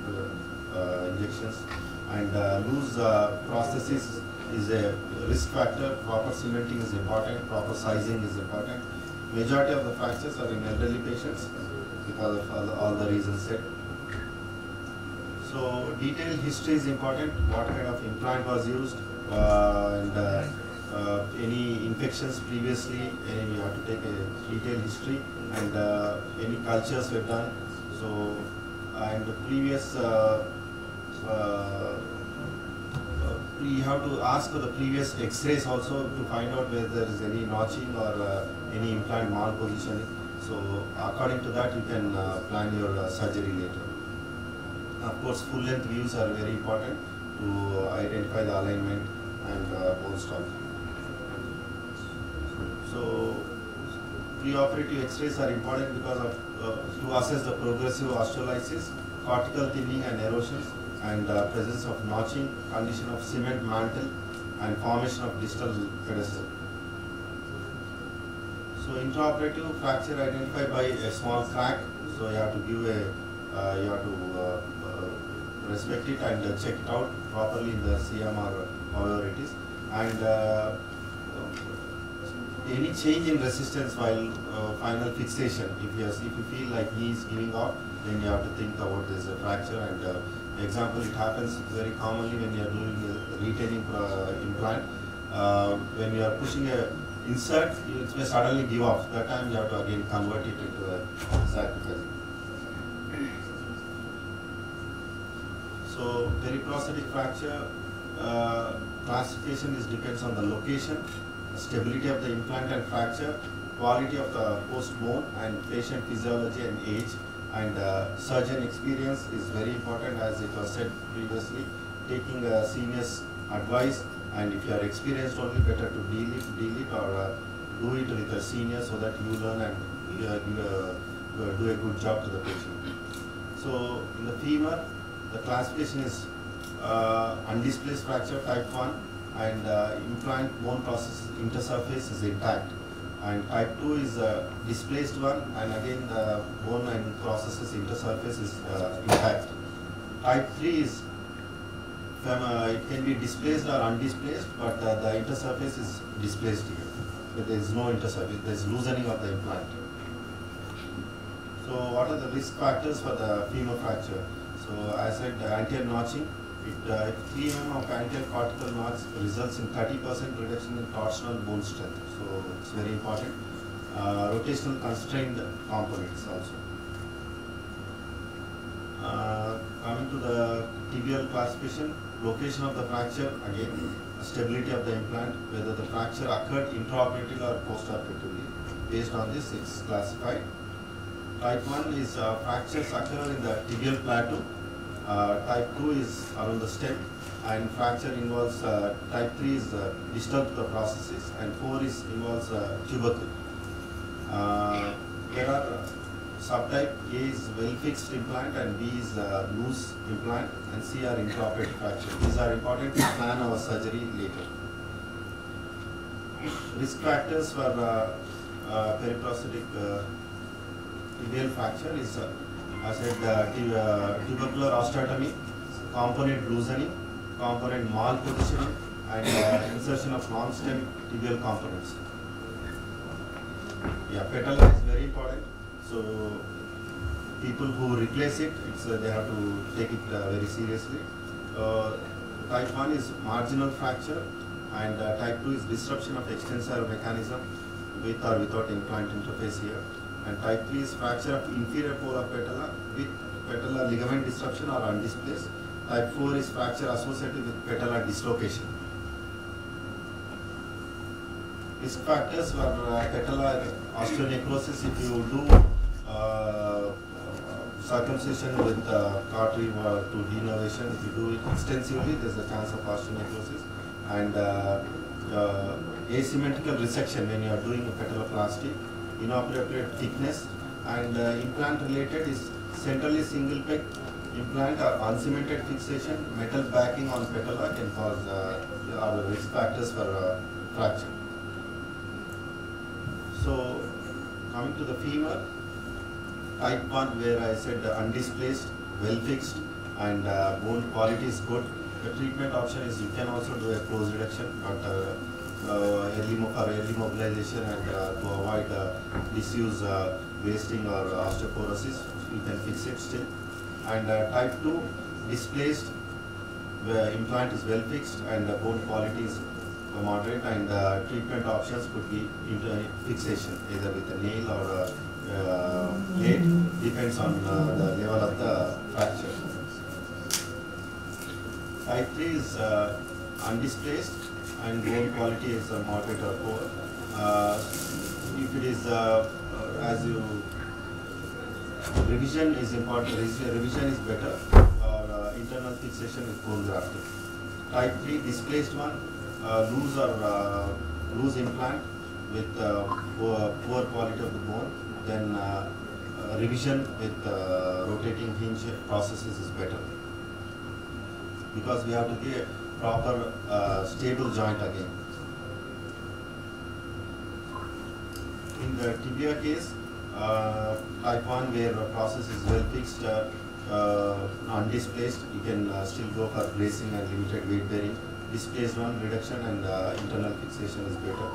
injections. And loose prosthesis is a risk factor. Proper cementing is important, proper sizing is important. Majority of the fractures are in elderly patients because of all the reasons said. So detailed history is important, what kind of implant was used, and any infections previously, we have to take a detailed history, and any cultures were done. So, and the previous, we have to ask for the previous X-rays also to find out whether there is any notching or any implant malpositioning. So according to that, you can plan your surgery later. Of course, full-length views are very important to identify the alignment and bone stock. So preoperative X-rays are important because of to assess the progressive osteolysis, cortical thinning and erosions, and presence of notching, condition of cement mantle, and formation of distal pedestal. So intraoperative fracture identified by a small crack. So you have to give a, you have to respect it and check it out properly in the CM or however it is. And any change in resistance while final fixation, if you feel like he is giving off, then you have to think about this fracture. And example, it happens very commonly when you are doing a retaining implant. When you are pushing a insert, it may suddenly give off. That time you have to again convert it into a sacrifice. So periprosthetic fracture classification depends on the location, stability of the implant and fracture, quality of the post bone, and patient physiology and age. And surgeon experience is very important, as it was said previously. Taking senior's advice, and if you are experienced, only better to deal it or do it with a senior so that you learn and do a good job to the patient. So in the femur, the classification is undisplaced fracture type 1, and implant bone process intersurface is intact. And type 2 is displaced one, and again the bone and processes intersurface is intact. Type 3 is it can be displaced or undisplaced, but the intersurface is displaced here. But there is no intersurface, there is loosening of the implant. So what are the risk factors for the femur fracture? So as I said, anterior notching. If 3 mm of anterior cortical notch results in 30% reduction in torsional bone strength. So it's very important. Rotational constrained components also. Coming to the tibial classification, location of the fracture, again, stability of the implant, whether the fracture occurred intraoperatively or postoperatively. Based on this, it's classified. Type 1 is fractures occur in the tibial plateau. Type 2 is around the stem, and fracture involves type 3 is distal to the processes, and 4 is involves tubercle. There are subtype A is well fixed implant, and B is loose implant, and C are intraoperative fracture. These are important to plan our surgery later. Risk factors for periprosthetic tibial fracture is, I said, tubercular osteotomy, component loosening, component malpositioning, and insertion of non-stem tibial components. Yeah, patella is very important. So people who replace it, they have to take it very seriously. Type 1 is marginal fracture, and type 2 is disruption of extensor mechanism with or without implant interface here. And type 3 is fracture of inferior pole of patella with patella ligament disruption or undisplaced. Type 4 is fracture associated with patella dislocation. Risk factors for patella osteonecrosis: if you do circumcision with cautery to denervation, if you do it extensively, there is a chance of osteonecrosis. And asymmetrical resection when you are doing a patelloplasty, inappropriate thickness, and implant related is centrally single peg implant or uncemented fixation, metal backing on patella can cause are the risk factors for fracture. So coming to the femur, type 1 where I said undisplaced, well fixed, and bone quality is good. The treatment option is you can also do a close reduction, but early mobilization and to avoid disuse, wasting or osteoporosis, you can fix it still. And type 2 displaced, where implant is well fixed and bone quality is moderate, and treatment options could be fixation either with a nail or a plate, depends on the level of the fracture. Type 3 is undisplaced and bone quality is moderate or poor. If it is revision is important, revision is better, or internal fixation with bone grafting. Type 3 displaced one, loose implant with poor quality of the bone, then revision with rotating hinge processes is better, because we have to get a proper stable joint again. In the tibia case, type 1 where the process is well fixed, undisplaced, you can still go for bracing and limited weight bearing. Displaced one, reduction and internal fixation is better.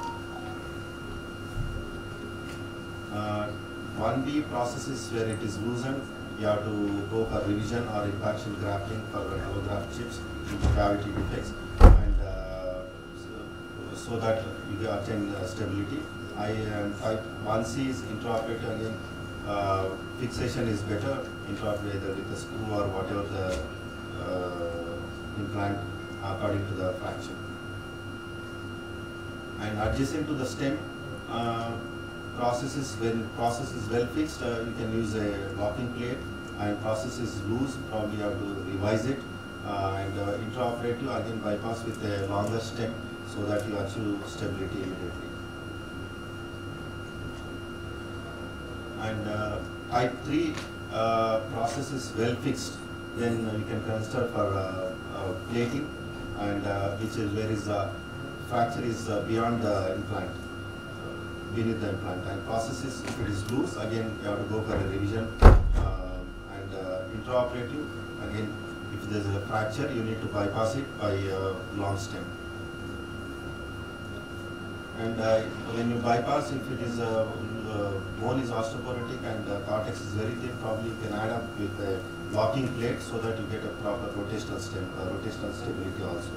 1B processes where it is loosened, you have to go for revision or impaction grafting for allograft chips into cavity defects, and so that you attain stability. Type 1C is intraoperative again. Fixation is better, intraoperative either with a screw or whatever the implant according to the fracture. And adjacent to the stem, processes, when process is well fixed, you can use a locking plate, and process is loose, probably you have to revise it, and intraoperative again bypass with a longer stem so that you achieve stability immediately. And type 3 process is well fixed, then you can consider for plating, and which is where is fracture is beyond the implant, beneath the implant, and processes, if it is loose, again you have to go for a revision, and intraoperative, again if there is a fracture you need to bypass it by long stem. And when you bypass, if it is bone is osteoporotic and cortex is very thin, probably you can add up with a locking plate so that you get a proper rotational stem, rotational stability also.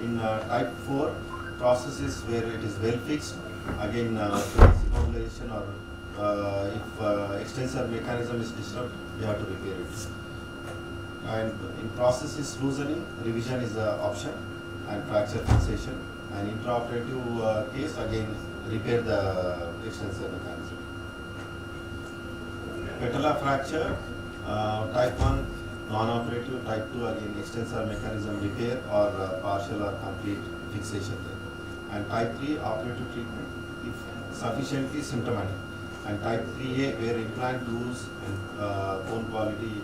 In type 4, processes where it is well fixed, again immobilization, or if extensor mechanism is disturbed, you have to repair it. And in processes loosening, revision is an option, and fracture fixation. And intraoperative case, again repair the extensor mechanism. Patella fracture, type 1 non-operative, type 2 again extensor mechanism repair or partial or complete fixation there. And type 3 operative treatment if sufficiently symptomatic. And type 3A where implant loose and bone quality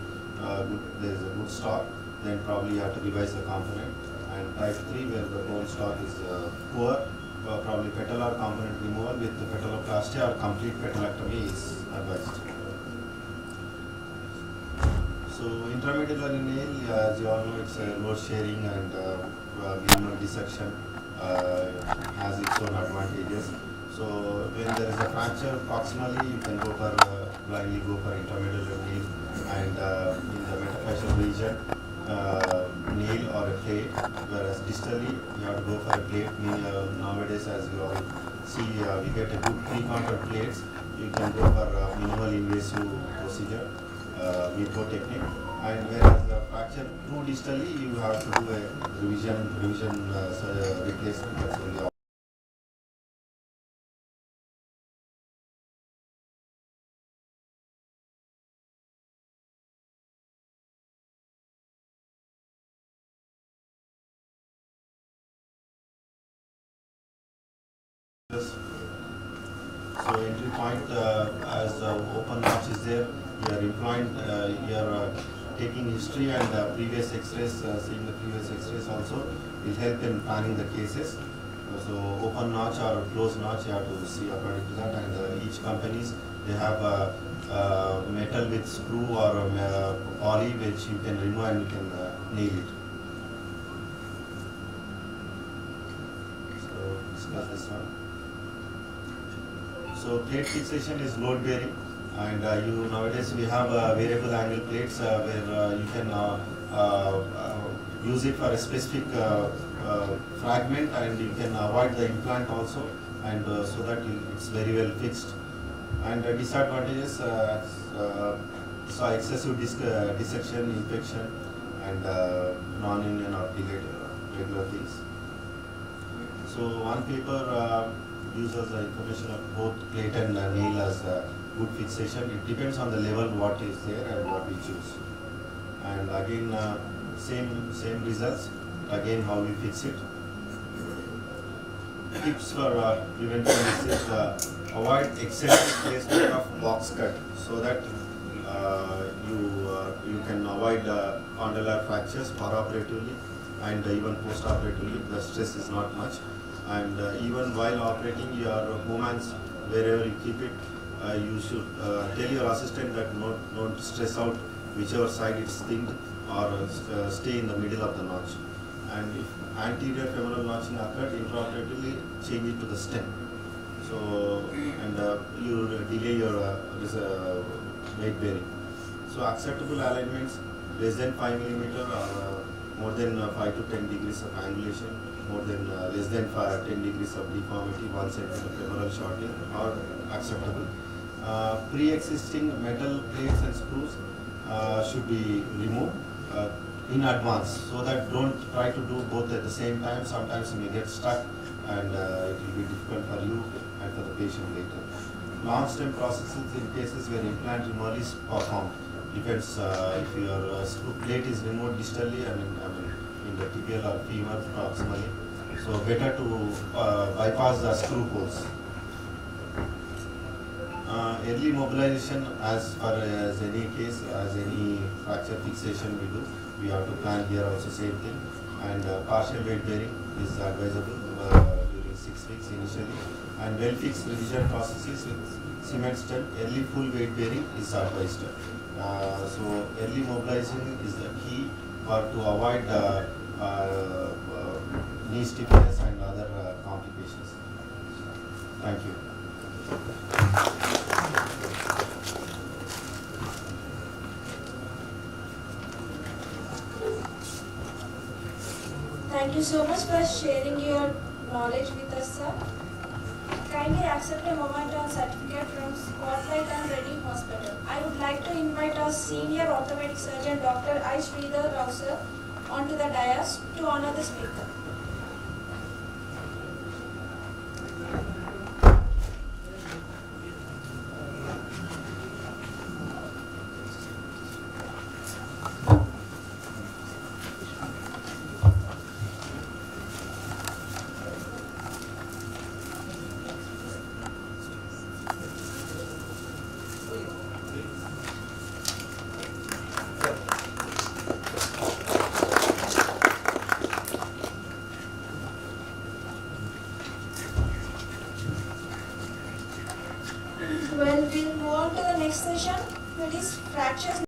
there is a good stock, then probably you have to revise the component. And type 3 where the bone stock is poor probably patellar component removal with the petalloplasty or complete patellectomy is advised. So intramedullary nail, as you all know, it's a load sharing and minimal dissection has its own advantages. So when there is a fracture proximally, you can go for blindly go for intramedullary nail, and in the metaphyseal region, nail or a plate. Whereas distally, you have to go for a plate. Nowadays, as you all see, we get a good pre-contour plates. You can go for minimal invasive procedure, Miko technique. And whereas the fracture too distally, you have to do a revision replacement. That's only. So entry point, as open notch is there, your implant, your taking history and previous X-rays, seeing the previous X-rays also will help in planning the cases. So open notch or closed notch, you have to see according to that. And each companies, they have metal with screw or poly which you can remove and you can nail it. So discuss this one. So plate fixation is load bearing, and you nowadays we have variable angle plates where you can use it for a specific fragment, and you can avoid the implant also, and so that it's very well fixed. And disadvantages, so excessive dissection, infection, and non-union or delayed regular things. So one paper uses the information of both plate and nail as good fixation. It depends on the level what is there and what we choose. And again, same results. Again, how we fix it. Tips for preventing this is avoid excessive placement of box cut, so that you can avoid condylar fractures perioperatively and even post-operatively. The stress is not much. And even while operating your movements, wherever you keep it, you should tell your assistant that don't stress out whichever side it's thinned, or stay in the middle of the notch. And if anterior femoral notching occurred, intraoperatively change it to the stem. So, and you delay your weight bearing. So acceptable alignments less than 5 mm or more than 5 to 10 degrees of angulation, more than less than 10 degrees of deformity, 1 centimeter femoral shortening are acceptable. Pre-existing metal plates and screws should be removed in advance, so that don't try to do both at the same time. Sometimes you may get stuck, and it will be difficult for you and for the patient later. Long stem processes in cases where implant removal is performed. Depends if your screw plate is removed distally, I mean in the tibial or femur proximally. So better to bypass the screw holes. Early mobilization, as far as any case, as any fracture fixation we do, we have to plan here also same thing. And partial weight bearing is advisable during 6 weeks initially. And well fixed revision processes with cement stem, early full weight bearing is advised. So early mobilizing is the key to avoid knee stiffness and other complications. Thank you. Thank you so much for sharing your knowledge with us, sir. Kindly accept a moment on certificate from Spotlight and Ready Hospital. I would like to invite our senior orthopedic surgeon, Dr. I. Sridhar Rao, sir, onto the dais to honor the speaker. Well, we'll move on to the next session, that is fractures.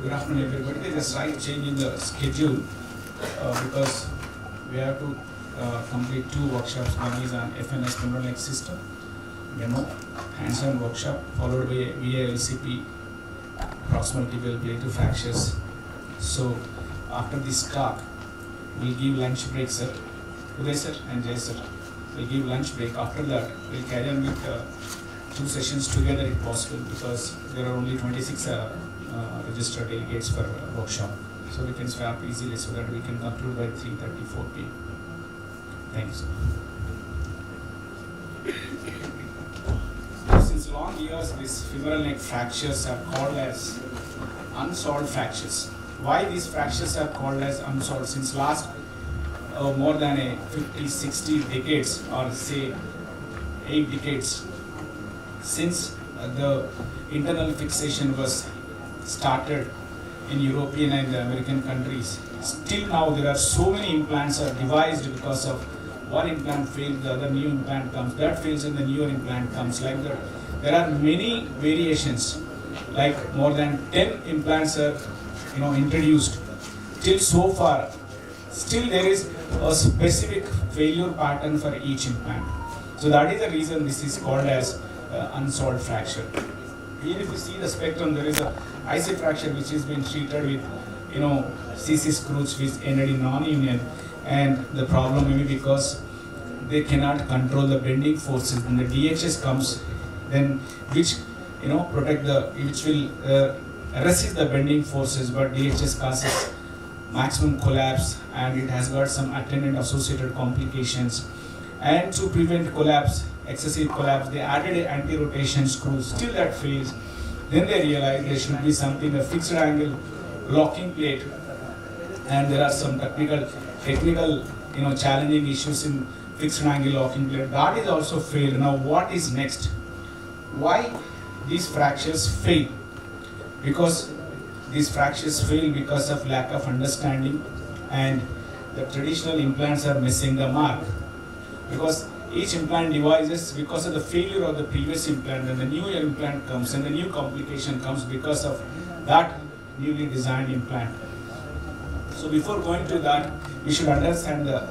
Good afternoon, everybody. There's a slight change in the schedule because we have to complete 2 workshops. One is on FNS Pembroke system, demo, hands-on workshop, followed by VALCP, proximal tibial plate fractures. So after this talk, we'll give lunch break, sir. Uday sir and Jay sir. We'll give lunch break. After that, we'll carry on with 2 sessions together if possible, because there are only 26 registered delegates for workshop. So we can swap easily so that we can conclude by 3:34 p.m. Thanks. Since long years, these femoral neck fractures are called as unsolved fractures. Why these fractures are called as unsolved? Since last more than 50-60 decades, or say 8 decades, since the internal fixation was started in European and American countries, still now there are so many implants are devised because of one implant failed, the other new implant comes, that fails and the newer implant comes, like that. There are many variations, like more than 10 implants are introduced. Till so far, still there is a specific failure pattern for each implant. So that is the reason this is called as unsolved fracture. Here if you see the spectrum, there is a IC fracture which has been treated with CC screws which ended in non-union, and the problem may be because they cannot control the bending forces. When the DHS comes, then which protect the, which will resist the bending forces, but DHS causes maximum collapse and it has got some attendant associated complications. And to prevent collapse, excessive collapse, they added an anti-rotation screw. Still that fails. Then they realized there should be something, a fixed angle locking plate, and there are some technical challenging issues in fixed angle locking plate. That is also failed. Now what is next? Why these fractures fail? Because these fractures fail because of lack of understanding, and the traditional implants are missing the mark. Because each implant devices, because of the failure of the previous implant, and the new implant comes and the new complication comes because of that newly designed implant. So before going to that, we should understand the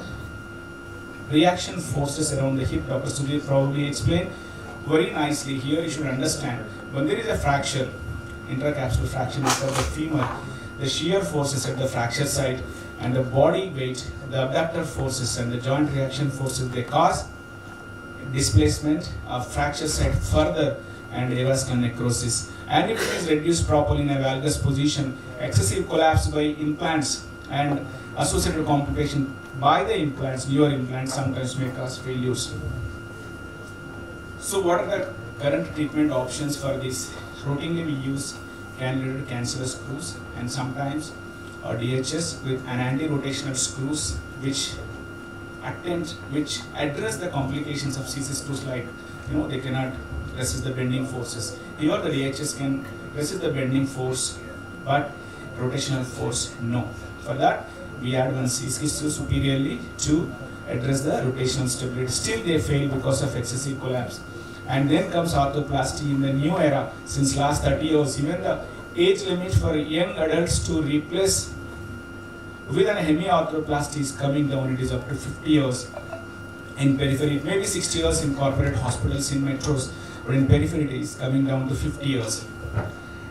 reaction forces around the hip. Dr. Sudhir probably explained very nicely. Here you should understand, when there is a fracture, intercapsular fracture of the femur, the shear forces at the fracture site and the body weight, the abductor forces and the joint reaction forces, they cause displacement of fracture site further and avascular necrosis. And if it is reduced properly in a valgus position, excessive collapse by implants and associated complication by the implants, newer implants, sometimes may cause failures. So what are the current treatment options for this? Routinely we use cannulated cancerous screws and sometimes DHS with an anti-rotational screws which address the complications of CC screws, like they cannot resist the bending forces. Here the DHS can resist the bending force, but rotational force no. For that we add one CC screw superiorly to address the rotational stability. Still they fail because of excessive collapse. And then comes arthroplasty in the new era. Since last 30 years, even the age limit for young adults to replace with an hemiarthroplasty is coming down. It is up to 50 years in periphery. It may be 60 years in corporate hospitals, in metros, but in periphery it is coming down to 50 years.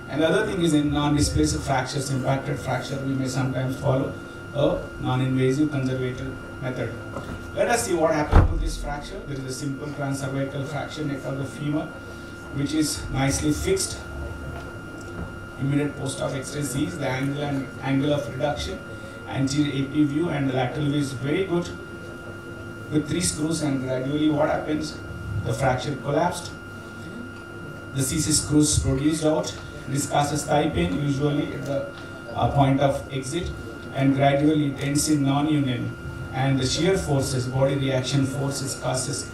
And the other thing is in non-displaced fractures, impacted fracture, we may sometimes follow a non-invasive conservative method. Let us see what happened to this fracture. There is a simple transcervical fracture neck of the femur, which is nicely fixed. Immediate post-op X-ray sees the angle of reduction. anterior AP view and the lateral view is very good with 3 screws, and gradually what happens, the fracture collapsed, the CC screws produced out, this causes thigh pain usually at the point of exit, and gradually it ends in non-union, and the shear forces, body reaction forces causes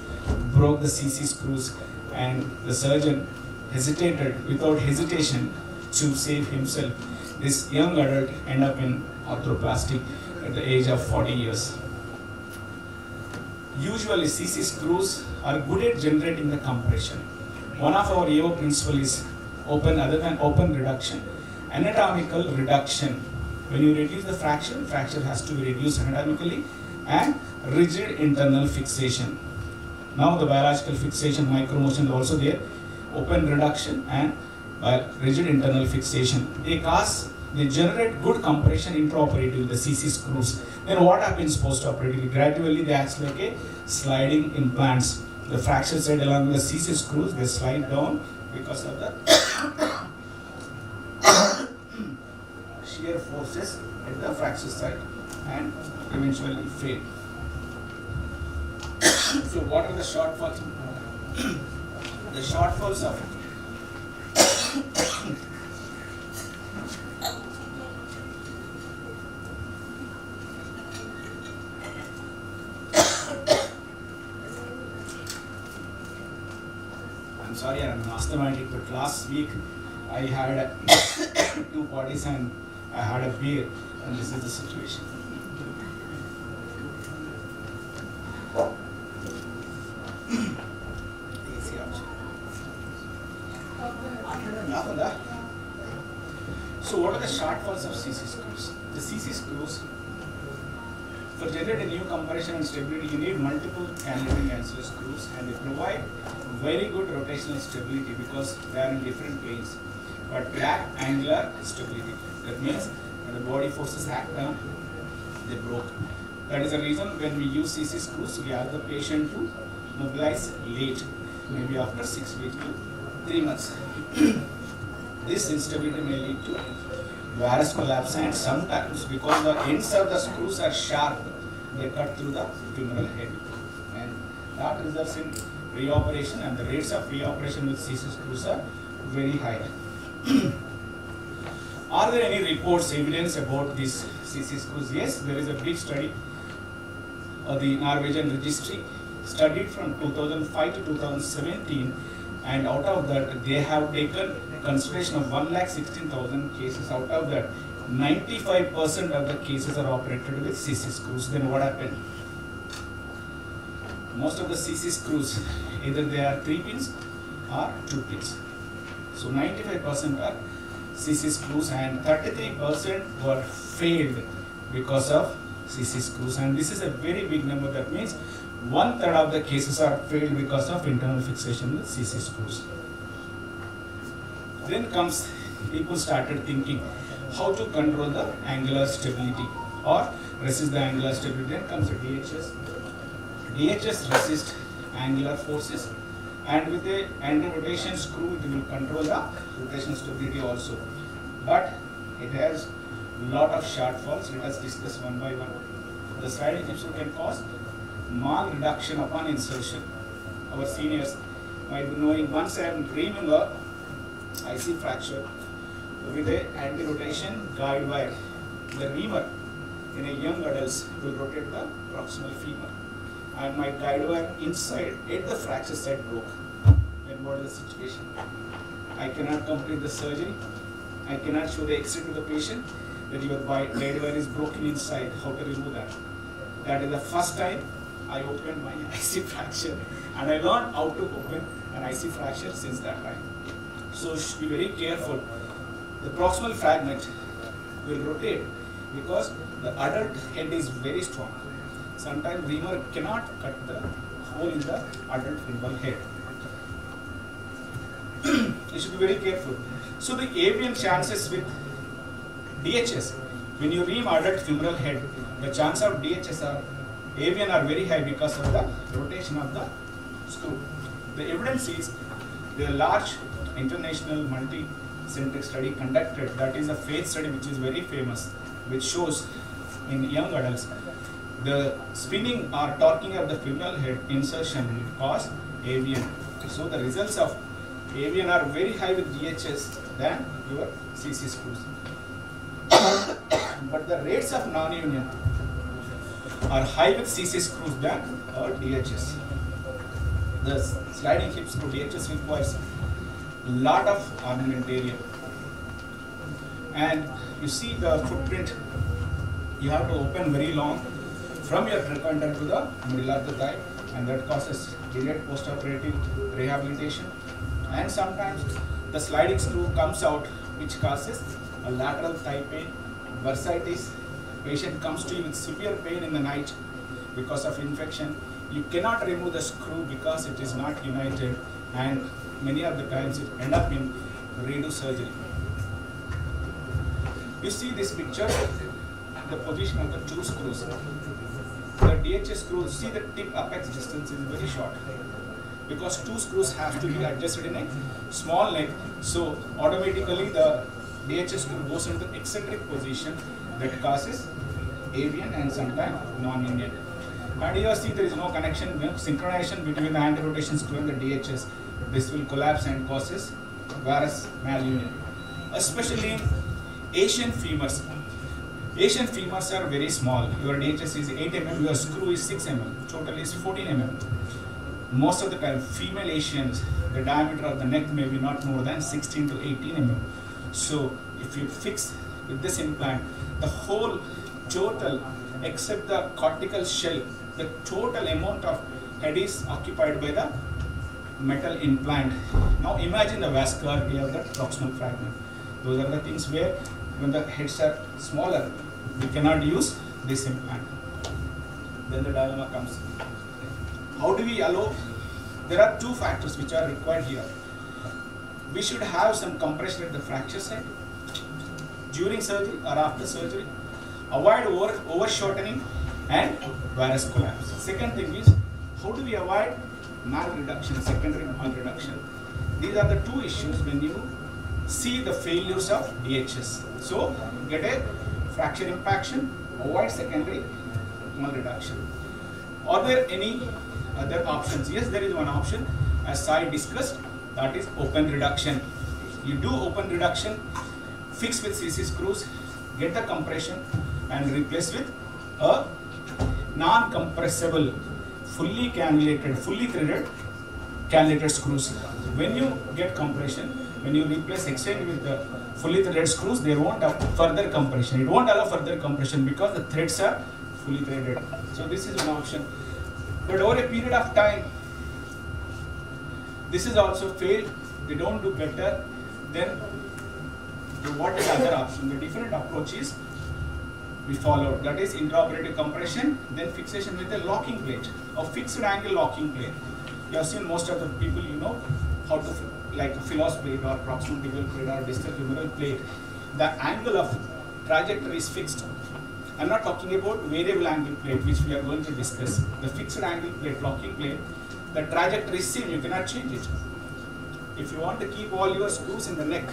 broke the CC screws, and the surgeon hesitated without hesitation to save himself. This young adult ended up in arthroplasty at the age of 40 years. Usually CC screws are good at generating the compression. One of our AO principle is open, other than open reduction, anatomical reduction. When you reduce the fracture, fracture has to be reduced anatomically, and rigid internal fixation. Now the biological fixation, micromotion is also there, open reduction and rigid internal fixation. They generate good compression intraoperatively, the CC screws. Then what happens postoperatively? Gradually they act like a sliding implants. The fracture side along with the CC screws, they slide down because of the shear forces at the fracture side and eventually fail. So what are the shortfalls? The shortfalls of I'm sorry, I'm asthmatic, but last week I had 2 parties and I had a beer, and this is the situation. Easy option. So what are the shortfalls of CC screws? The CC screws, for generating new compression and stability, you need multiple cantilever ancillary screws, and they provide very good rotational stability because they are in different planes, but lack angular stability. That means when the body forces act down, they broke. That is the reason when we use CC screws, we ask the patient to mobilize late, maybe after 6 weeks to 3 months. This instability may lead to varus collapse, and sometimes because the ends of the screws are sharp, they cut through the femoral head, and that results in reoperation, and the rates of reoperation with CC screws are very high. Are there any reports, evidence about these CC screws? Yes, there is a big study of the Norwegian registry, studied from 2005 to 2017, and out of that they have taken consideration of 1,16,000 cases. Out of that, 95% of the cases are operated with CC screws. Then what happened? Most of the CC screws, either they are 3 pins or 2 pins. So 95% are CC screws, and 33% were failed because of CC screws, and this is a very big number. That means 1/3 of the cases are failed because of internal fixation with CC screws. Then comes, people started thinking how to control the angular stability or resist the angular stability. Then comes the DHS. DHS resists angular forces, and with the anti-rotation screw it will control the rotational stability also. But it has lot of shortfalls. Let us discuss one by one. The side effects can cause mal reduction upon insertion. Our seniors might be knowing, once I am reaming a IC fracture with a anti-rotation guide wire, the reamer in a young adults will rotate the proximal femur, and my guide wire inside at the fracture site broke. Then what is the situation? I cannot complete the surgery. I cannot show the X-ray to the patient that your guide wire is broken inside. How to remove that? That is the first time I opened my IC fracture, and I learned how to open an IC fracture since that time. So be very careful. The proximal fragment will rotate because the adult head is very strong. Sometimes reamer cannot cut the hole in the adult femoral head. You should be very careful. So the avian chances with DHS, when you ream adult femoral head, the chance of DHS or avian are very high because of the rotation of the screw. The evidence is the large international multi-centric study conducted, that is a FAITH study which is very famous, which shows in young adults, the spinning or torquing of the femoral head insertion will cause AVN. So the results of AVN are very high with DHS than your CC screws. But the rates of non-union are high with CC screws than DHS. The sliding hip screw DHS requires lot of armamentarium. And you see the footprint, you have to open very long from your trochanter to the middle of the thigh, and that causes delayed post-operative rehabilitation. And sometimes the sliding screw comes out, which causes a lateral thigh pain, bursitis. Patient comes to you with severe pain in the night because of infection. You cannot remove the screw because it is not united, and many of the times it end up in redo surgery. You see this picture, the position of the two screws. The DHS screw, see the tip apex distance is very short because two screws have to be adjusted in a small neck. So automatically the DHS screw goes into the eccentric position that causes avian and sometimes non-Indian. And here see there is no connection, no synchronization between the anti-rotation screw and the DHS. This will collapse and causes varus malunion. Especially in Asian femurs. Asian femurs are very small. Your DHS is 8 mm, your screw is 6 mm, total is 14 mm. Most of the time, female Asians, the diameter of the neck may be not more than 16 to 18 mm. So if you fix with this implant, the whole total, except the cortical shell, the total amount of head is occupied by the metal implant. Now imagine the vascularity of the proximal fragment. Those are the things where when the heads are smaller, we cannot use this implant. Then the dilemma comes. How do we allow? There are two factors which are required here. We should have some compression at the fracture site during surgery or after surgery. Avoid over-shortening and varus collapse. Second thing is, how do we avoid malreduction, secondary malreduction? These are the two issues when you see the failures of DHS. So, get a fracture impaction, avoid secondary malreduction. Are there any other options? Yes, there is one option, as I discussed, that is open reduction. You do open reduction, fix with CC screws, get the compression and replace with a non-compressible, fully cannulated, fully threaded cannulated screws. When you get compression, when you replace exchange with the fully threaded screws, they won't have further compression. It won't allow further compression because the threads are fully threaded. So this is one option. But over a period of time, this is also failed. They don't do better. Then what is the other option? The different approach is we followed. That is intraoperative compression, then fixation with a locking plate, a fixed angle locking plate. You have seen most of the people, you know how to, like a Philos plate or proximal tibial plate or distal femoral plate. The angle of trajectory is fixed. I'm not talking about variable angle plate, which we are going to discuss. The fixed angle plate, locking plate, the trajectory is same, you cannot change it. If you want to keep all your screws in the neck,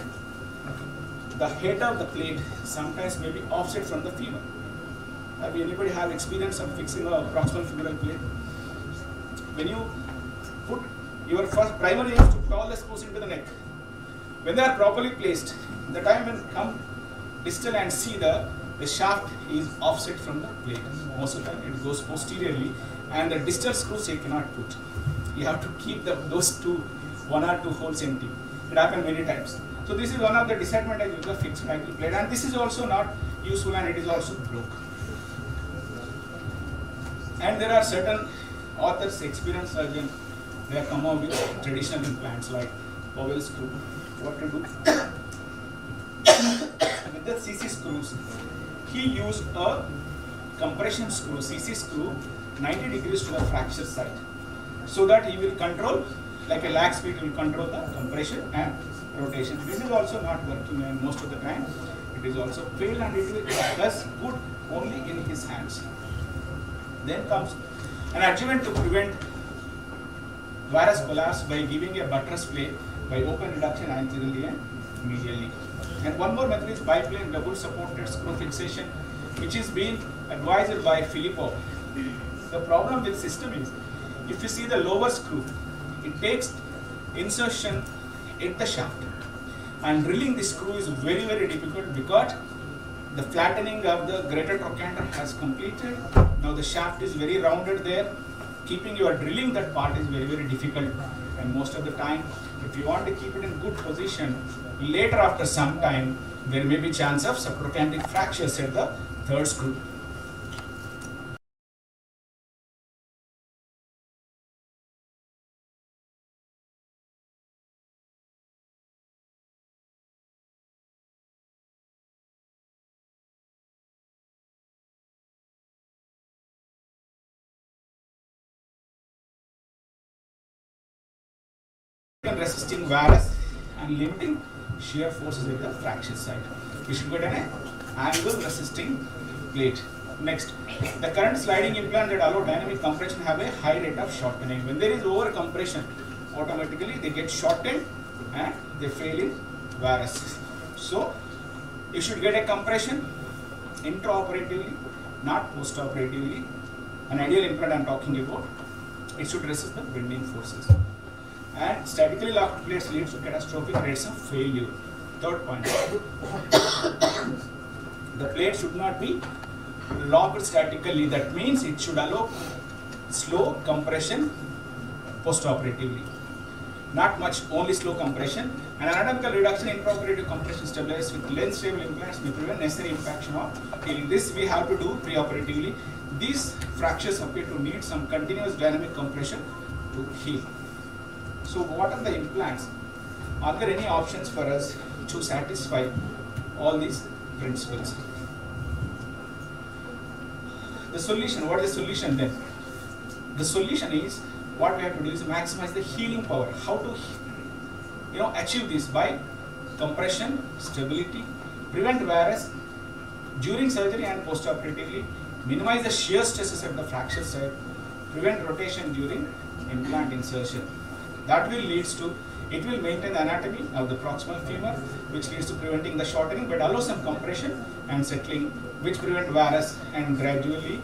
the head of the plate sometimes may be offset from the femur. Have anybody have experience of fixing a proximal femoral plate? When you put your first primary is to put all the screws into the neck. When they are properly placed, the time when come distal and see the shaft is offset from the plate. Most of the time it goes posteriorly, and the distal screws you cannot put. You have to keep those one or two holes empty. It happened many times. So this is one of the disadvantages of the fixed angle plate, and this is also not useful and it is also broke. And there are certain authors, experienced surgeons, they have come out with traditional implants like Powell screw. What to do? With the CC screws, he used a compression screw, CC screw, 90 degrees to the fracture site, so that he will control, like a lag speed will control the compression and rotation. This is also not working, and most of the time it is also failed, and it does good only in his hands. Then comes an adjuvant to prevent varus collapse by giving a buttress plate by open reduction anteriorly and medially. And one more method is biplane double supported screw fixation which is being advised by Filippo. The problem with system is, if you see the lower screw, it takes insertion at the shaft, and drilling the screw is very, very difficult because the flattening of the greater trochanter has completed. Now the shaft is very rounded there. Keeping your drilling that part is very, very difficult, and most of the time, if you want to keep it in good position, later after some time, there may be chance of subtrochanteric fractures at the third screw. Resisting varus and limiting shear forces at the fracture side. We should get an angle resisting plate. Next, the current sliding implant that allow dynamic compression have a high rate of shortening. When there is over compression, automatically they get shortened and they fail in varus. So you should get a compression intraoperatively, not postoperatively. An ideal implant I am talking about, it should resist the bending forces. And statically locked plates leads to catastrophic rates of failure. Third point, the plate should not be locked statically. That means it should allow slow compression postoperatively. Not much, only slow compression. And anatomical reduction in intraoperative compression stabilized with length stable implants may prevent necessary impaction of healing. This we have to do preoperatively. These fractures appear to need some continuous dynamic compression to heal. So what are the implants? Are there any options for us to satisfy all these principles? The solution, what is the solution then? The solution is, what we have to do is maximize the healing power. How to achieve this? By compression, stability, prevent varus during surgery and postoperatively, minimize the shear stresses at the fracture site, prevent rotation during implant insertion. That will leads to, it will maintain the anatomy of the proximal femur, which leads to preventing the shortening, but allow some compression and settling, which prevent varus, and gradually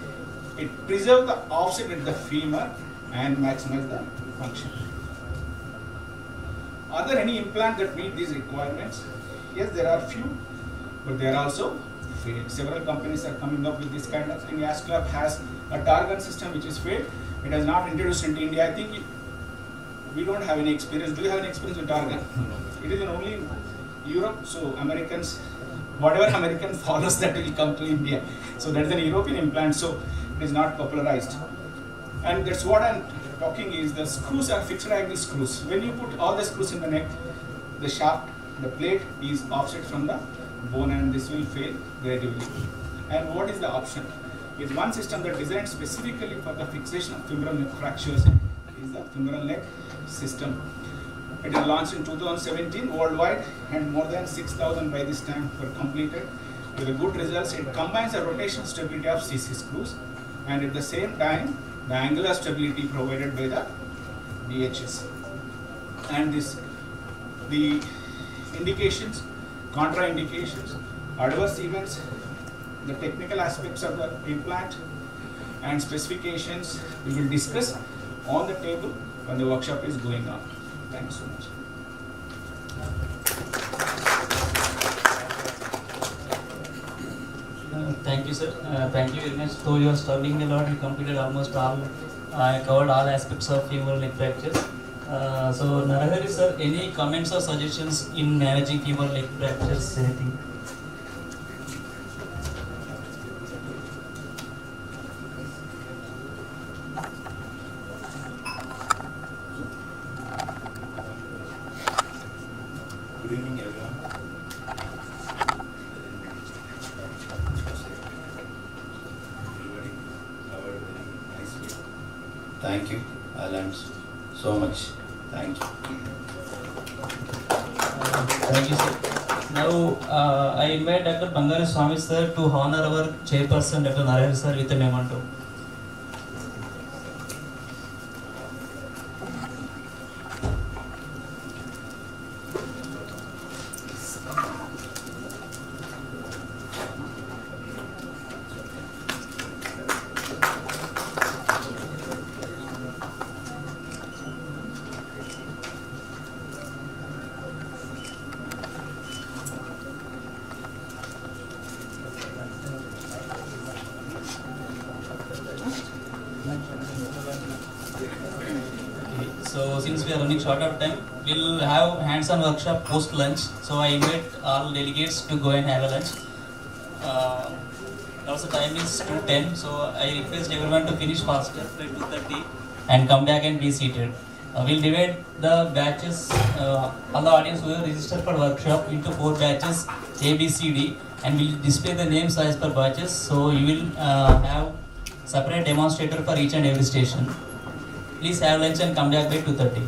it preserve the offset at the femur and maximize the function. Are there any implants that meet these requirements? Yes, there are few, but they are also failed. Several companies are coming up with this kind of thing. Yash Club has a Targan system which is failed. It has not introduced into India. I think we don't have any experience. Do you have any experience with Targan? It is only in Europe, so Americans, whatever American follows, that will come to India. So that is an European implant, so it is not popularized. And that's what I'm talking is, the screws are fixed angle screws. When you put all the screws in the neck, the shaft, the plate is offset from the bone, and this will fail gradually. And what is the option? Is one system that is designed specifically for the fixation of femoral neck fractures is the femoral neck system. It is launched in 2017 worldwide, and more than 6,000 by this time were completed with good results. It combines the rotational stability of CC screws and at the same time the angular stability provided by the DHS. And the indications, contraindications, adverse events, the technical aspects of the implant and specifications we will discuss on the table when the workshop is going on. Thank you so much. Thank you, sir. Thank you very much. So you are studying a lot. You completed almost all, covered all aspects of femoral neck fractures. So Narahari sir, any comments or suggestions in managing femoral neck fractures? Anything? Good evening, everyone. Everybody covered very nicely. Thank you. I learned so much. Thank you. Thank you, sir. Now I invite Dr. Bangari Swami sir to honor our chairperson, Dr. Narahari sir, with a memento. So since we are running short of time, we'll have hands-on workshop post lunch. So I invite all delegates to go and have a lunch. Also time is 2:10, so I request everyone to finish faster by 2:30 and come back and be seated. We'll divide the batches, all the audience who have registered for workshop into 4 batches A, B, C, D, and we'll display the names as per batches. So you will have separate demonstrator for each and every station. Please have lunch and come back by 2:30.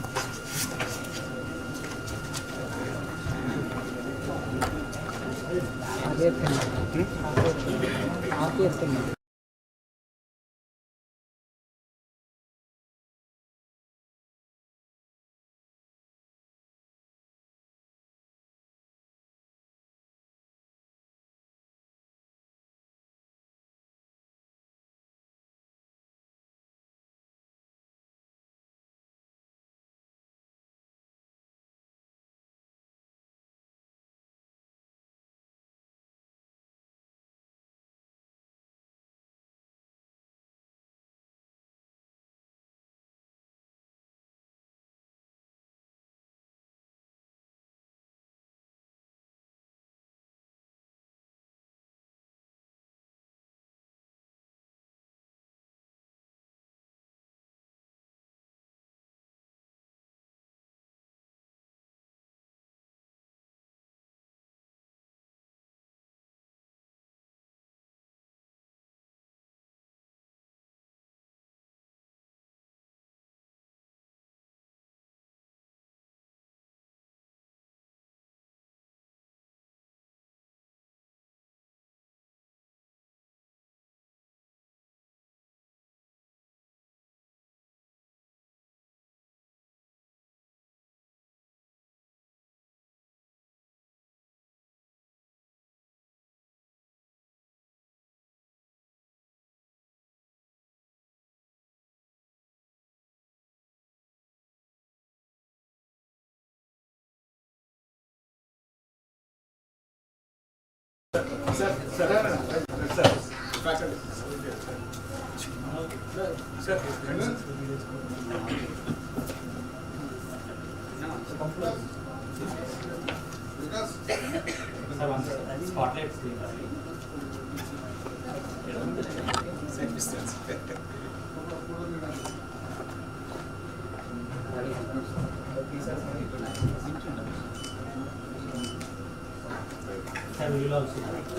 Spotlight.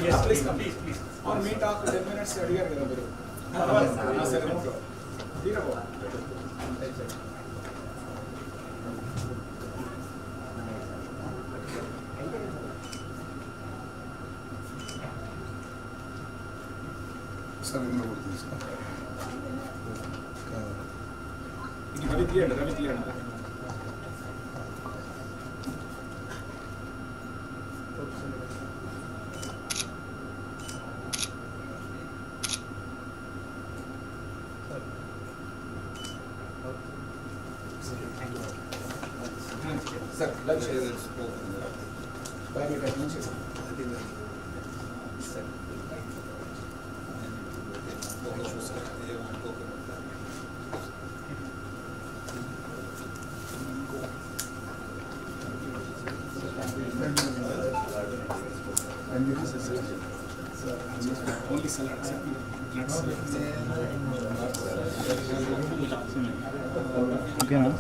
Yes, please come. Please. On me talk 10 minutes అడిగారు కదా మీరు. సరే తీరబో. Sir ఇందులో కూడా తీసుకో. ఇది రవి తీయండి. Sir lunch బయట నుంచి only salad, nuts. Okay, ma'am.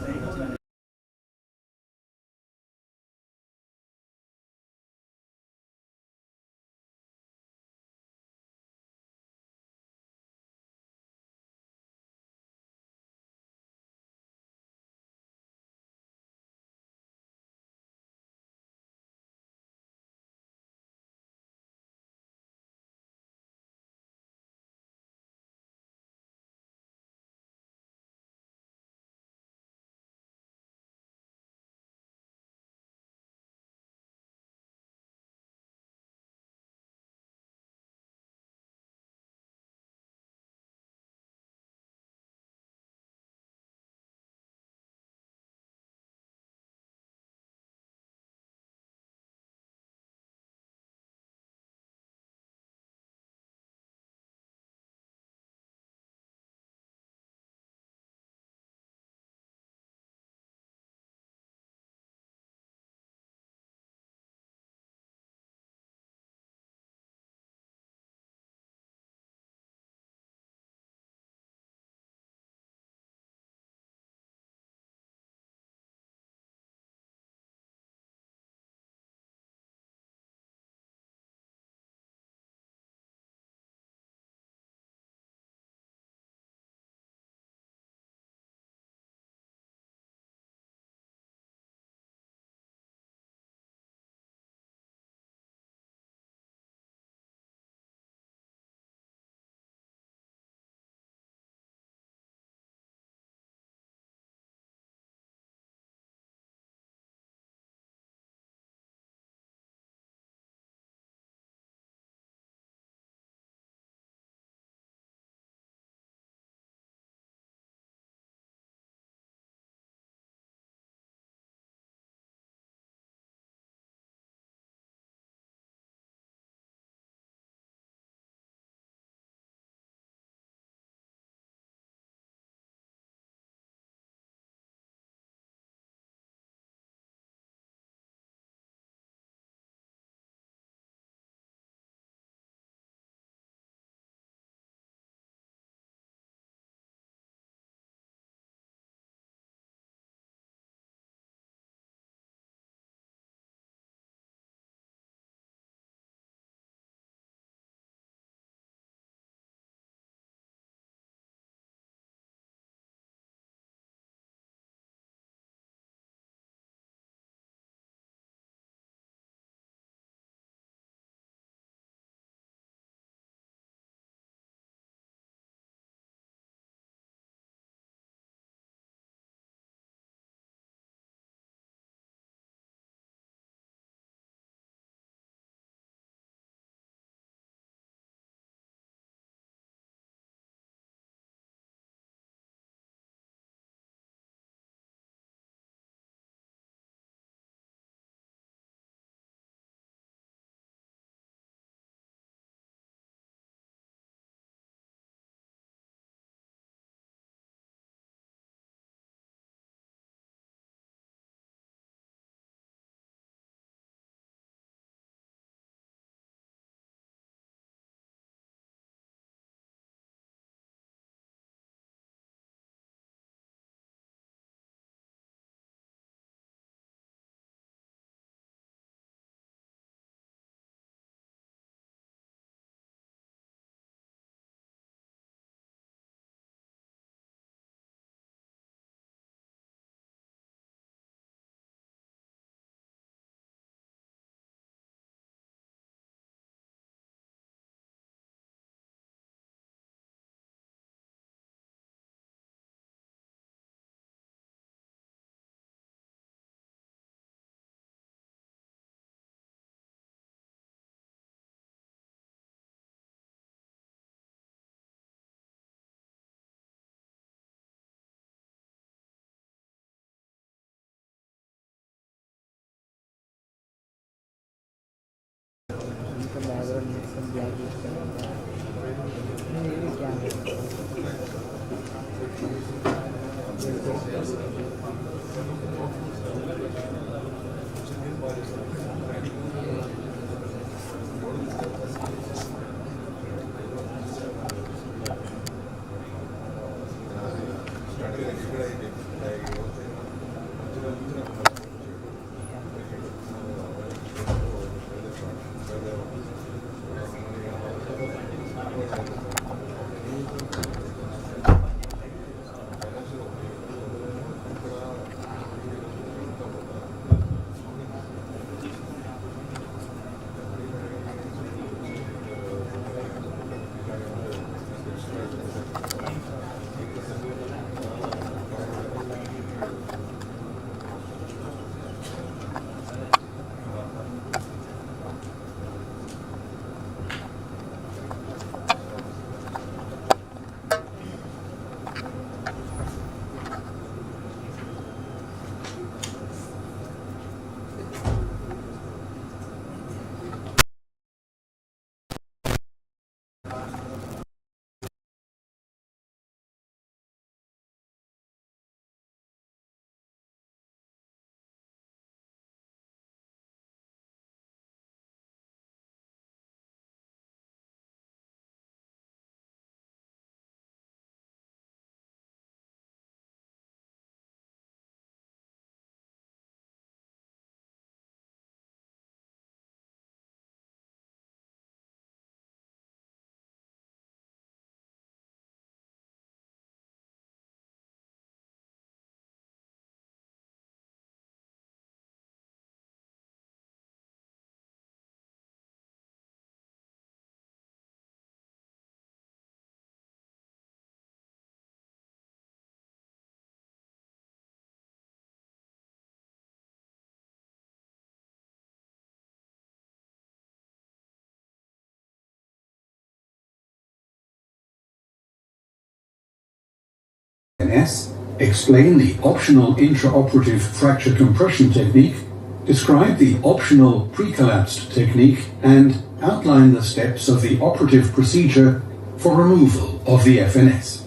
Explain the optional intraoperative fracture compression technique, describe the optional pre-collapsed technique, and outline the steps of the operative procedure for removal of the FNS.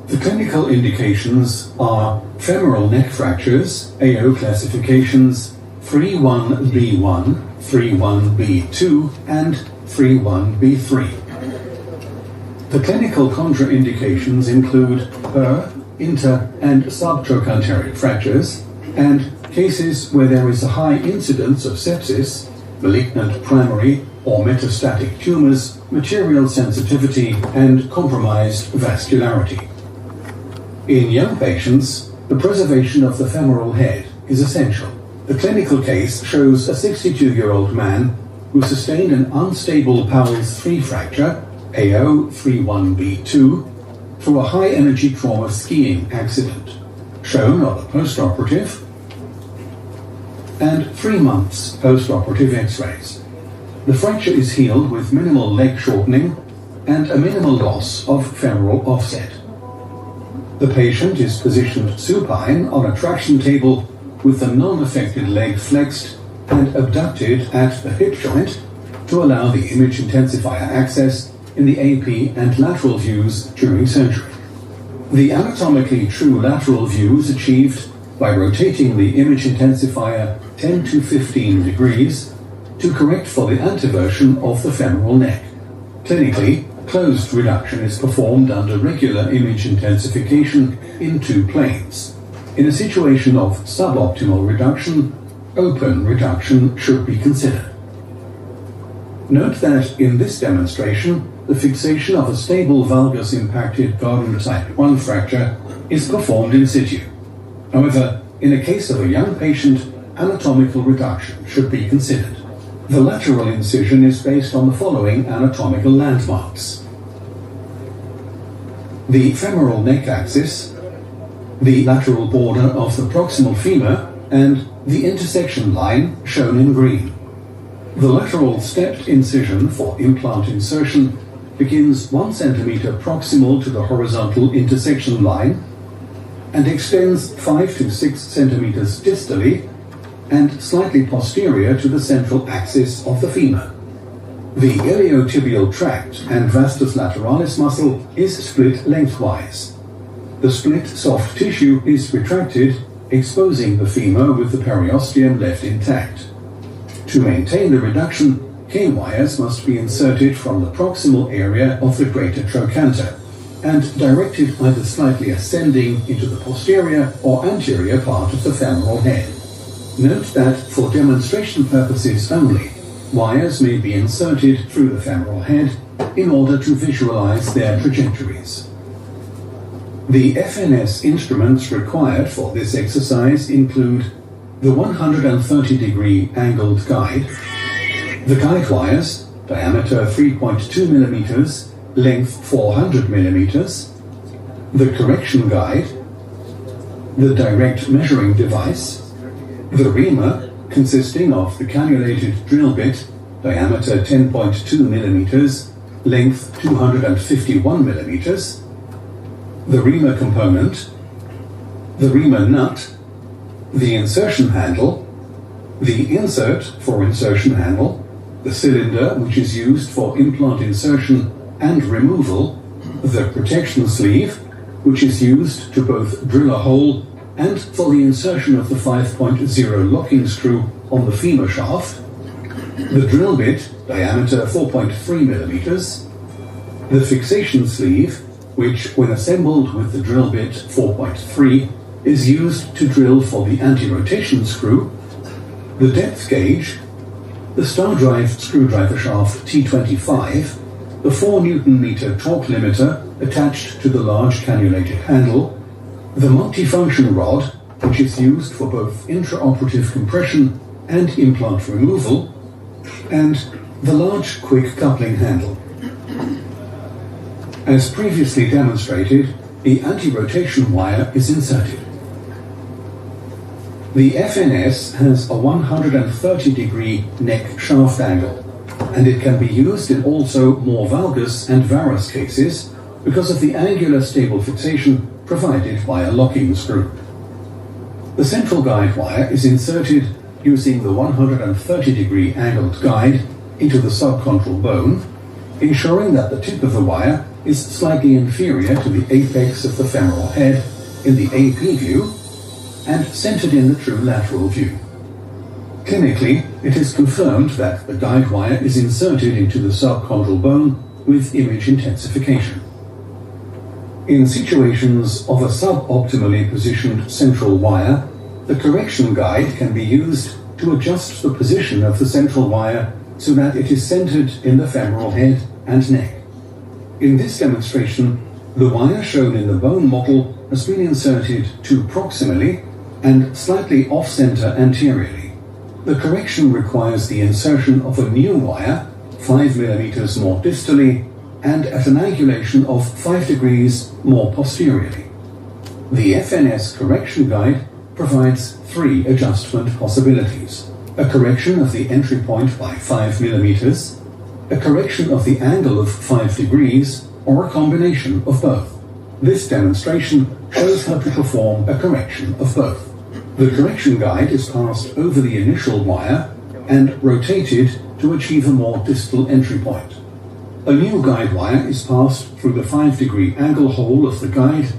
The clinical indications are femoral neck fractures, AO classifications 3.1b1, 3.1b2, and 3.1b3. The clinical contraindications include per, inter, and subtrochanteric fractures, and cases where there is a high incidence of sepsis, malignant primary or metastatic tumors, material sensitivity, and compromised vascularity. In young patients, the preservation of the femoral head is essential. The clinical case shows a 62-year-old man who sustained an unstable Powell's 3 fracture, AO 3.1b2, through a high-energy trauma skiing accident, shown on the post-operative and 3 months post-operative x-rays. The fracture is healed with minimal leg shortening and a minimal loss of femoral offset. The patient is positioned supine on a traction table with the non-affected leg flexed and abducted at the hip joint to allow the image intensifier access in the AP and lateral views during surgery. The anatomically true lateral view is achieved by rotating the image intensifier 10 to 15 degrees to correct for the anteversion of the femoral neck. Clinically, closed reduction is performed under regular image intensification in 2 planes. In a situation of suboptimal reduction, open reduction should be considered. Note that in this demonstration, the fixation of a stable valgus impacted Gardner type 1 fracture is performed in situ. However, in a case of a young patient, anatomical reduction should be considered. The lateral incision is based on the following anatomical landmarks: the femoral neck axis, the lateral border of the proximal femur, and the intersection line shown in green. The lateral stepped incision for implant insertion begins 1 centimeter proximal to the horizontal intersection line and extends 5 to 6 centimeters distally and slightly posterior to the central axis of the femur. The iliotibial tract and vastus lateralis muscle is split lengthwise. The split soft tissue is retracted, exposing the femur with the periosteum left intact. To maintain the reduction, K-wires must be inserted from the proximal area of the greater trochanter and directed either slightly ascending into the posterior or anterior part of the femoral head. Note that for demonstration purposes only, wires may be inserted through the femoral head in order to visualize their trajectories. The FNS instruments required for this exercise include the 130-degree angled guide, the guide wires, diameter 3.2 millimeters, length 400 millimeters, the correction guide, the direct measuring device, the reamer consisting of the cannulated drill bit, diameter 10.2 millimeters, length 251 millimeters, the reamer component, the reamer nut, the insertion handle, the insert for insertion handle, the cylinder which is used for implant insertion and removal, the protection sleeve which is used to both drill a hole and for the insertion of the 5.0 locking screw on the femur shaft, the drill bit, diameter 4.3 millimeters, the fixation sleeve, which when assembled with the drill bit 4.3 is used to drill for the anti-rotation screw, the depth gauge, the star drive screwdriver shaft T25, the 4 Newton-meter torque limiter attached to the large cannulated handle, the multifunction rod, which is used for both intraoperative compression and implant removal, and the large quick coupling handle. As previously demonstrated, the anti-rotation wire is inserted. The FNS has a 130-degree neck shaft angle, and it can be used in also more valgus and varus cases because of the angular stable fixation provided by a locking screw. The central guide wire is inserted using the 130-degree angled guide into the subchondral bone, ensuring that the tip of the wire is slightly inferior to the apex of the femoral head in the AP view and centered in the true lateral view. Clinically, it is confirmed that the guide wire is inserted into the subchondral bone with image intensification. In situations of a suboptimally positioned central wire, the correction guide can be used to adjust the position of the central wire so that it is centered in the femoral head and neck. In this demonstration, the wire shown in the bone model has been inserted too proximally and slightly off-center anteriorly. The correction requires the insertion of a new wire, 5 millimeters more distally, and at an angulation of 5 degrees more posteriorly. The FNS correction guide provides 3 adjustment possibilities: a correction of the entry point by 5 millimeters, a correction of the angle of 5 degrees, or a combination of both. This demonstration shows how to perform a correction of both. The correction guide is passed over the initial wire and rotated to achieve a more distal entry point. A new guide wire is passed through the 5-degree angle hole of the guide,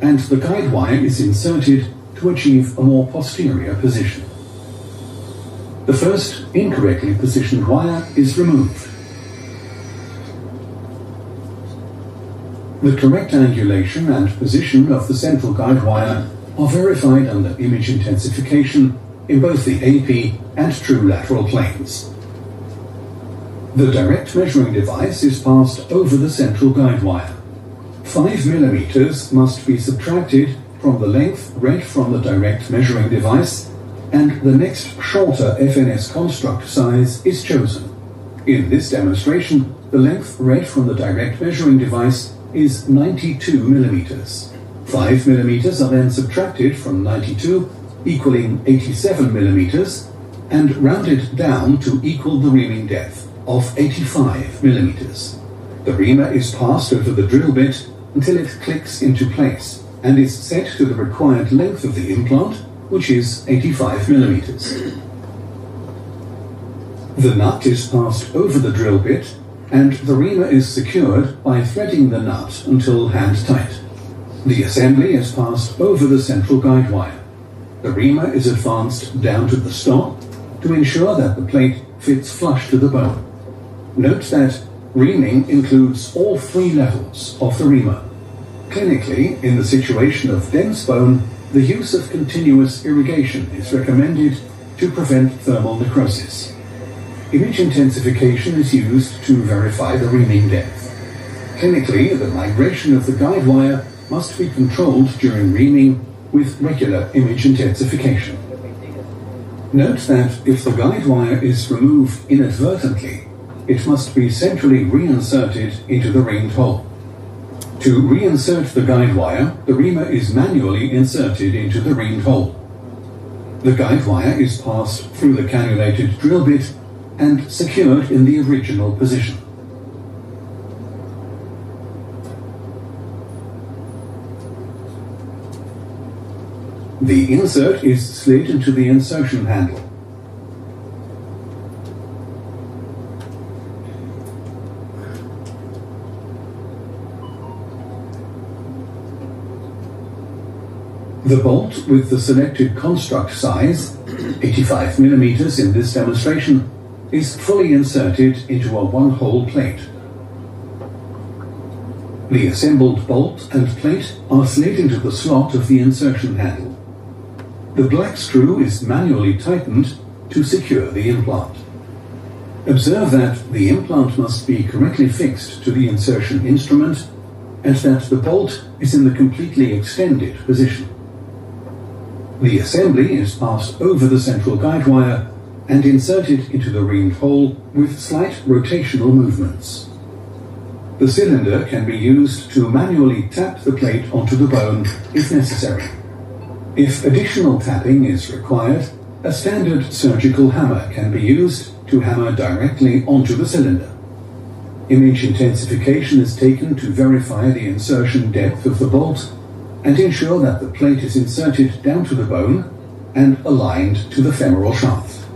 and the guide wire is inserted to achieve a more posterior position. The first incorrectly positioned wire is removed. The correct angulation and position of the central guide wire are verified under image intensification in both the AP and true lateral planes. The direct measuring device is passed over the central guide wire. 5 millimeters must be subtracted from the length read from the direct measuring device, and the next shorter FNS construct size is chosen. In this demonstration, the length read from the direct measuring device is 92 millimeters. 5 millimeters are then subtracted from 92, equaling 87 millimeters, and rounded down to equal the reaming depth of 85 millimeters. The reamer is passed over the drill bit until it clicks into place and is set to the required length of the implant, which is 85 millimeters. The nut is passed over the drill bit and the reamer is secured by threading the nut until hand tight. The assembly is passed over the central guide wire. The reamer is advanced down to the stop to ensure that the plate fits flush to the bone. Note that reaming includes all 3 levels of the reamer. Clinically, in the situation of dense bone, the use of continuous irrigation is recommended to prevent thermal necrosis. Image intensification is used to verify the reaming depth. Clinically, the migration of the guide wire must be controlled during reaming with regular image intensification. Note that if the guide wire is removed inadvertently, it must be centrally reinserted into the reamed hole. To reinsert the guide wire, the reamer is manually inserted into the reamed hole. The guide wire is passed through the cannulated drill bit and secured in the original position. The insert is slid into the insertion handle. The bolt with the selected construct size, 85 mm in this demonstration, is fully inserted into a one-hole plate. The assembled bolt and plate are slid into the slot of the insertion handle. The black screw is manually tightened to secure the implant. Observe that the implant must be correctly fixed to the insertion instrument and that the bolt is in the completely extended position. The assembly is passed over the central guide wire and inserted into the reamed hole with slight rotational movements. The cylinder can be used to manually tap the plate onto the bone if necessary. If additional tapping is required, a standard surgical hammer can be used to hammer directly onto the cylinder. Image intensification is taken to verify the insertion depth of the bolt and ensure that the plate is inserted down to the bone and aligned to the femoral shaft.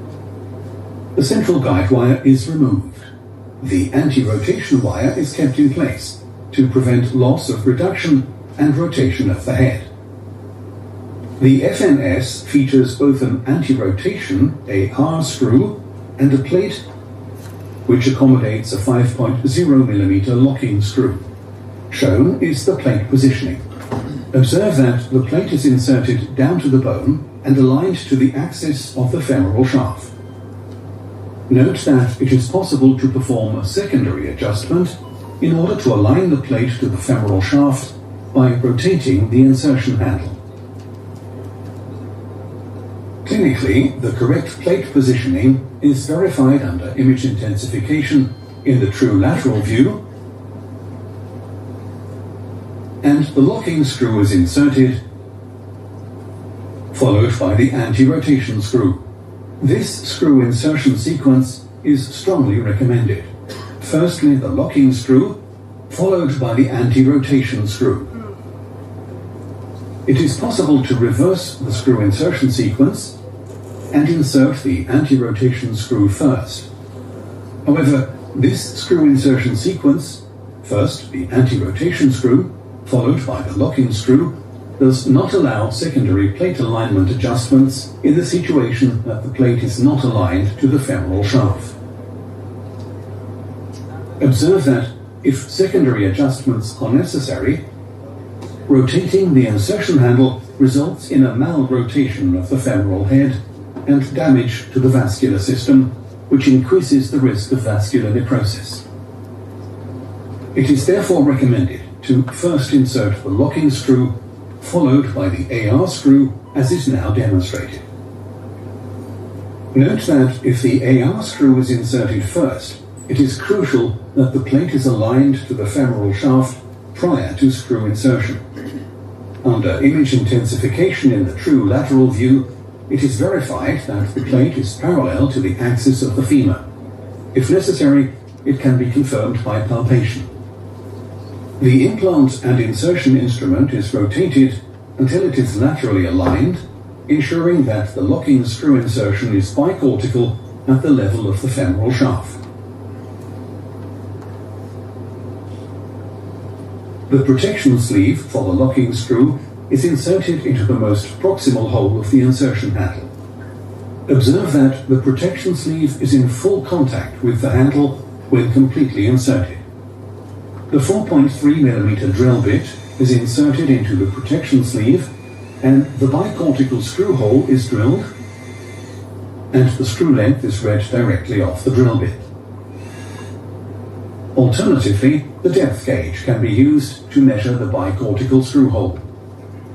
The central guide wire is removed. The anti-rotation wire is kept in place to prevent loss of reduction and rotation of the head. The FNS features both an anti-rotation, a R screw, and a plate which accommodates a 5.0 mm locking screw. Shown is the plate positioning. Observe that the plate is inserted down to the bone and aligned to the axis of the femoral shaft. Note that it is possible to perform a secondary adjustment in order to align the plate to the femoral shaft by rotating the insertion handle. Clinically, the correct plate positioning is verified under image intensification in the true lateral view, and the locking screw is inserted, followed by the anti-rotation screw. This screw insertion sequence is strongly recommended. Firstly, the locking screw, followed by the anti-rotation screw. It is possible to reverse the screw insertion sequence and insert the anti-rotation screw first. However, this screw insertion sequence, first the anti-rotation screw, followed by the locking screw, does not allow secondary plate alignment adjustments in the situation that the plate is not aligned to the femoral shaft. Observe that if secondary adjustments are necessary, rotating the insertion handle results in a malrotation of the femoral head and damage to the vascular system, which increases the risk of vascular necrosis. It is therefore recommended to first insert the locking screw, followed by the AR screw, as is now demonstrated. Note that if the AR screw is inserted first, it is crucial that the plate is aligned to the femoral shaft prior to screw insertion. Under image intensification in the true lateral view, it is verified that the plate is parallel to the axis of the femur. If necessary, it can be confirmed by palpation. The implant and insertion instrument is rotated until it is laterally aligned, ensuring that the locking screw insertion is bicortical at the level of the femoral shaft. The protection sleeve for the locking screw is inserted into the most proximal hole of the insertion handle. Observe that the protection sleeve is in full contact with the handle when completely inserted. The 4.3mm drill bit is inserted into the protection sleeve and the bicortical screw hole is drilled and the screw length is read directly off the drill bit. Alternatively, the depth gauge can be used to measure the bicortical screw hole.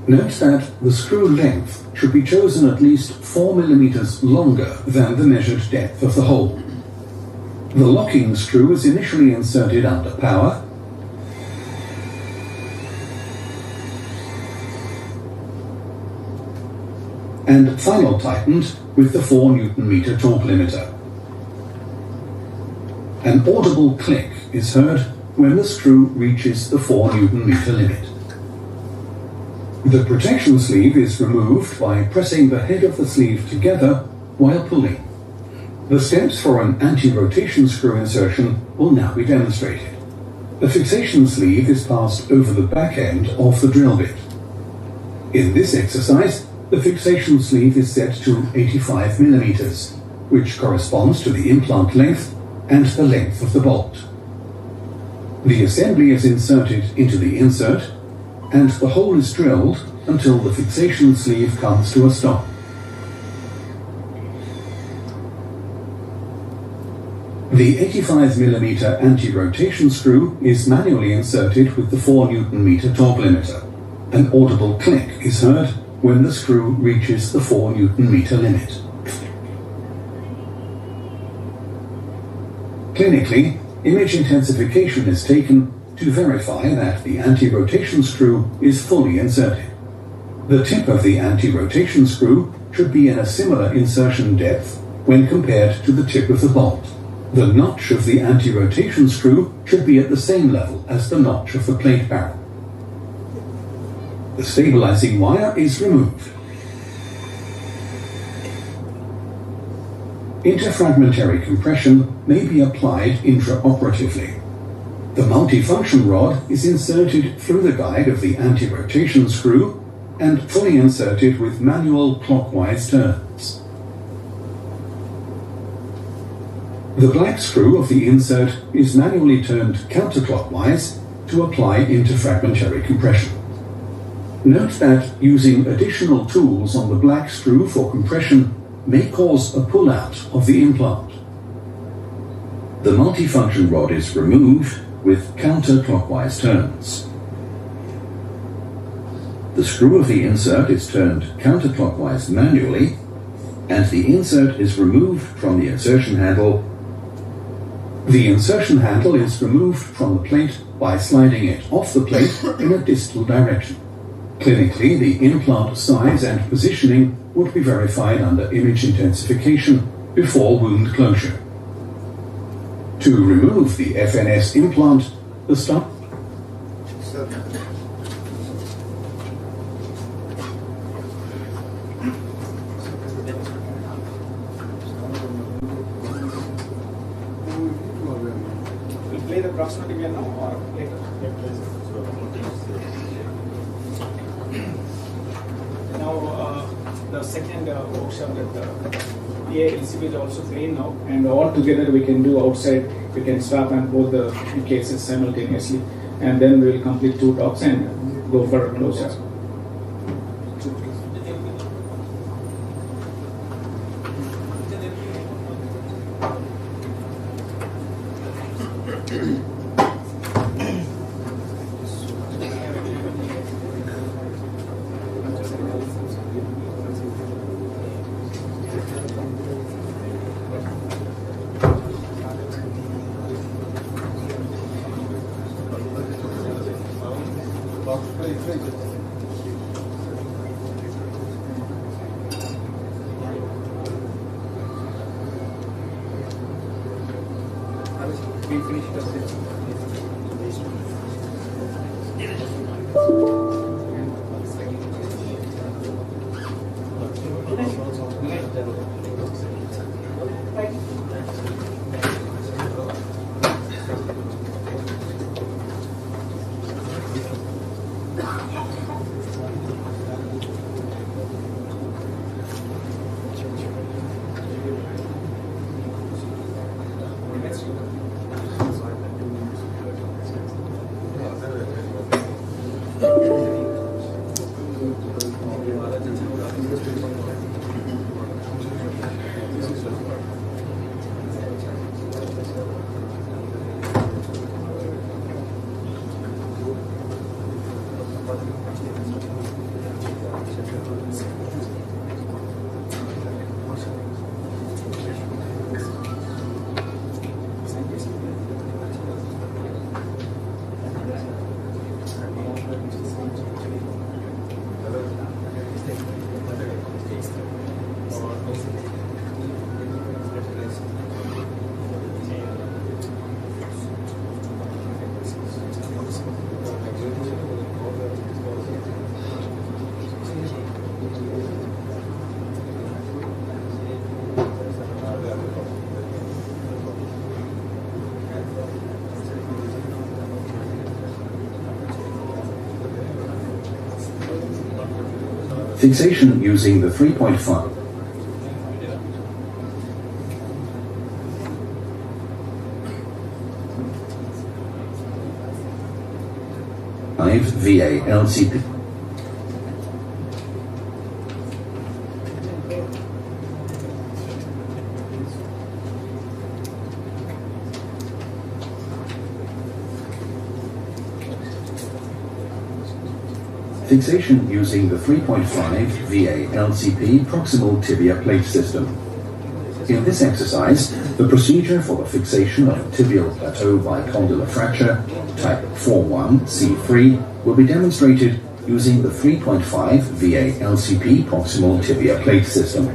Note that the screw length should be chosen at least 4 mm longer than the measured depth of the hole. The locking screw is initially inserted under power and final tightened with the 4 Nm torque limiter. An audible click is heard when the screw reaches the 4 Nm limit. The protection sleeve is removed by pressing the head of the sleeve together while pulling. The steps for an anti-rotation screw insertion will now be demonstrated. The fixation sleeve is passed over the back end of the drill bit. In this exercise, the fixation sleeve is set to 85 mm, which corresponds to the implant length and the length of the bolt. The assembly is inserted into the insert and the hole is drilled until the fixation sleeve comes to a stop. The 85 mm anti-rotation screw is manually inserted with the 4 Nm torque limiter. An audible click is heard when the screw reaches the 4 Nm limit. Clinically, image intensification is taken to verify that the anti-rotation screw is fully inserted. The tip of the anti-rotation screw should be in a similar insertion depth when compared to the tip of the bolt. The notch of the anti-rotation screw should be at the same level as the notch of the plate barrel. The stabilizing wire is removed. Interfragmentary compression may be applied intraoperatively. The multifunction rod is inserted through the guide of the anti-rotation screw and fully inserted with manual clockwise turns. The black screw of the insert is manually turned counterclockwise to apply interfragmentary compression. Note that using additional tools on the black screw for compression may cause a pull-out of the implant. The multifunction rod is removed with counterclockwise turns. The screw of the insert is turned counterclockwise manually, and the insert is removed from the insertion handle. The insertion handle is removed from the plate by sliding it off the plate in a distal direction. Clinically, the implant size and positioning would be verified under image intensification before wound closure. To remove the FNS implant, the stop. We'll play the proximity again now or later? Now, the second workshop that PA LCB is also playing now, and all together we can do outside. We can swap on both the cases simultaneously, and then we will complete 2 talks and go for a closure. Right. Fixation using the 3.5 VA LCP. Fixation using the 3.5 VA LCP proximal tibia plate system. In this exercise, the procedure for the fixation of a tibial plateau bicondylar fracture, type 41C3, will be demonstrated using the 3.5 VA LCP proximal tibia plate system.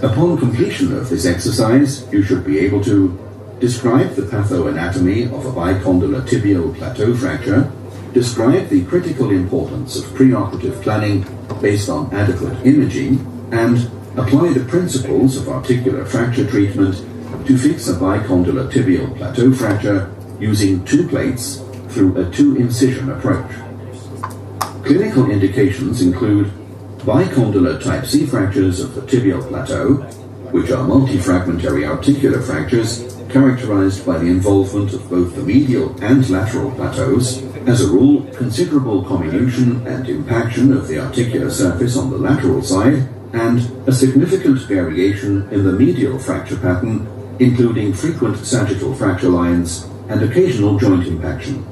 Upon completion of this exercise, you should be able to describe the pathoanatomy of a bicondylar tibial plateau fracture, describe the critical importance of preoperative planning based on adequate imaging, and apply the principles of articular fracture treatment to fix a bicondylar tibial plateau fracture using 2 plates through a 2-incision approach. Clinical indications include bicondylar type C fractures of the tibial plateau, which are multifragmentary articular fractures characterized by the involvement of both the medial and lateral plateaus, as a rule, considerable comminution and impaction of the articular surface on the lateral side, and a significant variation in the medial fracture pattern, including frequent sagittal fracture lines and occasional joint impaction.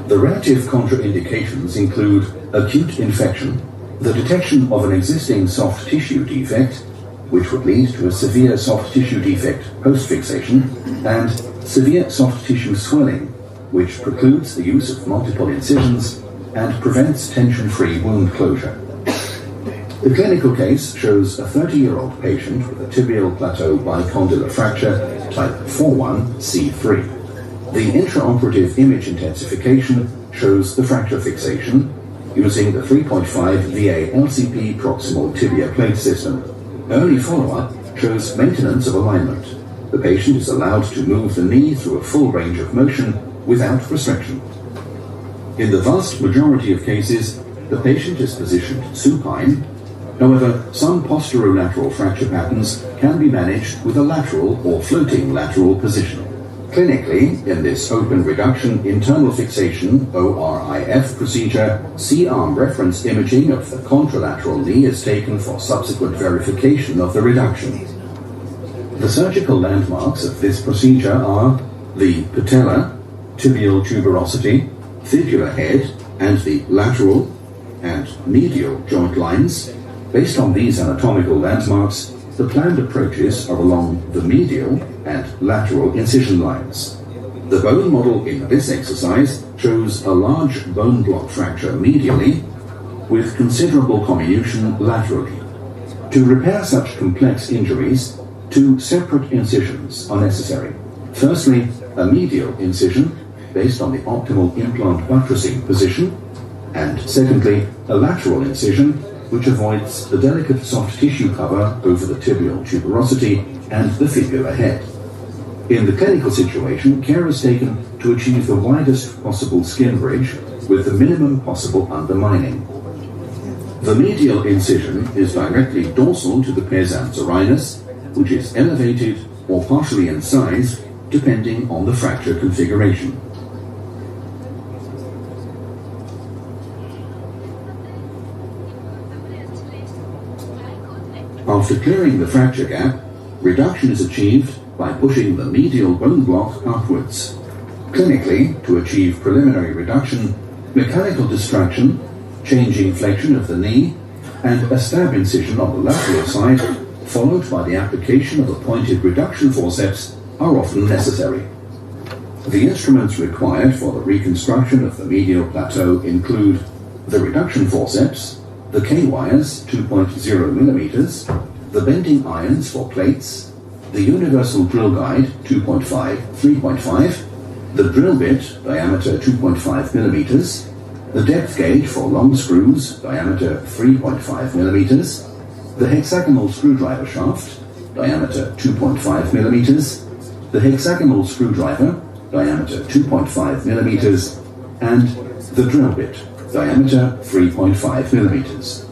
The relative contraindications include acute infection, the detection of an existing soft tissue defect, which would lead to a severe soft tissue defect post-fixation, and severe soft tissue swelling, which precludes the use of multiple incisions and prevents tension-free wound closure. The clinical case shows a 30-year-old patient with a tibial plateau bicondylar fracture type 41C3. The intraoperative image intensification shows the fracture fixation using the 3.5 VA LCP proximal tibia plate system. Early follow-up shows maintenance of alignment. The patient is allowed to move the knee through a full range of motion without restriction. In the vast majority of cases, the patient is positioned supine. However, some posterolateral fracture patterns can be managed with a lateral or floating lateral position. Clinically, in this open reduction internal fixation ORIF procedure, C-arm reference imaging of the contralateral knee is taken for subsequent verification of the reduction. The surgical landmarks of this procedure are the patella, tibial tuberosity, fibular head, and the lateral and medial joint lines. Based on these anatomical landmarks, the planned approaches are along the medial and lateral incision lines. The bone model in this exercise shows a large bone block fracture medially with considerable comminution laterally. To repair such complex injuries, 2 separate incisions are necessary. Firstly, a medial incision based on the optimal implant buttressing position, and secondly, a lateral incision which avoids the delicate soft tissue cover over the tibial tuberosity and the fibular head. In the clinical situation, care is taken to achieve the widest possible skin bridge with the minimum possible undermining. The medial incision is directly dorsal to the pes ansorinus, which is elevated or partially incised depending on the fracture configuration. After clearing the fracture gap, reduction is achieved by pushing the medial bone block upwards. Clinically, to achieve preliminary reduction, mechanical distraction, changing flexion of the knee, and a stab incision on the lateral side, followed by the application of a pointed reduction forceps, are often necessary. The instruments required for the reconstruction of the medial plateau include the reduction forceps, the K-wires 2.0 millimeters, the bending irons for plates, the universal drill guide 2.5, 3.5, the drill bit diameter 2.5 millimeters, the depth gauge for long screws diameter 3.5 millimeters, the hexagonal screwdriver shaft diameter 2.5 millimeters, the hexagonal screwdriver diameter 2.5 millimeters, and the drill bit diameter 3.5 millimeters.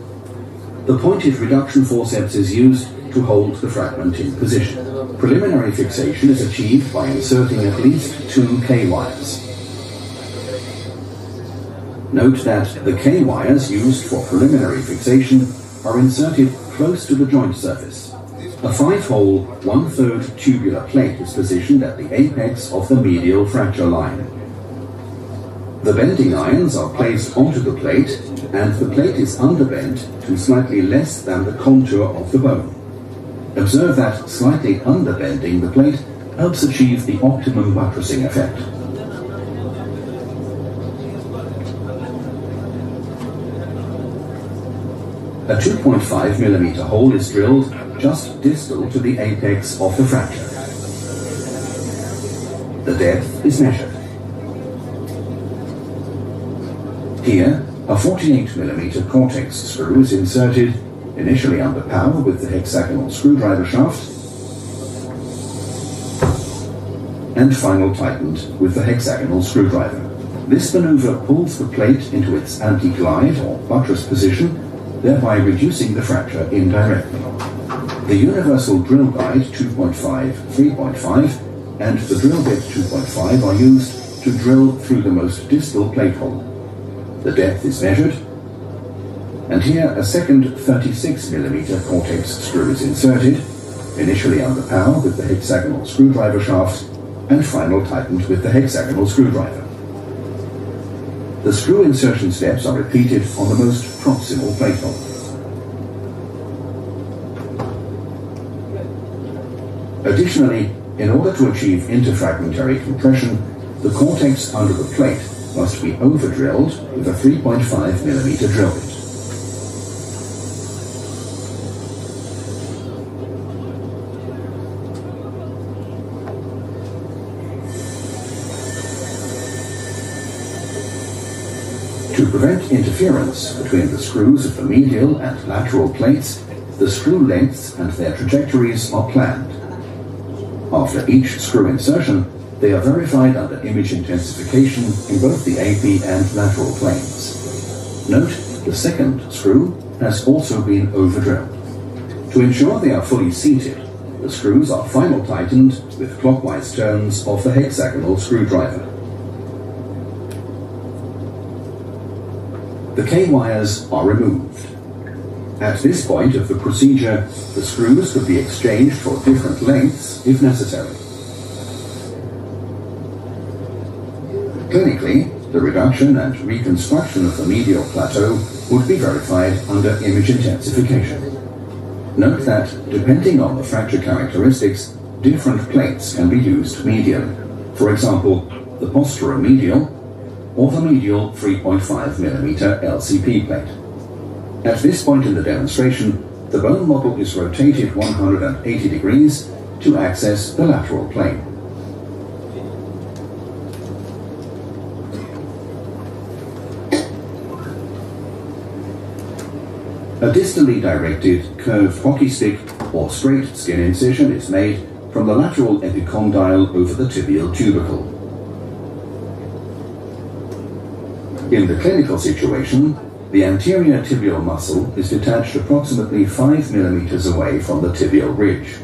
The pointed reduction forceps is used to hold the fragment in position. Preliminary fixation is achieved by inserting at least 2 K-wires. Note that the K-wires used for preliminary fixation are inserted close to the joint surface. A 5-hole, 1/3 tubular plate is positioned at the apex of the medial fracture line. The bending irons are placed onto the plate, and the plate is underbent to slightly less than the contour of the bone. Observe that slightly underbending the plate helps achieve the optimum buttressing effect. A 2.5 millimeter hole is drilled just distal to the apex of the fracture. The depth is measured. Here, a 48 millimeter Cortex screw is inserted, initially under power with the hexagonal screwdriver shaft, and final tightened with the hexagonal screwdriver. This maneuver pulls the plate into its anti-glide or buttress position, thereby reducing the fracture indirectly. The universal drill guide 2.5, 3.5 and the drill bit 2.5 are used to drill through the most distal plate hole. The depth is measured, and here a second 36 millimeter Cortex screw is inserted, initially under power with the hexagonal screwdriver shaft and final tightened with the hexagonal screwdriver. The screw insertion steps are repeated on the most proximal plate hole. Additionally, in order to achieve interfragmentary compression, the cortex under the plate must be over-drilled with a 3.5 millimeter drill bit. To prevent interference between the screws of the medial and lateral plates, the screw lengths and their trajectories are planned. After each screw insertion, they are verified under image intensification in both the AP and lateral planes. Note, the second screw has also been over-drilled. To ensure they are fully seated, the screws are final tightened with clockwise turns of the hexagonal screwdriver. The K-wires are removed. At this point of the procedure, the screws could be exchanged for different lengths if necessary. Clinically, the reduction and reconstruction of the medial plateau would be verified under image intensification. Note that, depending on the fracture characteristics, different plates can be used medially. For example, the posteromedial or the medial 3.5 millimeter LCP plate. At this point in the demonstration, the bone model is rotated 180 degrees to access the lateral plane. A distally directed curved hockey stick or straight skin incision is made from the lateral epicondyle over the tibial tubercle. In the clinical situation, the anterior tibial muscle is detached approximately 5 millimeters away from the tibial ridge.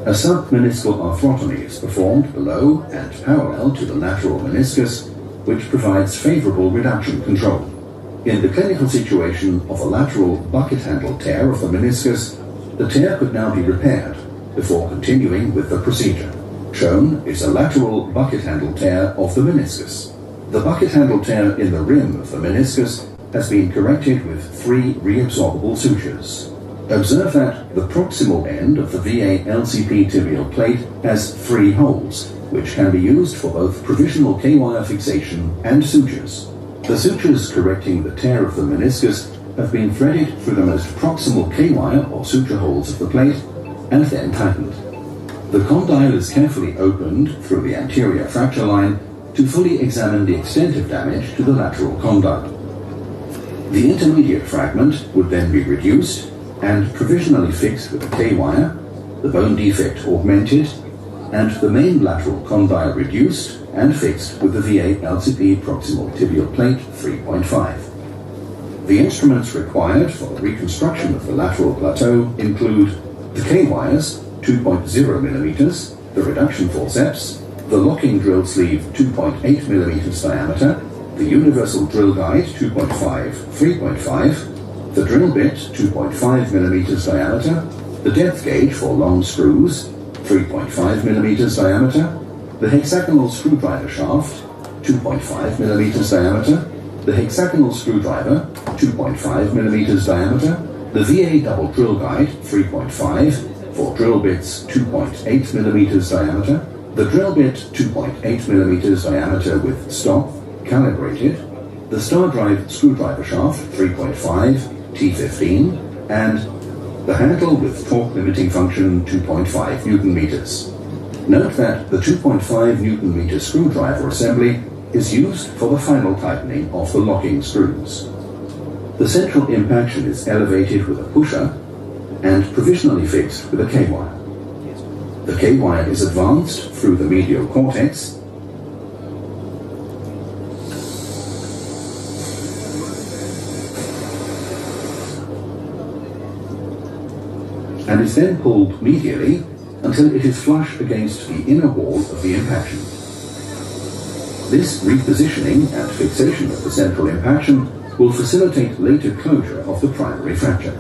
A submeniscal arthrotomy is performed below and parallel to the lateral meniscus, which provides favorable reduction control. In the clinical situation of a lateral bucket handle tear of the meniscus, the tear could now be repaired before continuing with the procedure. Shown is a lateral bucket handle tear of the meniscus. The bucket handle tear in the rim of the meniscus has been corrected with 3 reabsorbable sutures. Observe that the proximal end of the VA LCP tibial plate has 3 holes, which can be used for both provisional K-wire fixation and sutures. The sutures correcting the tear of the meniscus have been threaded through the most proximal K-wire or suture holes of the plate and then tightened. The condyle is carefully opened through the anterior fracture line to fully examine the extent of damage to the lateral condyle. The intermediate fragment would then be reduced and provisionally fixed with a K-wire, the bone defect augmented, and the main lateral condyle reduced and fixed with the VA LCP proximal tibial plate 3.5. The instruments required for the reconstruction of the lateral plateau include the K-wires 2.0 millimeters, the reduction forceps, the locking drill sleeve 2.8 millimeters diameter, the universal drill guide 2.5, 3.5, the drill bit 2.5 millimeters diameter, the depth gauge for long screws 3.5 millimeters diameter, the hexagonal screwdriver shaft 2.5 millimeters diameter, the hexagonal screwdriver 2.5 millimeters diameter, the VA double drill guide 3.5 for drill bits 2.8 millimeters diameter, the drill bit 2.8 millimeters diameter with stop calibrated, the star drive screwdriver shaft 3.5 T15, and the handle with torque limiting function 2.5 Newton meters. Note that the 2.5 Newton meter screwdriver assembly is used for the final tightening of the locking screws. The central impaction is elevated with a pusher and provisionally fixed with a K-wire. The K-wire is advanced through the medial cortex and is then pulled medially until it is flush against the inner wall of the impaction. This repositioning and fixation of the central impaction will facilitate later closure of the primary fracture.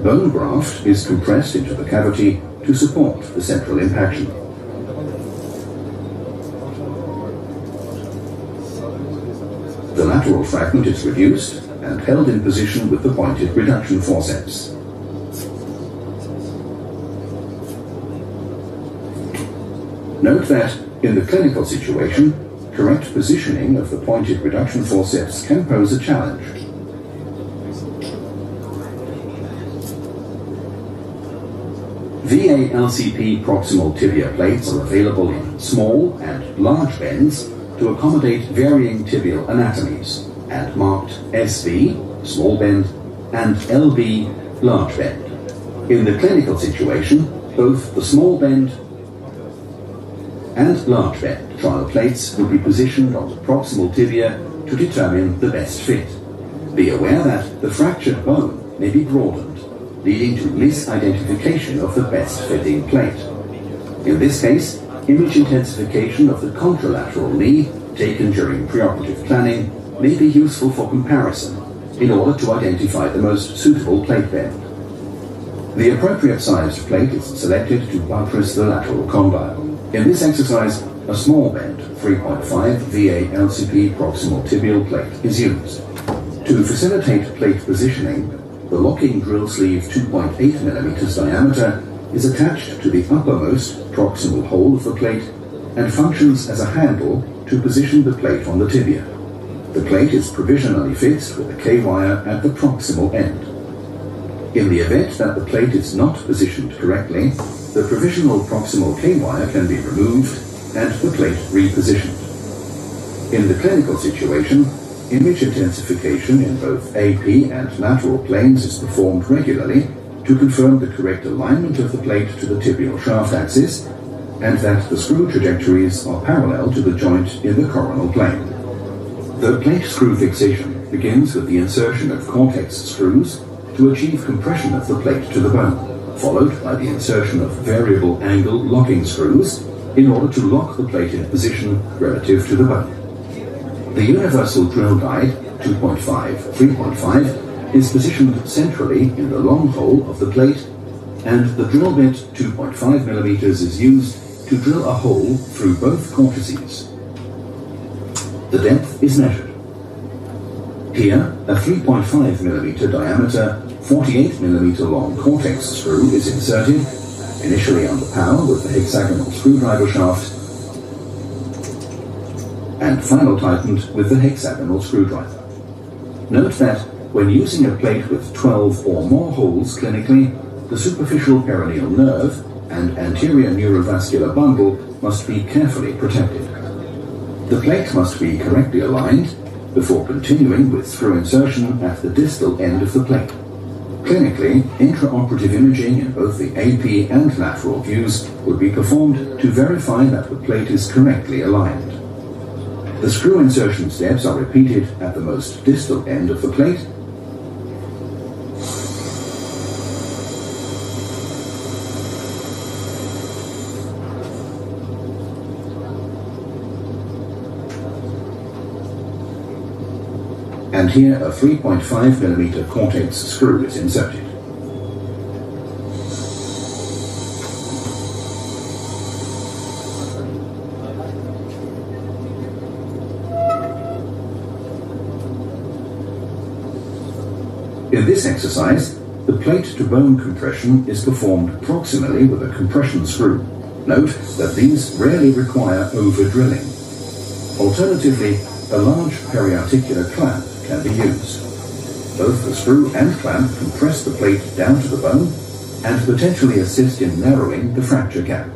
Bone graft is compressed into the cavity to support the central impaction. The lateral fragment is reduced and held in position with the pointed reduction forceps. Note that in the clinical situation, correct positioning of the pointed reduction forceps can pose a challenge. VA LCP proximal tibia plates are available in small and large bends to accommodate varying tibial anatomies and marked SB, small bend, and LB, large bend. In the clinical situation, both the small bend and large bend trial plates will be positioned on the proximal tibia to determine the best fit. Be aware that the fractured bone may be broadened, leading to misidentification of the best fitting plate. In this case, image intensification of the contralateral knee taken during preoperative planning may be useful for comparison in order to identify the most suitable plate bend. The appropriate sized plate is selected to buttress the lateral condyle. In this exercise, a small bend 3.5 VA LCP proximal tibial plate is used. To facilitate plate positioning, the locking drill sleeve 2.8 mm diameter is attached to the uppermost proximal hole of the plate and functions as a handle to position the plate on the tibia. The plate is provisionally fixed with a K-wire at the proximal end. In the event that the plate is not positioned correctly, the provisional proximal K-wire can be removed and the plate repositioned. In the clinical situation, image intensification in both AP and lateral planes is performed regularly to confirm the correct alignment of the plate to the tibial shaft axis and that the screw trajectories are parallel to the joint in the coronal plane. The plate screw fixation begins with the insertion of cortex screws to achieve compression of the plate to the bone, followed by the insertion of variable angle locking screws in order to lock the plate in position relative to the bone. The universal drill guide 2.5, 3.5 is positioned centrally in the long hole of the plate, and the drill bit 2.5 mm is used to drill a hole through both cortices. The depth is measured. Here, a 3.5mm diameter, 48mm long Cortex screw is inserted, initially under power with the hexagonal screwdriver shaft, and final tightened with the hexagonal screwdriver. Note that when using a plate with 12 or more holes clinically, the superficial perineal nerve and anterior neurovascular bundle must be carefully protected. The plate must be correctly aligned before continuing with screw insertion at the distal end of the plate. Clinically, intraoperative imaging in both the AP and lateral views would be performed to verify that the plate is correctly aligned. The screw insertion steps are repeated at the most distal end of the plate . And here a 3.5mm Cortex screw is inserted. In this exercise, the plate-to-bone compression is performed proximally with a compression screw. Note that these rarely require over-drilling. Alternatively, a large periarticular clamp can be used. Both the screw and clamp compress the plate down to the bone and potentially assist in narrowing the fracture gap.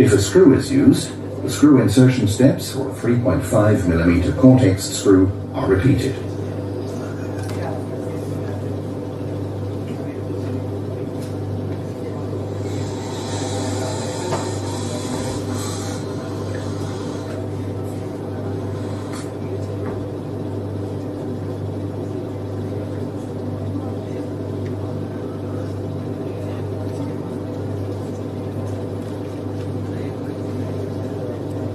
If a screw is used, the screw insertion steps for a 3.5mm Cortex screw are repeated.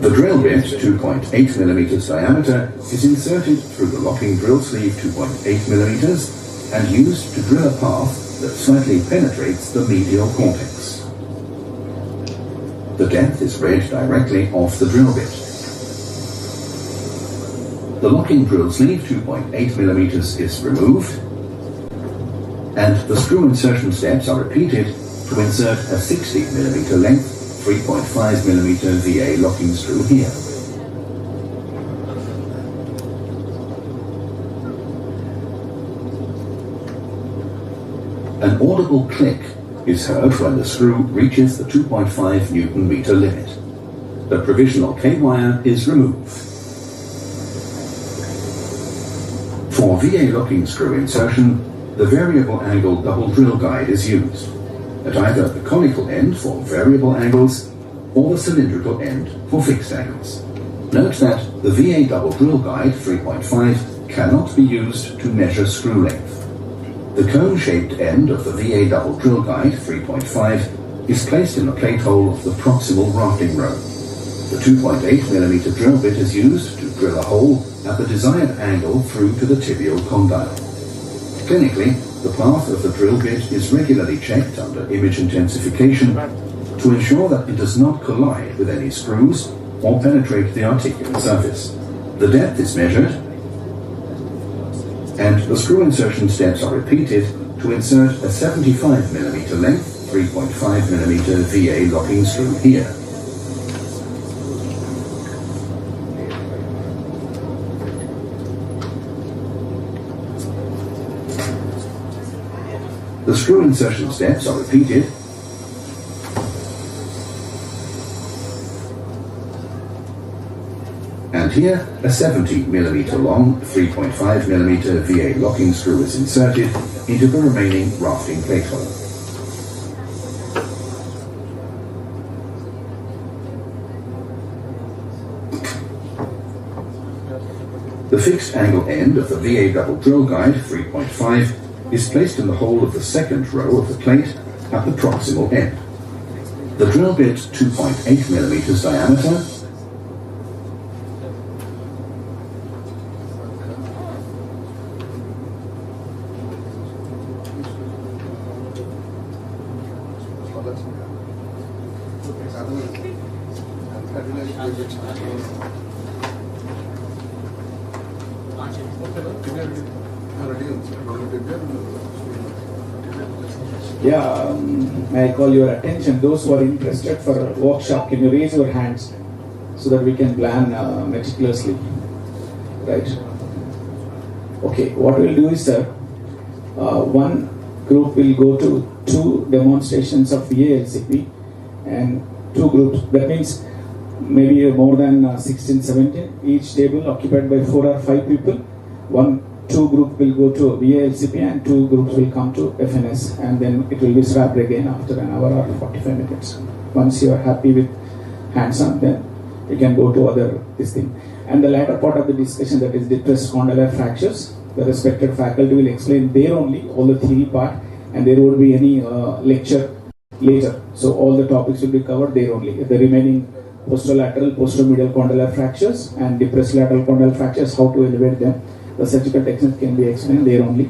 The drill bit, 2.8mm diameter, is inserted through the locking drill sleeve 2.8mm and used to drill a path that slightly penetrates the medial cortex. The depth is read directly off the drill bit. The locking drill sleeve 2.8mm is removed, and the screw insertion steps are repeated to insert a 60mm length 3.5mm VA locking screw here. An audible click is heard when the screw reaches the 2.5 Newton-meter limit. The provisional K-wire is removed. For VA locking screw insertion, the variable angle double drill guide is used, at either the conical end for variable angles or the cylindrical end for fixed angles. Note that the VA double drill guide 3.5 cannot be used to measure screw length. The cone-shaped end of the VA double drill guide 3.5 is placed in the plate hole of the proximal rafting row. The 2.8mm drill bit is used to drill a hole at the desired angle through to the tibial condyle. Clinically, the path of the drill bit is regularly checked under image intensification to ensure that it does not collide with any screws or penetrate the articular surface. The depth is measured, and the screw insertion steps are repeated to insert a 75mm length 3.5mm VA locking screw here. The screw insertion steps are repeated and here a 70mm long 3.5mm VA locking screw is inserted into the remaining rafting plate hole. The fixed angle end of the VA double drill guide 3.5 is placed in the hole of the second row of the plate at the proximal end. The drill bit 2.8mm diameter Yeah, may I call your attention, those who are interested for a workshop, can you raise your hands so that we can plan meticulously, right? Okay, what we'll do is, sir, one group will go to 2 demonstrations of VALCP and 2 groups, that means maybe more than 16, 17, each table occupied by 4 or 5 people. 2 group will go to VALCP and 2 groups will come to FNS, and then it will be swapped again after an hour or 45 minutes. Once you are happy with hands-on, then you can go to other this thing. And the latter part of the discussion, that is depressed condylar fractures, the respected faculty will explain there only, all the theory part, and there won't be any lecture later. So all the topics will be covered there only. The remaining posterolateral, posteromedial condylar fractures and depressed lateral condylar fractures, how to elevate them. The surgical techniques can be explained there only.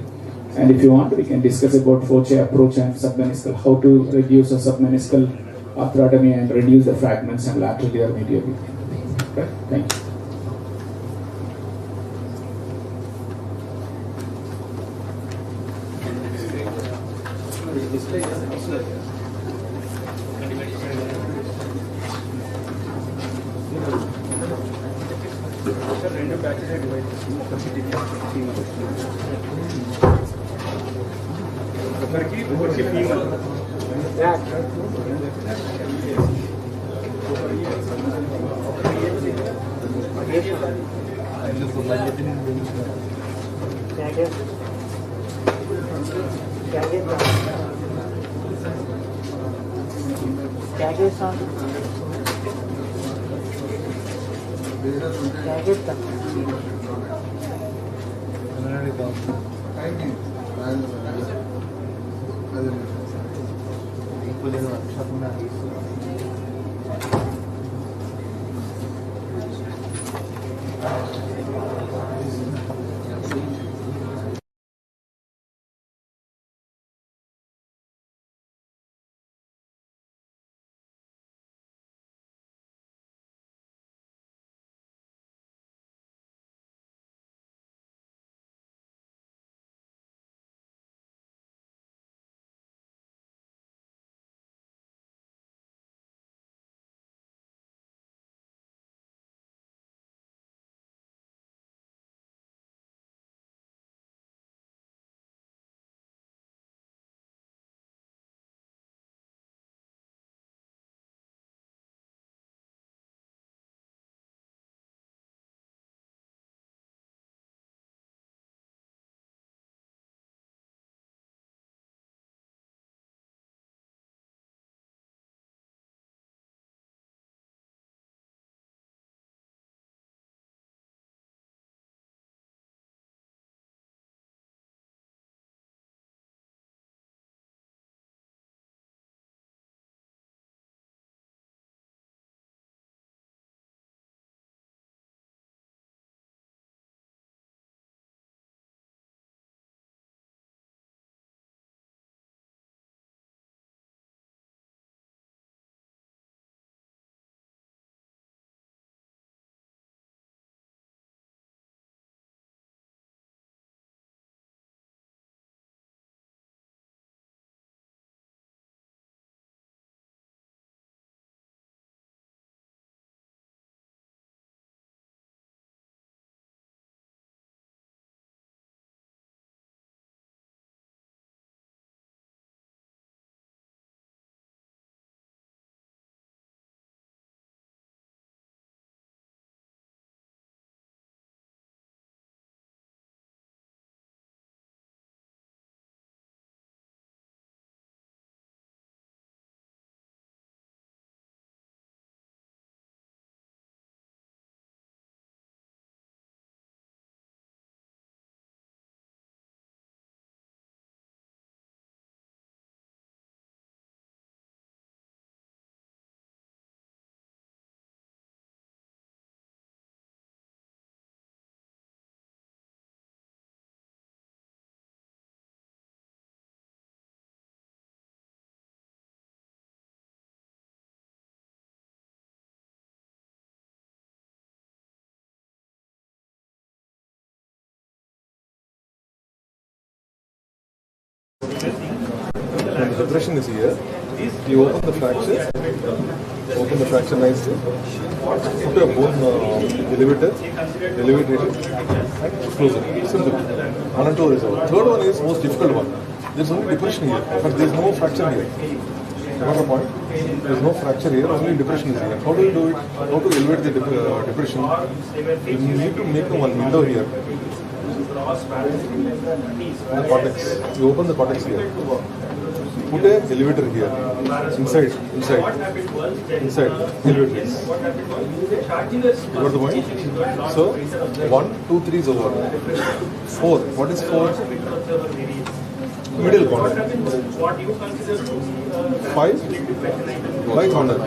And if you want, we can discuss about Foce approach and submeniscal, how to reduce a submeniscal arthrotomy and reduce the fragments and laterally or medially. Right? Thank you. depression is here. You open the fracture nicely, put a bone elevator, elevate it, and close it. Simple. 1 and 2 is over. Third one is most difficult one. There's only depression here, but there's no fracture here. Remember the point? There's no fracture here, only depression is here. How do you do it? How to elevate the depression? You need to make one window here. The cortex. You open the cortex here. Put an elevator here. Inside. Elevator. You got the point? So, 1, 2, 3 is over. 4. What is 4? Middle corner. 5 right corner.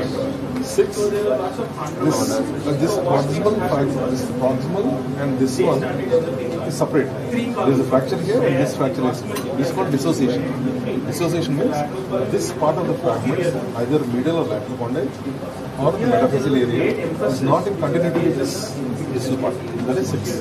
6 this proximal and this one is separate. There is a fracture here and this fracture is. This is called dissociation. Dissociation means this part of the fragment, either medial or lateral condyle or the metaphyseal area, is not in continuity with this distal part. That is 6.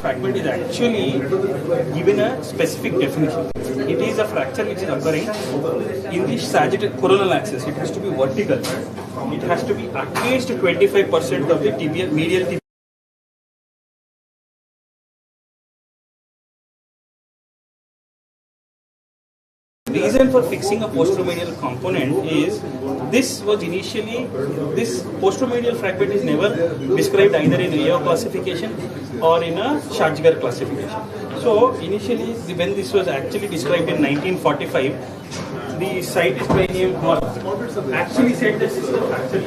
The fragment is actually given a specific definition. It is a fracture which is occurring in the sagittal coronal axis. It has to be vertical. It has to be at least 25% of the tibial medial tibial. reason for fixing a posteromedial component is this posteromedial fragment is never described either in Rio classification or in a Schatzinger classification. So initially, when this was actually described in 1945, the scientist by name actually said this is a fracture.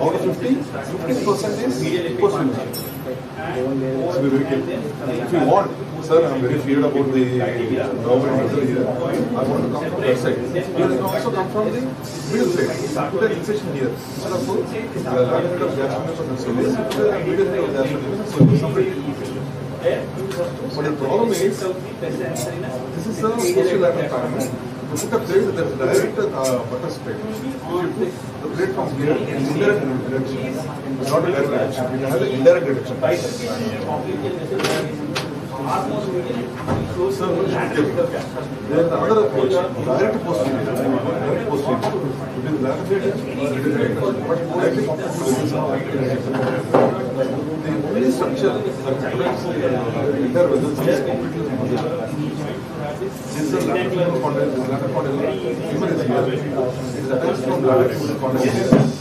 Out of 50, 50% is post-injury. If you want, sir, I'm very feared about the government here. I want to come from that side. You can also come from the middle side. Put an incision here. Instead of the lateral head of gastrocnemius of the service, put a middle head of gastrocnemius of service separately. But the problem is, this is a posterolateral fragment. You put a plate with a direct butter split. If you put the plate from here in indirect direction, it's not a direct direction, you can have an indirect direction. So, there is another approach, direct posterior. Direct posterior. It is lateral, but directly the only structure that protects the intervals is completely this is a lateral condyle. This lateral condyle human is here. It is attached from lateral to the condyle here.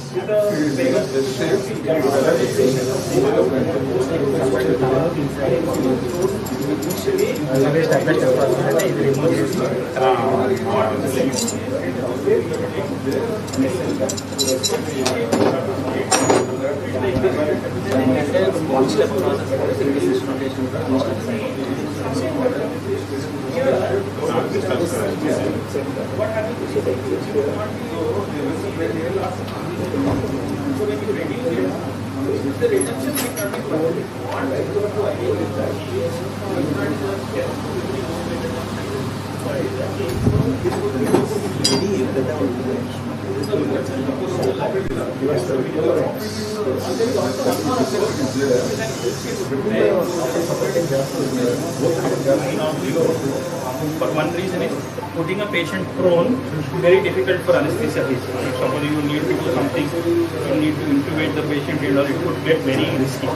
For one reason is putting a patient prone, very difficult for anesthesia. If somebody you need to do something, you need to intubate the patient, and it could get very risky.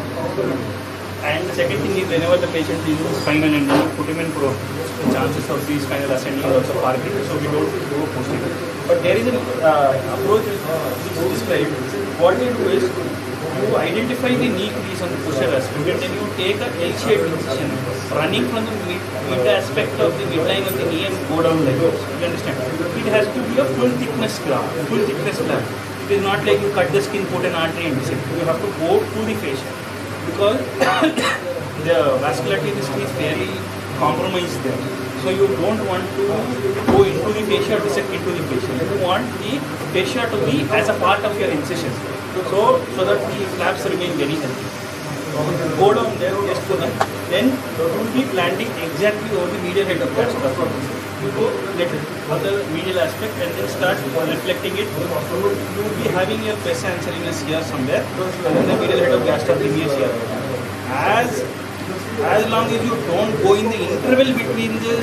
And the second thing is whenever the patient is spinal and you put him in prone, the chances of these spinal ascending are also far greater. So we don't do a posterior. But there is an approach which is described. What they do is you identify the knee crease on the posterior aspect, and then you take a L-shaped incision running from the mid aspect of the midline of the knee and go down like this. You understand? It has to be a full thickness slab. It is not like you cut the skin, put an artery and visit. You have to go to the fascia because the vascularity of the skin is fairly compromised there. So you don't want to go into the fascia, dissect into the fascia. You want the fascia to be as a part of your incision. So that the flaps remain very healthy. Go down there, just to that. Then you will be planting exactly over the medial head of gastrocnemius. you to let other medial aspect and then start reflecting it. You will be having your pes anserinus here somewhere and then the medial head of gastrocnemius here. As long as you don't go in the interval between the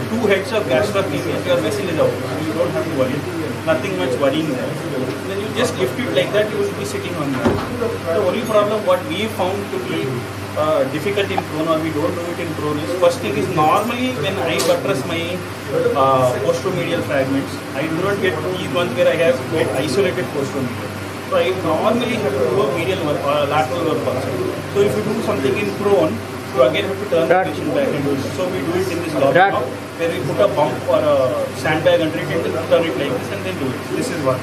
two heads of gastrocnemius, your vessel is out. You don't have to worry. Nothing much worrying there. Then you just lift it like that, you will be sitting on that. The only problem what we found to be difficult in prone, or we don't do it in prone, is first thing is normally when I buttress my posteromedial fragments, I do not get these ones where I have isolated posteromedial. So I normally have to do a medial work or lateral work also. So if you do something in prone, you again have to turn the patient back and do it. So we do it in this lobby now, where we put a bump or a sandbag under it and then turn it like this and then do it. This is one.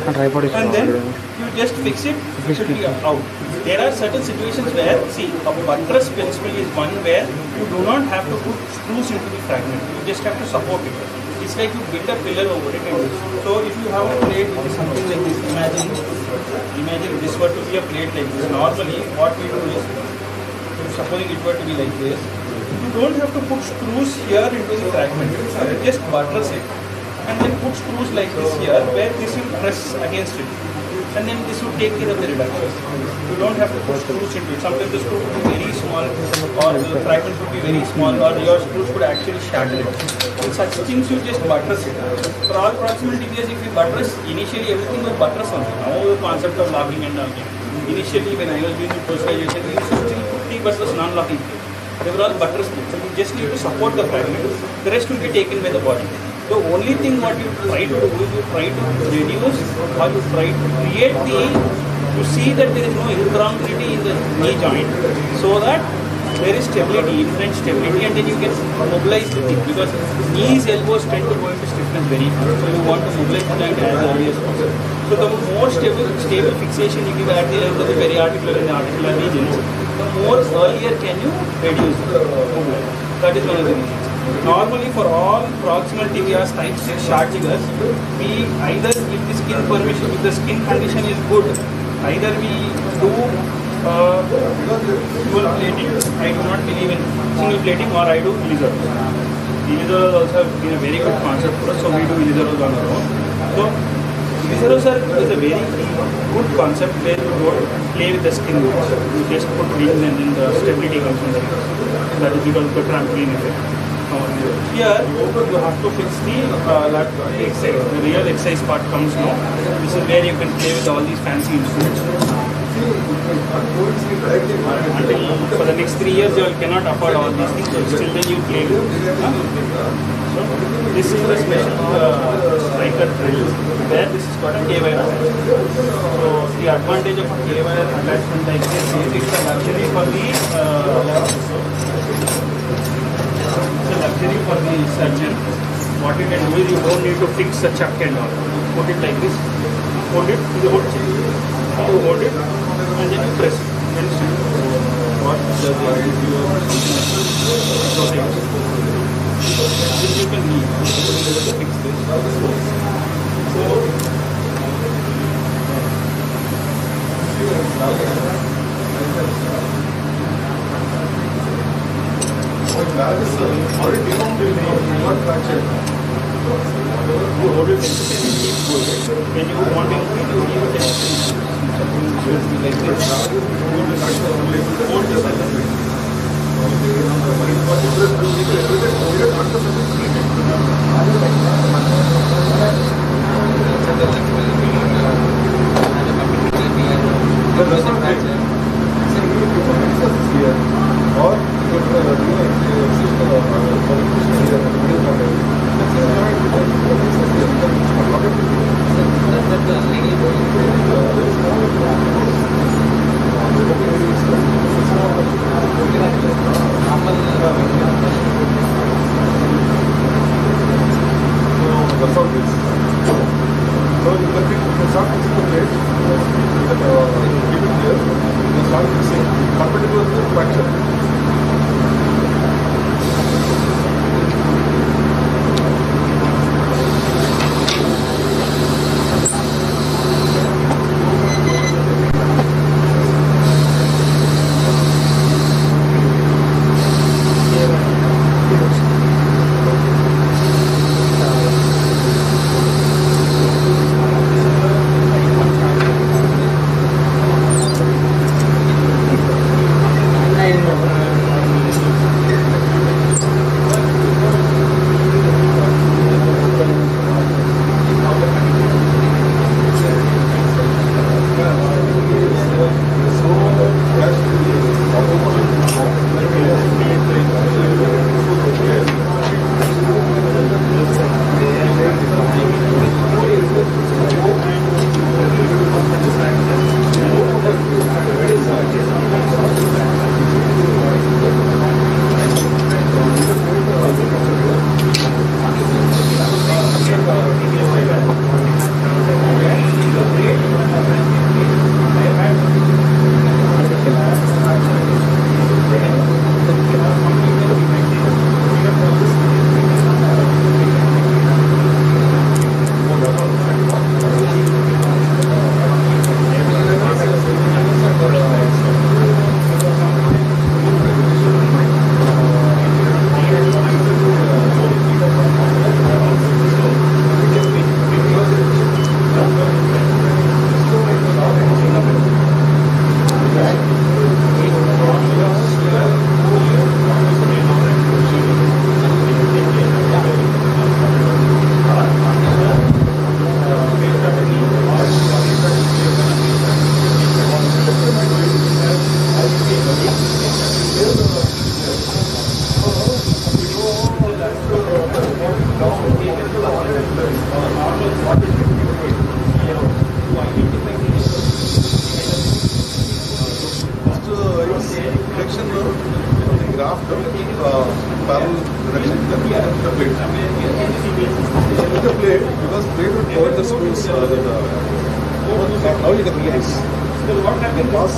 And then you just fix it, it should be out. There are certain situations where, see, a buttress principle is one where you do not have to put screws into the fragment. You just have to support it. It's like you build a pillar over it. So if you have a plate which is something like this, imagine this were to be a plate like this. Normally what we do is, supposing it were to be like this, you don't have to put screws here into the fragment. You just buttress it and then put screws like this here where this will press against it. And then this will take care of the reduction. You don't have to put screws into it. Sometimes the screw would be very small or the fragment would be very small or your screws could actually shatter it. In such things you just buttress it. For all proximal tibias, if you buttress, initially everything was buttress only. Now the concept of locking and unlocking. Initially when I was doing the posterization, we used to still put T buttress non-locking. They were all buttress. So you just need to support the fragment. The rest will be taken by the body. The only thing what you try to do is you try to reduce or you try to create you see that there is no incongruity in the knee joint so that there is stability, inherent stability, and then you can mobilize the thing because knees, elbows tend to go into stiffness very fast. So you want to mobilize the joint as early as possible. So the more stable fixation you give at the level of the periarticular and the articular regions, the more earlier can you reduce the movement. That is one of the reasons. Normally for all proximal tibias, type 6 short figures, we either if the skin permission, if the skin condition is good, either we do dual plating. I do not believe in single plating, or I do Ilizaros. Ilizaros also have been a very good concept for us, so we do Ilizaros on our own. So Ilizaros is a very good concept where you don't play with the skin. You just put wings and then the stability comes from the wings. That is because of the trampoline effect. Here you have to fix the exercise. The real exercise part comes now. This is where you can play with all these fancy instruments. Until for the next 3 years you cannot afford all these things, so still then you play with So this is the special striker drill where this is called a K-wire attachment. So the advantage of a K-wire attachment like this is it's a luxury for the surgeon. What you can do is you don't need to fix a chuck and all. Put it like this, hold it to the whole chain. You hold it and then you press it. What does it this you can need to fix this. That is already not fractured. You hold it when you want to increase, you leave it like this. Hold this like this. Or With the plate, because plate would cover the screws now you can release. The pass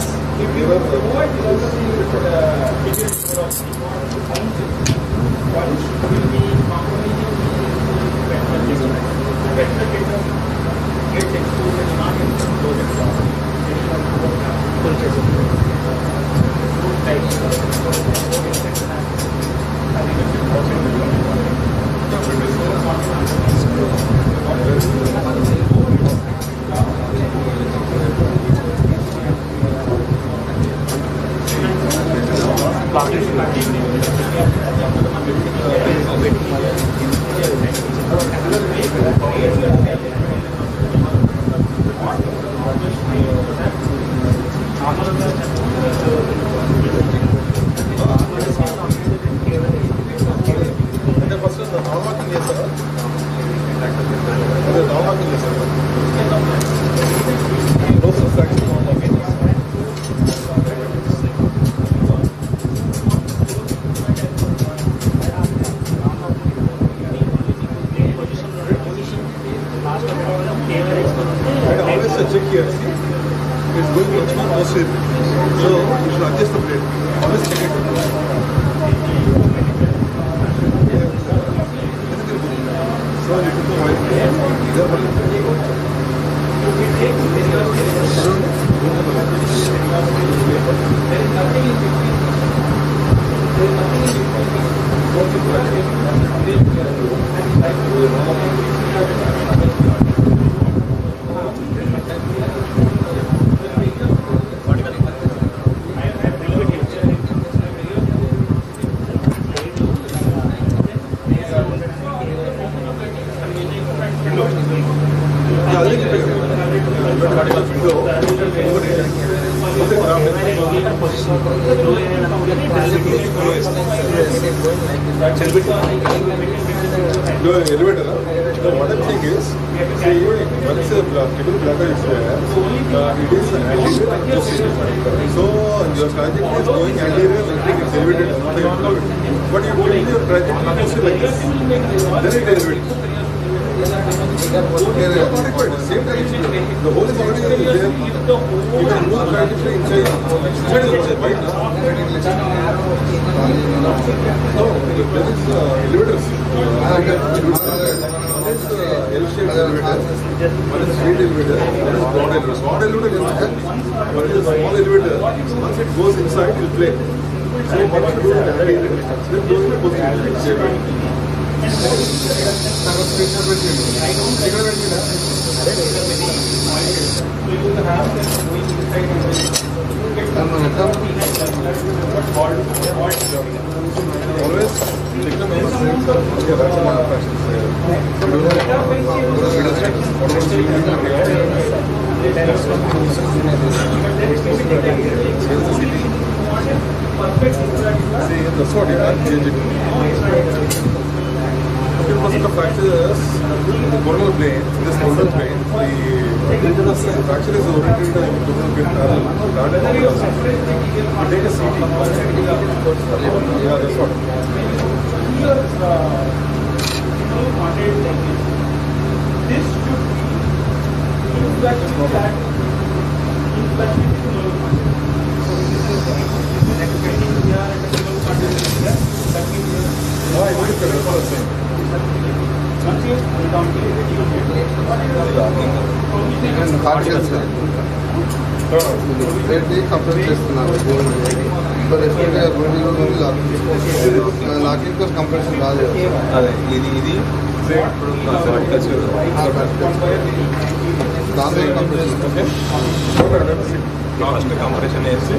mirror elevator. What I'm saying is, see, once a cable bladder is there, it is anterior and posterior. So your trajectory is going anterior, I think it's elevated, not elevated. But you build your trajectory posterior like this, then it elevates. Not required, same trajectory. The hole is already there. You can move the trajectory inside. Inside is also right now. No, there is elevators. One is L-shaped elevator, one is straight elevator, one is broad elevator. Broad elevator is one is a small elevator. Once it goes inside, it will play. So what you do is anterior, then goes in posterior. Always victim is that's what you can't change it. 50% of fractures in the coronal plane, in this coronal plane, the fracture is oriented in the coronal plane parallel. We take a CT. Yeah, that's what. This should complete చేస్తున్నారు so రెస్పెక్ట్గా locking కోసం compression రాదు అదే ఇది దాంతో compression last compression వేసి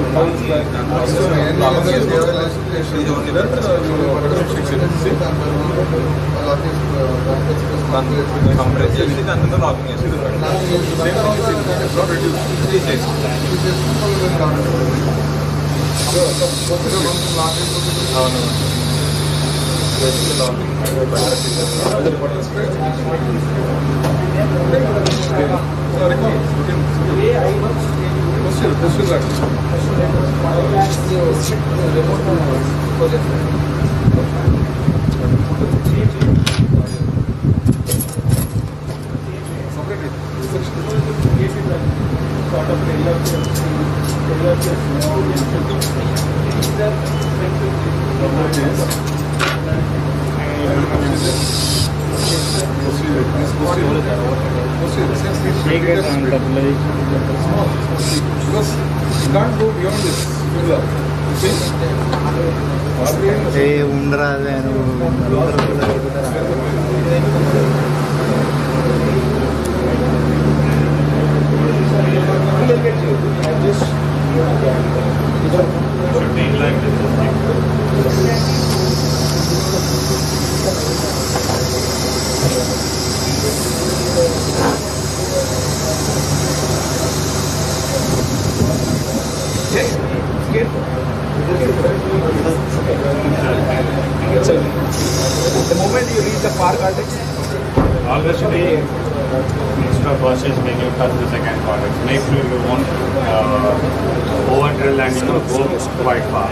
compress చేసి దాని locking వేసి అవును Because you can't go beyond this. The moment you reach the far cortex, always be instead of process when you touch the second cortex, make sure you won't over drill and go quite far.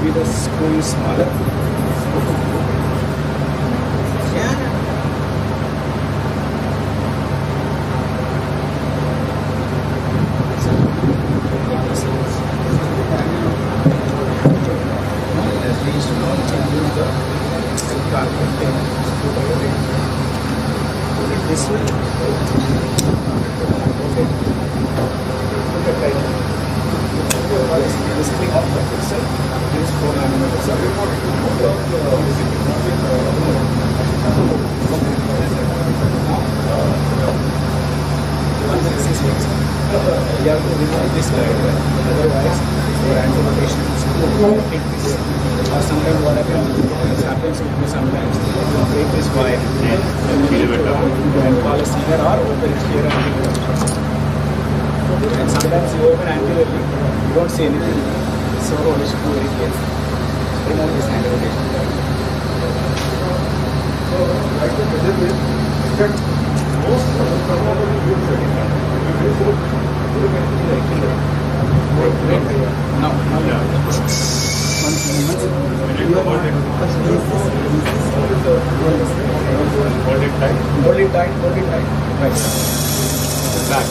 maybe the screw is smaller. This way. This thing of the pixel is 4 nanometers. You have to remove this guide, otherwise your anti-rotation is take this. Or sometimes what happens with me sometimes, you break this wire and call a sealer or open it here and sometimes you open anteriorly, you don't see anything. So we should do very careful. Remove this anti-rotation. Hold it tight. Right. Back.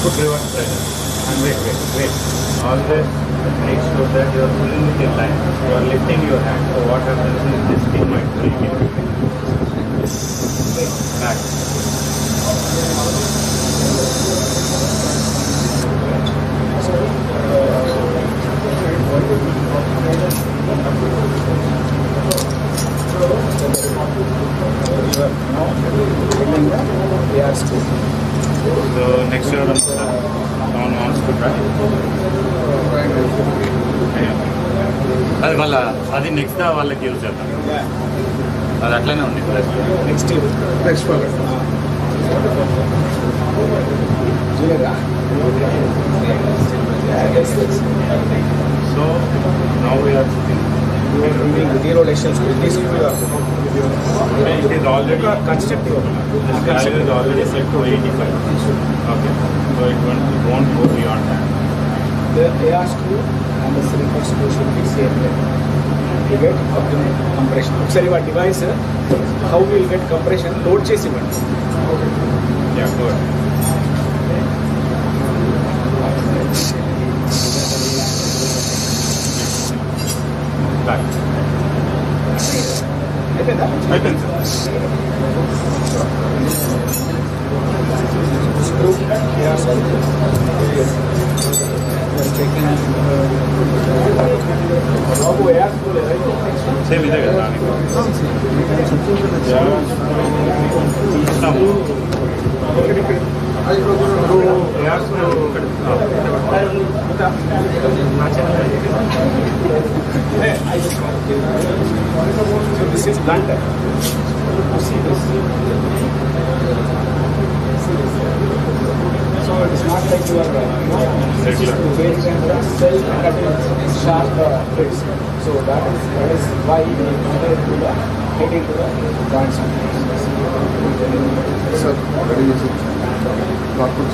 Put reverse pressure. And wait. Always make sure that you are pulling with your line. You are lifting your hand. So what happens is this thing might break it. Back. So next year someone wants to try. అది వాళ్ళ అది next వాళ్ళకి use చేద్దాం అది అట్లనే ఉంది next so now we are doing zero lessons with this it is already constructive. This value is already set to 85. Okay, so it won't go beyond that. The AR screw and the cylinder screw should be same level to get optimum compression. Sorry, what device? How we will get compression? Load chase events. Yeah, good. Back. Same is there. this is blunt. You see this. So it is not like you are based on the self-cutting sharp bits. So that is why we compare to the heading to the joints. Sir, ready is it? Doctor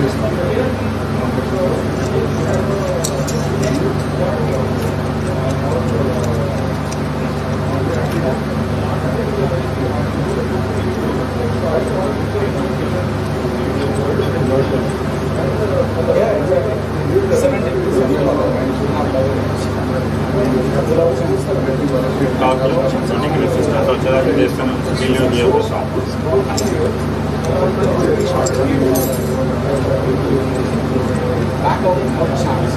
back out chance.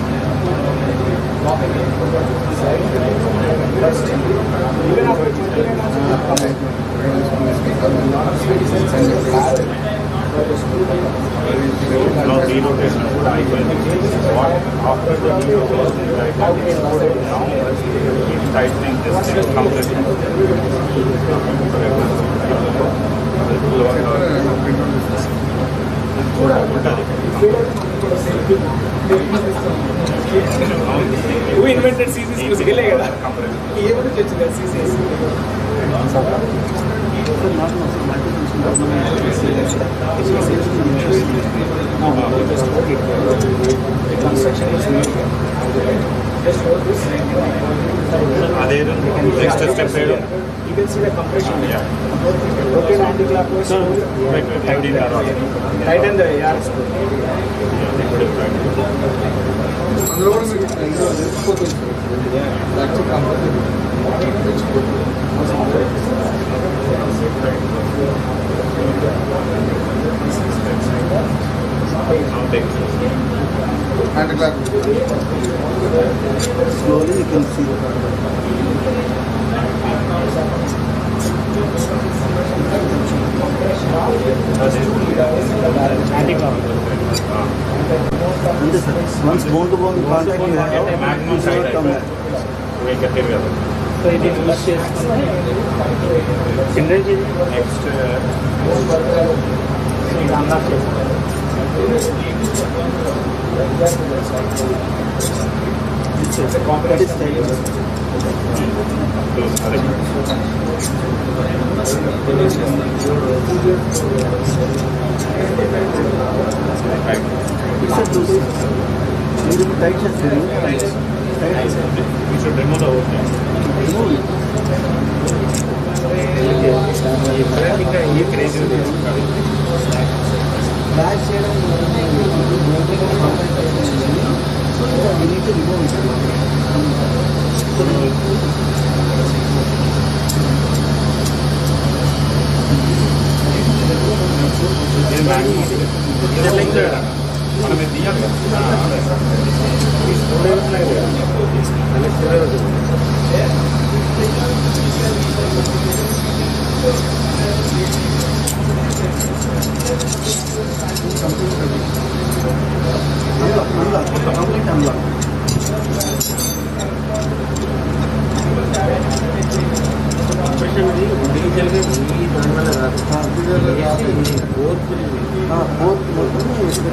Dropping it. First, even after Now the rotation would I will what after the knee rotation right now keep tightening this thing completely. Who invented CCS? Musically, kada. He able to catch that CCS. The construction is made. Just hold this. Next step here. You can see the compression. Yeah. Rotate anti-clockwise. Tighten the yards. Slowly you can see the once bone to bone contact you have maximum side make it heavier. So it is much synergy. Next it's a complex style. you should remove the whole thing.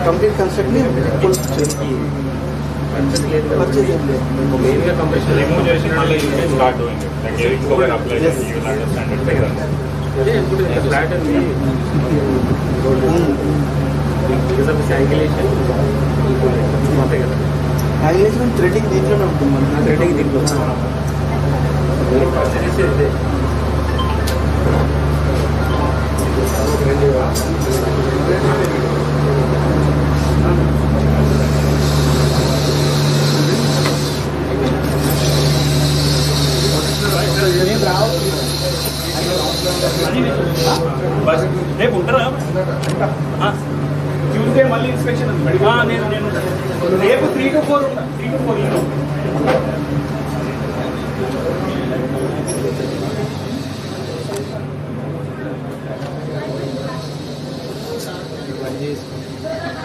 complete construction full Mainly compression remove చేసిన వల్ల you can start doing it. Like giving cover apply you will understand it better. Flat and because of this angulation angulation threading దీంట్లోనే ఉంటుంది మన threading దీంట్లో రేపు ఉంటారా Tuesday మళ్ళీ inspection నేను రేపు 3 to 4 ఉంటా 3 to 4 Thank is